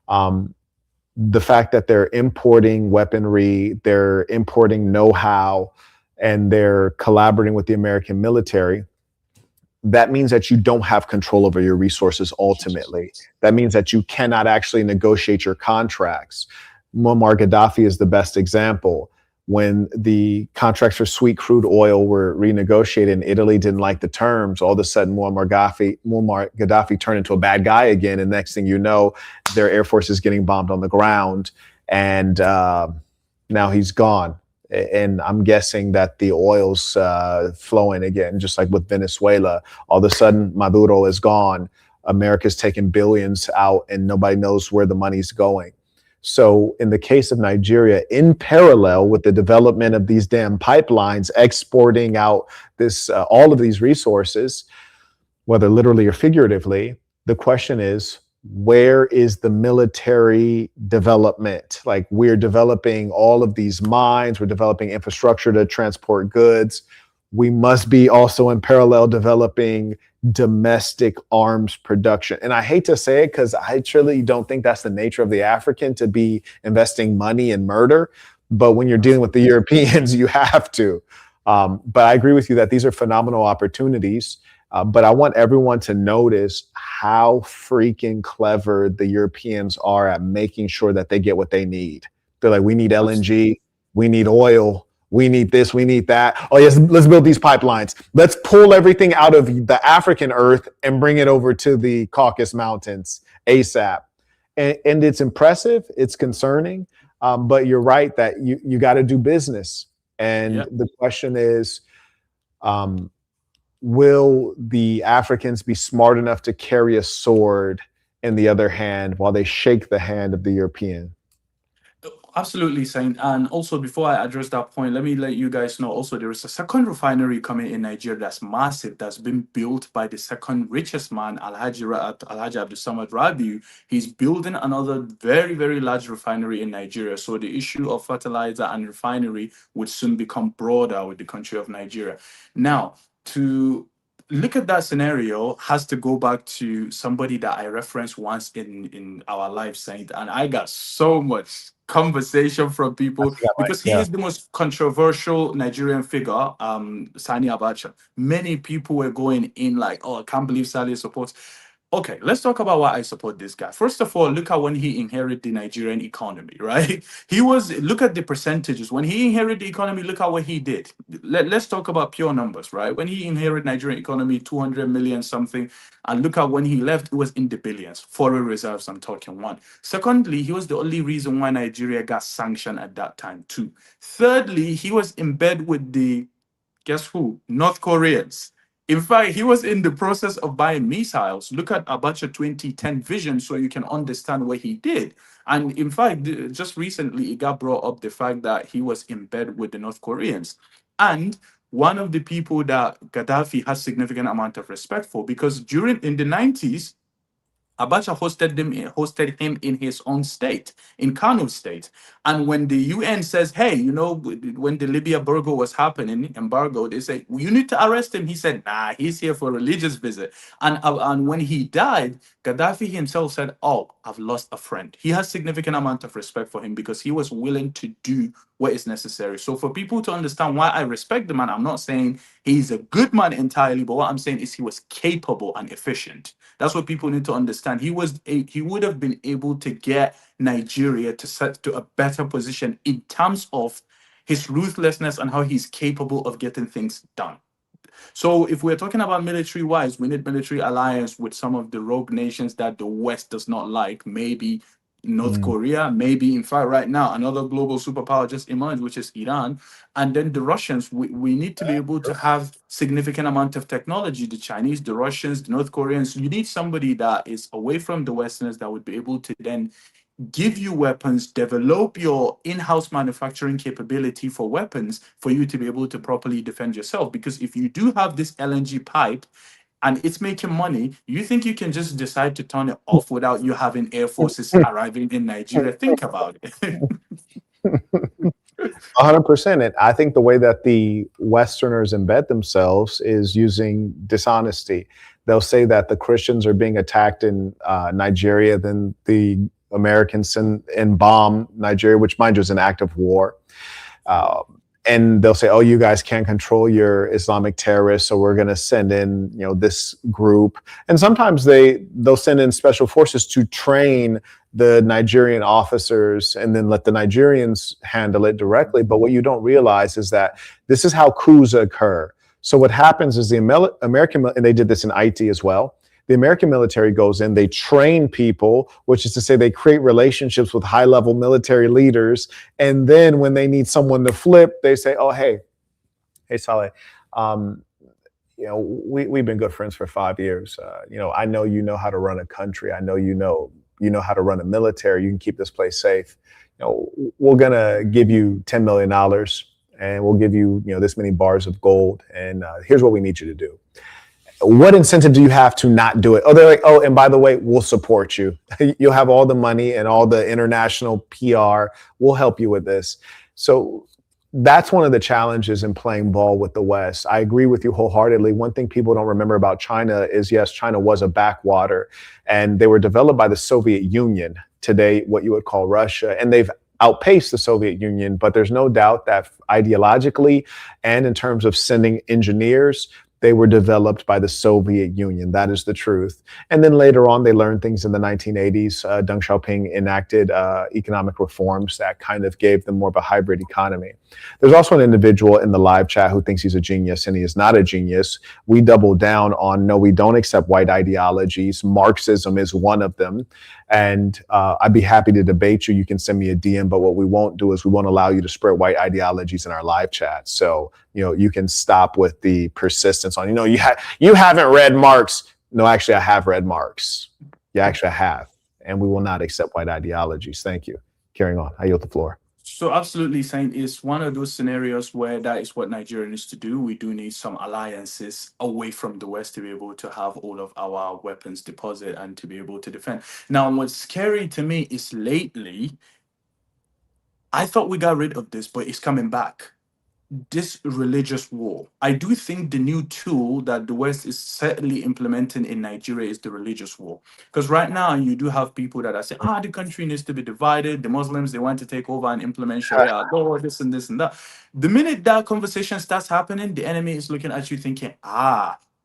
The fact that they're importing weaponry, they're importing know-how, and they're collaborating with the American military, that means that you don't have control over your resources ultimately. That means that you cannot actually negotiate your contracts. Muammar Gaddafi is the best example. When the contracts for sweet crude oil were renegotiated and Italy didn't like the terms, all of a sudden Muammar Gaddafi turned into a bad guy again. And next thing you know, their air force is getting bombed on the ground. And now he's gone. And I'm guessing that the oil's flowing again, just like with Venezuela. All of a sudden, Maduro is gone. America's taking billions out and nobody knows where the money's going. So in the case of Nigeria, in parallel with the development of these damn pipelines, exporting out this all of these resources, whether literally or figuratively, the question is, where is the military development? Like, we're developing all of these mines, we're developing infrastructure to transport goods. We must be also in parallel developing domestic arms production. And I hate to say it because I truly don't think that's the nature of the African, to be investing money in murder. But when you're dealing with the Europeans, you have to. But I agree with you that these are phenomenal opportunities. But I want everyone to notice how freaking clever the Europeans are at making sure that they get what they need. They're like, we need LNG, we need oil, we need this, we need that. Oh, yes, let's build these pipelines. Let's pull everything out of the African earth and bring it over to the Caucasus Mountains ASAP. And it's impressive, it's concerning, but you're right that you got to do business. And the question is, will the Africans be smart enough to carry a sword in the other hand while they shake the hand of the European? Absolutely, Saint. And also, before I address that point, let me let you guys know also there is a second refinery coming in Nigeria that's massive, that's been built by the second richest man, Alhaji Abdul Samad Rabiu. He's building another very, very large refinery in Nigeria. So the issue of fertilizer and refinery would soon become broader with the country of Nigeria. Now, to look at that scenario has to go back to somebody that I referenced once in our live, Saint, and I got so much conversation from people because he is the most controversial Nigerian figure, Sani Abacha. Many people were going in like, oh, I can't believe Sani supports. Okay, let's talk about why I support this guy. First of all, look at when he inherited the Nigerian economy, right? Look at the percentages. When he inherited the economy, look at what he did. Let's talk about pure numbers, right? When he inherited Nigerian economy, 200 million something, and look at when he left, it was in the billions. Foreign reserves, I'm talking one. Secondly, he was the only reason why Nigeria got sanctioned at that time too. Thirdly, he was in bed with the, guess who? North Koreans. In fact, he was in the process of buying missiles. Look at Abacha 2010 vision so you can understand what he did. And in fact, just recently, it got brought up the fact that he was in bed with the North Koreans. And one of the people that Gaddafi has significant amount of respect for, because in the 90s, Abacha hosted him in his own state, in Kano state. And when the UN says, hey, when the Libya embargo, they say, well, you need to arrest him. He said, nah, he's here for a religious visit. And when he died, Gaddafi himself said, oh, I've lost a friend. He has significant amount of respect for him because he was willing to do what is necessary. So for people to understand why I respect the man, I'm not saying he's a good man entirely, but what I'm saying is he was capable and efficient. That's what people need to understand. He would have been able to get Nigeria to set to a better position in terms of his ruthlessness and how he's capable of getting things done. So if we're talking about military wise, we need military alliance with some of the rogue nations that the West does not like. Maybe North Mm. Korea, maybe in fact right now another global superpower just emerged, which is Iran, and then the Russians. We need to be able to have significant amount of technology. The Chinese, the Russians, the North Koreans. You need somebody that is away from the Westerners that would be able to then give you weapons, develop your in-house manufacturing capability for weapons for you to be able to properly defend yourself. Because if you do have this LNG pipe and it's making money, you think you can just decide to turn it off without you having air forces arriving in Nigeria? Think about it. 100%. And I think the way that the Westerners embed themselves is using dishonesty. They'll say that the Christians are being attacked in Nigeria, then the Americans send and bomb Nigeria, which, mind you, is an act of war. Uh, and they'll say, "Oh, you guys can't control your Islamic terrorists, so we're going to send in, this group." And sometimes they'll send in special forces to train the Nigerian officers and then let the Nigerians handle it directly. But what you don't realize is that this is how coups occur. So what happens is the American, and they did this in Haiti as well. The American military goes in, they train people, which is to say they create relationships with high-level military leaders. And then when they need someone to flip, they say, "Oh, hey, Saleh, we've been good friends for 5 years. I know you know how to run a country. I know you know how to run a military. You can keep this place safe. We're gonna give you $10 million, and we'll give you, this many bars of gold. And here's what we need you to do." What incentive do you have to not do it? Oh, they're like, "Oh, and by the way, we'll support you. You'll have all the money and all the international PR. We'll help you with this." So that's one of the challenges in playing ball with the West. I agree with you wholeheartedly. One thing people don't remember about China is, yes, China was a backwater, and they were developed by the Soviet Union, today what you would call Russia, and they've outpaced the Soviet Union. But there's no doubt that ideologically and in terms of sending engineers, they were developed by the Soviet Union. That is the truth. And then later on, they learned things in the 1980s. Deng Xiaoping enacted economic reforms that kind of gave them more of a hybrid economy. There's also an individual in the live chat who thinks he's a genius, and he is not a genius. We double down on, no, we don't accept white ideologies. Marxism is one of them. And I'd be happy to debate you. You can send me a DM, but what we won't do is we won't allow you to spread white ideologies in our live chat. So, you can stop with the persistence on, you haven't read Marx. No, actually, I have read Marx. Yeah, actually, I have. And we will not accept white ideologies. Thank you. Carrying on. I yield the floor. So absolutely, saying it's one of those scenarios where that is what Nigeria needs to do. We do need some alliances away from the West to be able to have all of our weapons deposit and to be able to defend. Now, what's scary to me is lately, I thought we got rid of this, but it's coming back. This religious war. I do think the new tool that the West is certainly implementing in Nigeria is the religious war. Because right now you do have people that are saying, the country needs to be divided. The Muslims, they want to take over and implement Sharia law, this and this and that. The minute that conversation starts happening, the enemy is looking at you thinking,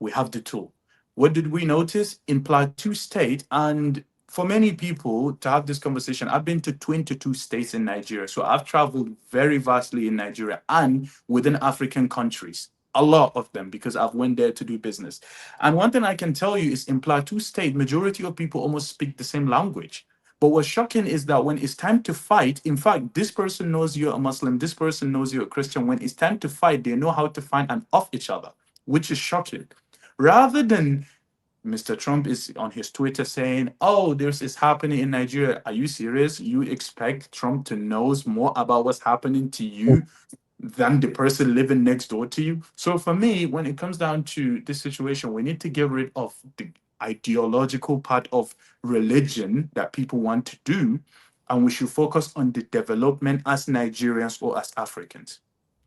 we have the tool. What did we notice in Plateau State? And for many people to have this conversation, I've been to 22 states in Nigeria. So I've traveled very vastly in Nigeria and within African countries, a lot of them, because I've went there to do business. And one thing I can tell you is in Plateau State, majority of people almost speak the same language. But what's shocking is that when it's time to fight, in fact, this person knows you're a Muslim, this person knows you're a Christian. When it's time to fight, they know how to find and off each other, which is shocking. Rather than Mr. Trump is on his Twitter saying, this is happening in Nigeria. Are you serious? You expect Trump to know more about what's happening to you than the person living next door to you? So for me, when it comes down to this situation, we need to get rid of the ideological part of religion that people want to do, and we should focus on the development as Nigerians or as Africans.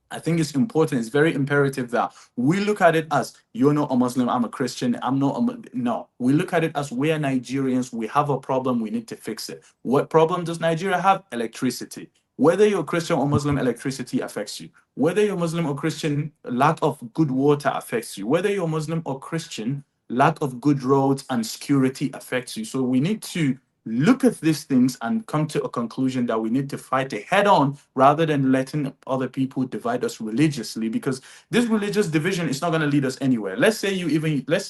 I think it's important, it's very imperative that we look at it as you're not a Muslim, I'm a Christian, I'm not no. We look at it as we are Nigerians, we have a problem, we need to fix it. What problem does Nigeria have? Electricity. Whether you're Christian or Muslim, electricity affects you. Whether you're Muslim or Christian, lack of good water affects you. Whether you're Muslim or Christian, lack of good roads and security affects you. So we need to look at these things and come to a conclusion that we need to fight it head on rather than letting other people divide us religiously, because this religious division is not going to lead us anywhere. Let's say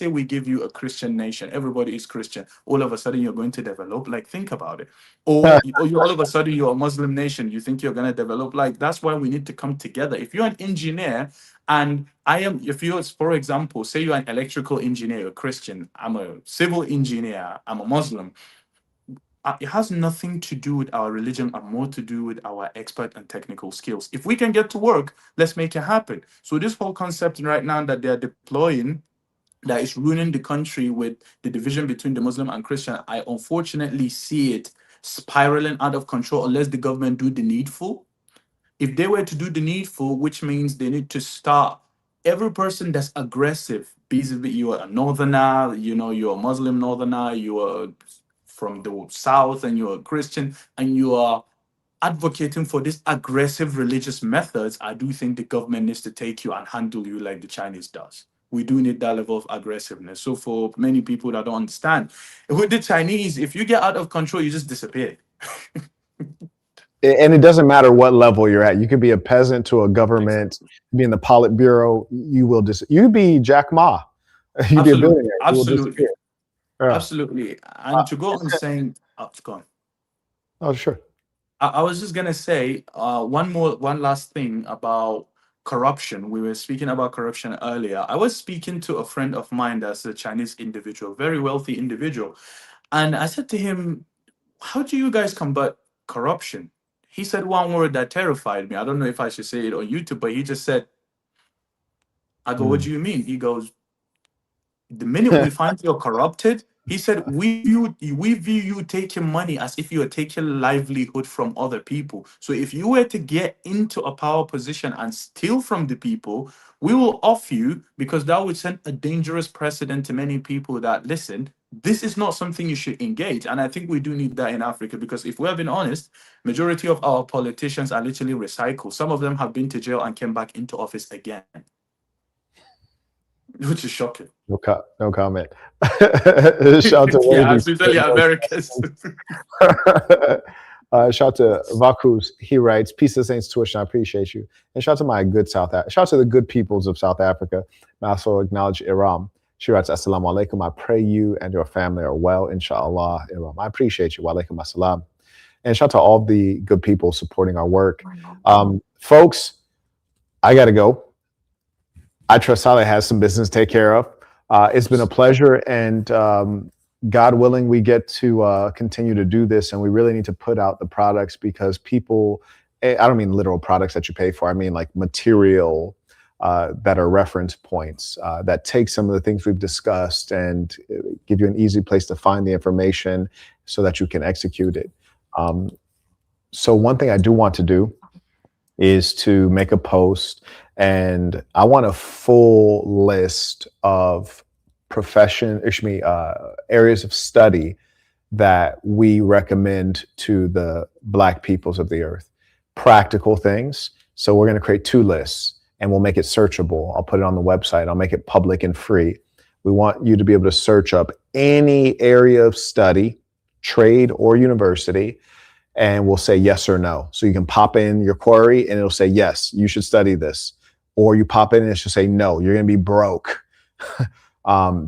we give you a Christian nation, everybody is Christian, all of a sudden you're going to develop, like, think about it. Or you all of a sudden you're a Muslim nation, you think you're going to develop. Like, that's why we need to come together. If you're an engineer and if you're, for example, say you're an electrical engineer, you're a Christian, I'm a civil engineer, I'm a Muslim, it has nothing to do with our religion and more to do with our expert and technical skills. If we can get to work, let's make it happen. So this whole concept right now that they're deploying, that is ruining the country with the division between the Muslim and Christian, I unfortunately see it spiraling out of control unless the government do the needful. If they were to do the needful, which means they need to start every person that's aggressive, be it you are a northerner, you're a Muslim northerner, you are from the South and you're a Christian and you are advocating for these aggressive religious methods, I do think the government needs to take you and handle you like the Chinese does. We do need that level of aggressiveness. So for many people that don't understand, with the Chinese, if you get out of control, you just disappear. And it doesn't matter what level you're at. You could be a peasant to a government, be in the Politburo, you'd be Jack Ma. You'd be a billionaire. Absolutely. Yeah. Absolutely. And to go on saying, go on. Oh, sure. I was just gonna say one last thing about corruption. We were speaking about corruption earlier. I was speaking to a friend of mine that's a Chinese individual, very wealthy individual, and I said to him, "How do you guys combat corruption?" He said one word that terrified me. I don't know if I should say it on YouTube, but he just said, "I go, what do you mean?" He goes, "The minute we find you're corrupted," he said, we view you taking money as if you are taking livelihood from other people. So if you were to get into a power position and steal from the people, we will off you, because that would send a dangerous precedent to many people that, listen, this is not something you should engage. And I think we do need that in Africa, because if we're being honest, majority of our politicians are literally recycled. Some of them have been to jail and came back into office again, which is shocking. No comment. Shout to yeah, especially Americans. Shout to Vakus. He writes, "Peace to Saints Tuition. I appreciate you." And shout to my good shout to the good peoples of South Africa. I also acknowledge Iram. She writes, "Assalamu alaikum. I pray you and your family are well, inshallah." Iram, I appreciate you. Wa alaikum assalam. And shout to all the good people supporting our work. Folks, I got to go. I trust Saleh has some business to take care of. It's been a pleasure, and God willing, we get to continue to do this, and we really need to put out the products, because people, I don't mean literal products that you pay for, I mean like material that are reference points that take some of the things we've discussed and give you an easy place to find the information so that you can execute it. So one thing I do want to do is to make a post, and I want a full list of areas of study that we recommend to the Black peoples of the earth. Practical things. So we're going to create 2 lists, and we'll make it searchable. I'll put it on the website. I'll make it public and free. We want you to be able to search up any area of study, trade or university, and we'll say yes or no. So you can pop in your query and it'll say, yes, you should study this. Or you pop in and it should say, no, you're going to be broke.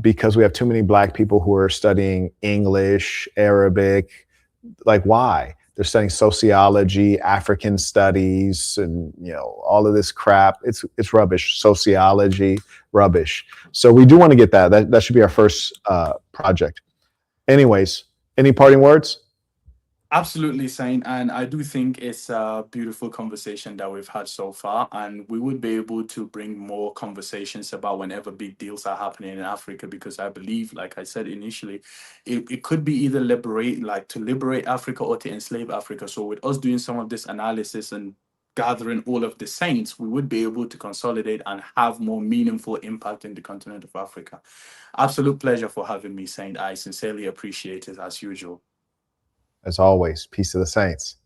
Because we have too many Black people who are studying English, Arabic. Like, why? They're studying sociology, African studies, and all of this crap. It's rubbish. Sociology, rubbish. So we do want to get that should be our first project. Anyways, any parting words? Absolutely, Saint. And I do think it's a beautiful conversation that we've had so far. And we would be able to bring more conversations about whenever big deals are happening in Africa, because I believe, like I said initially, it could be either liberate, like to liberate Africa or to enslave Africa. So with us doing some of this analysis and gathering all of the saints, we would be able to consolidate and have more meaningful impact in the continent of Africa. Absolute pleasure for having me, Saint. I sincerely appreciate it as usual. As always, peace to the saints.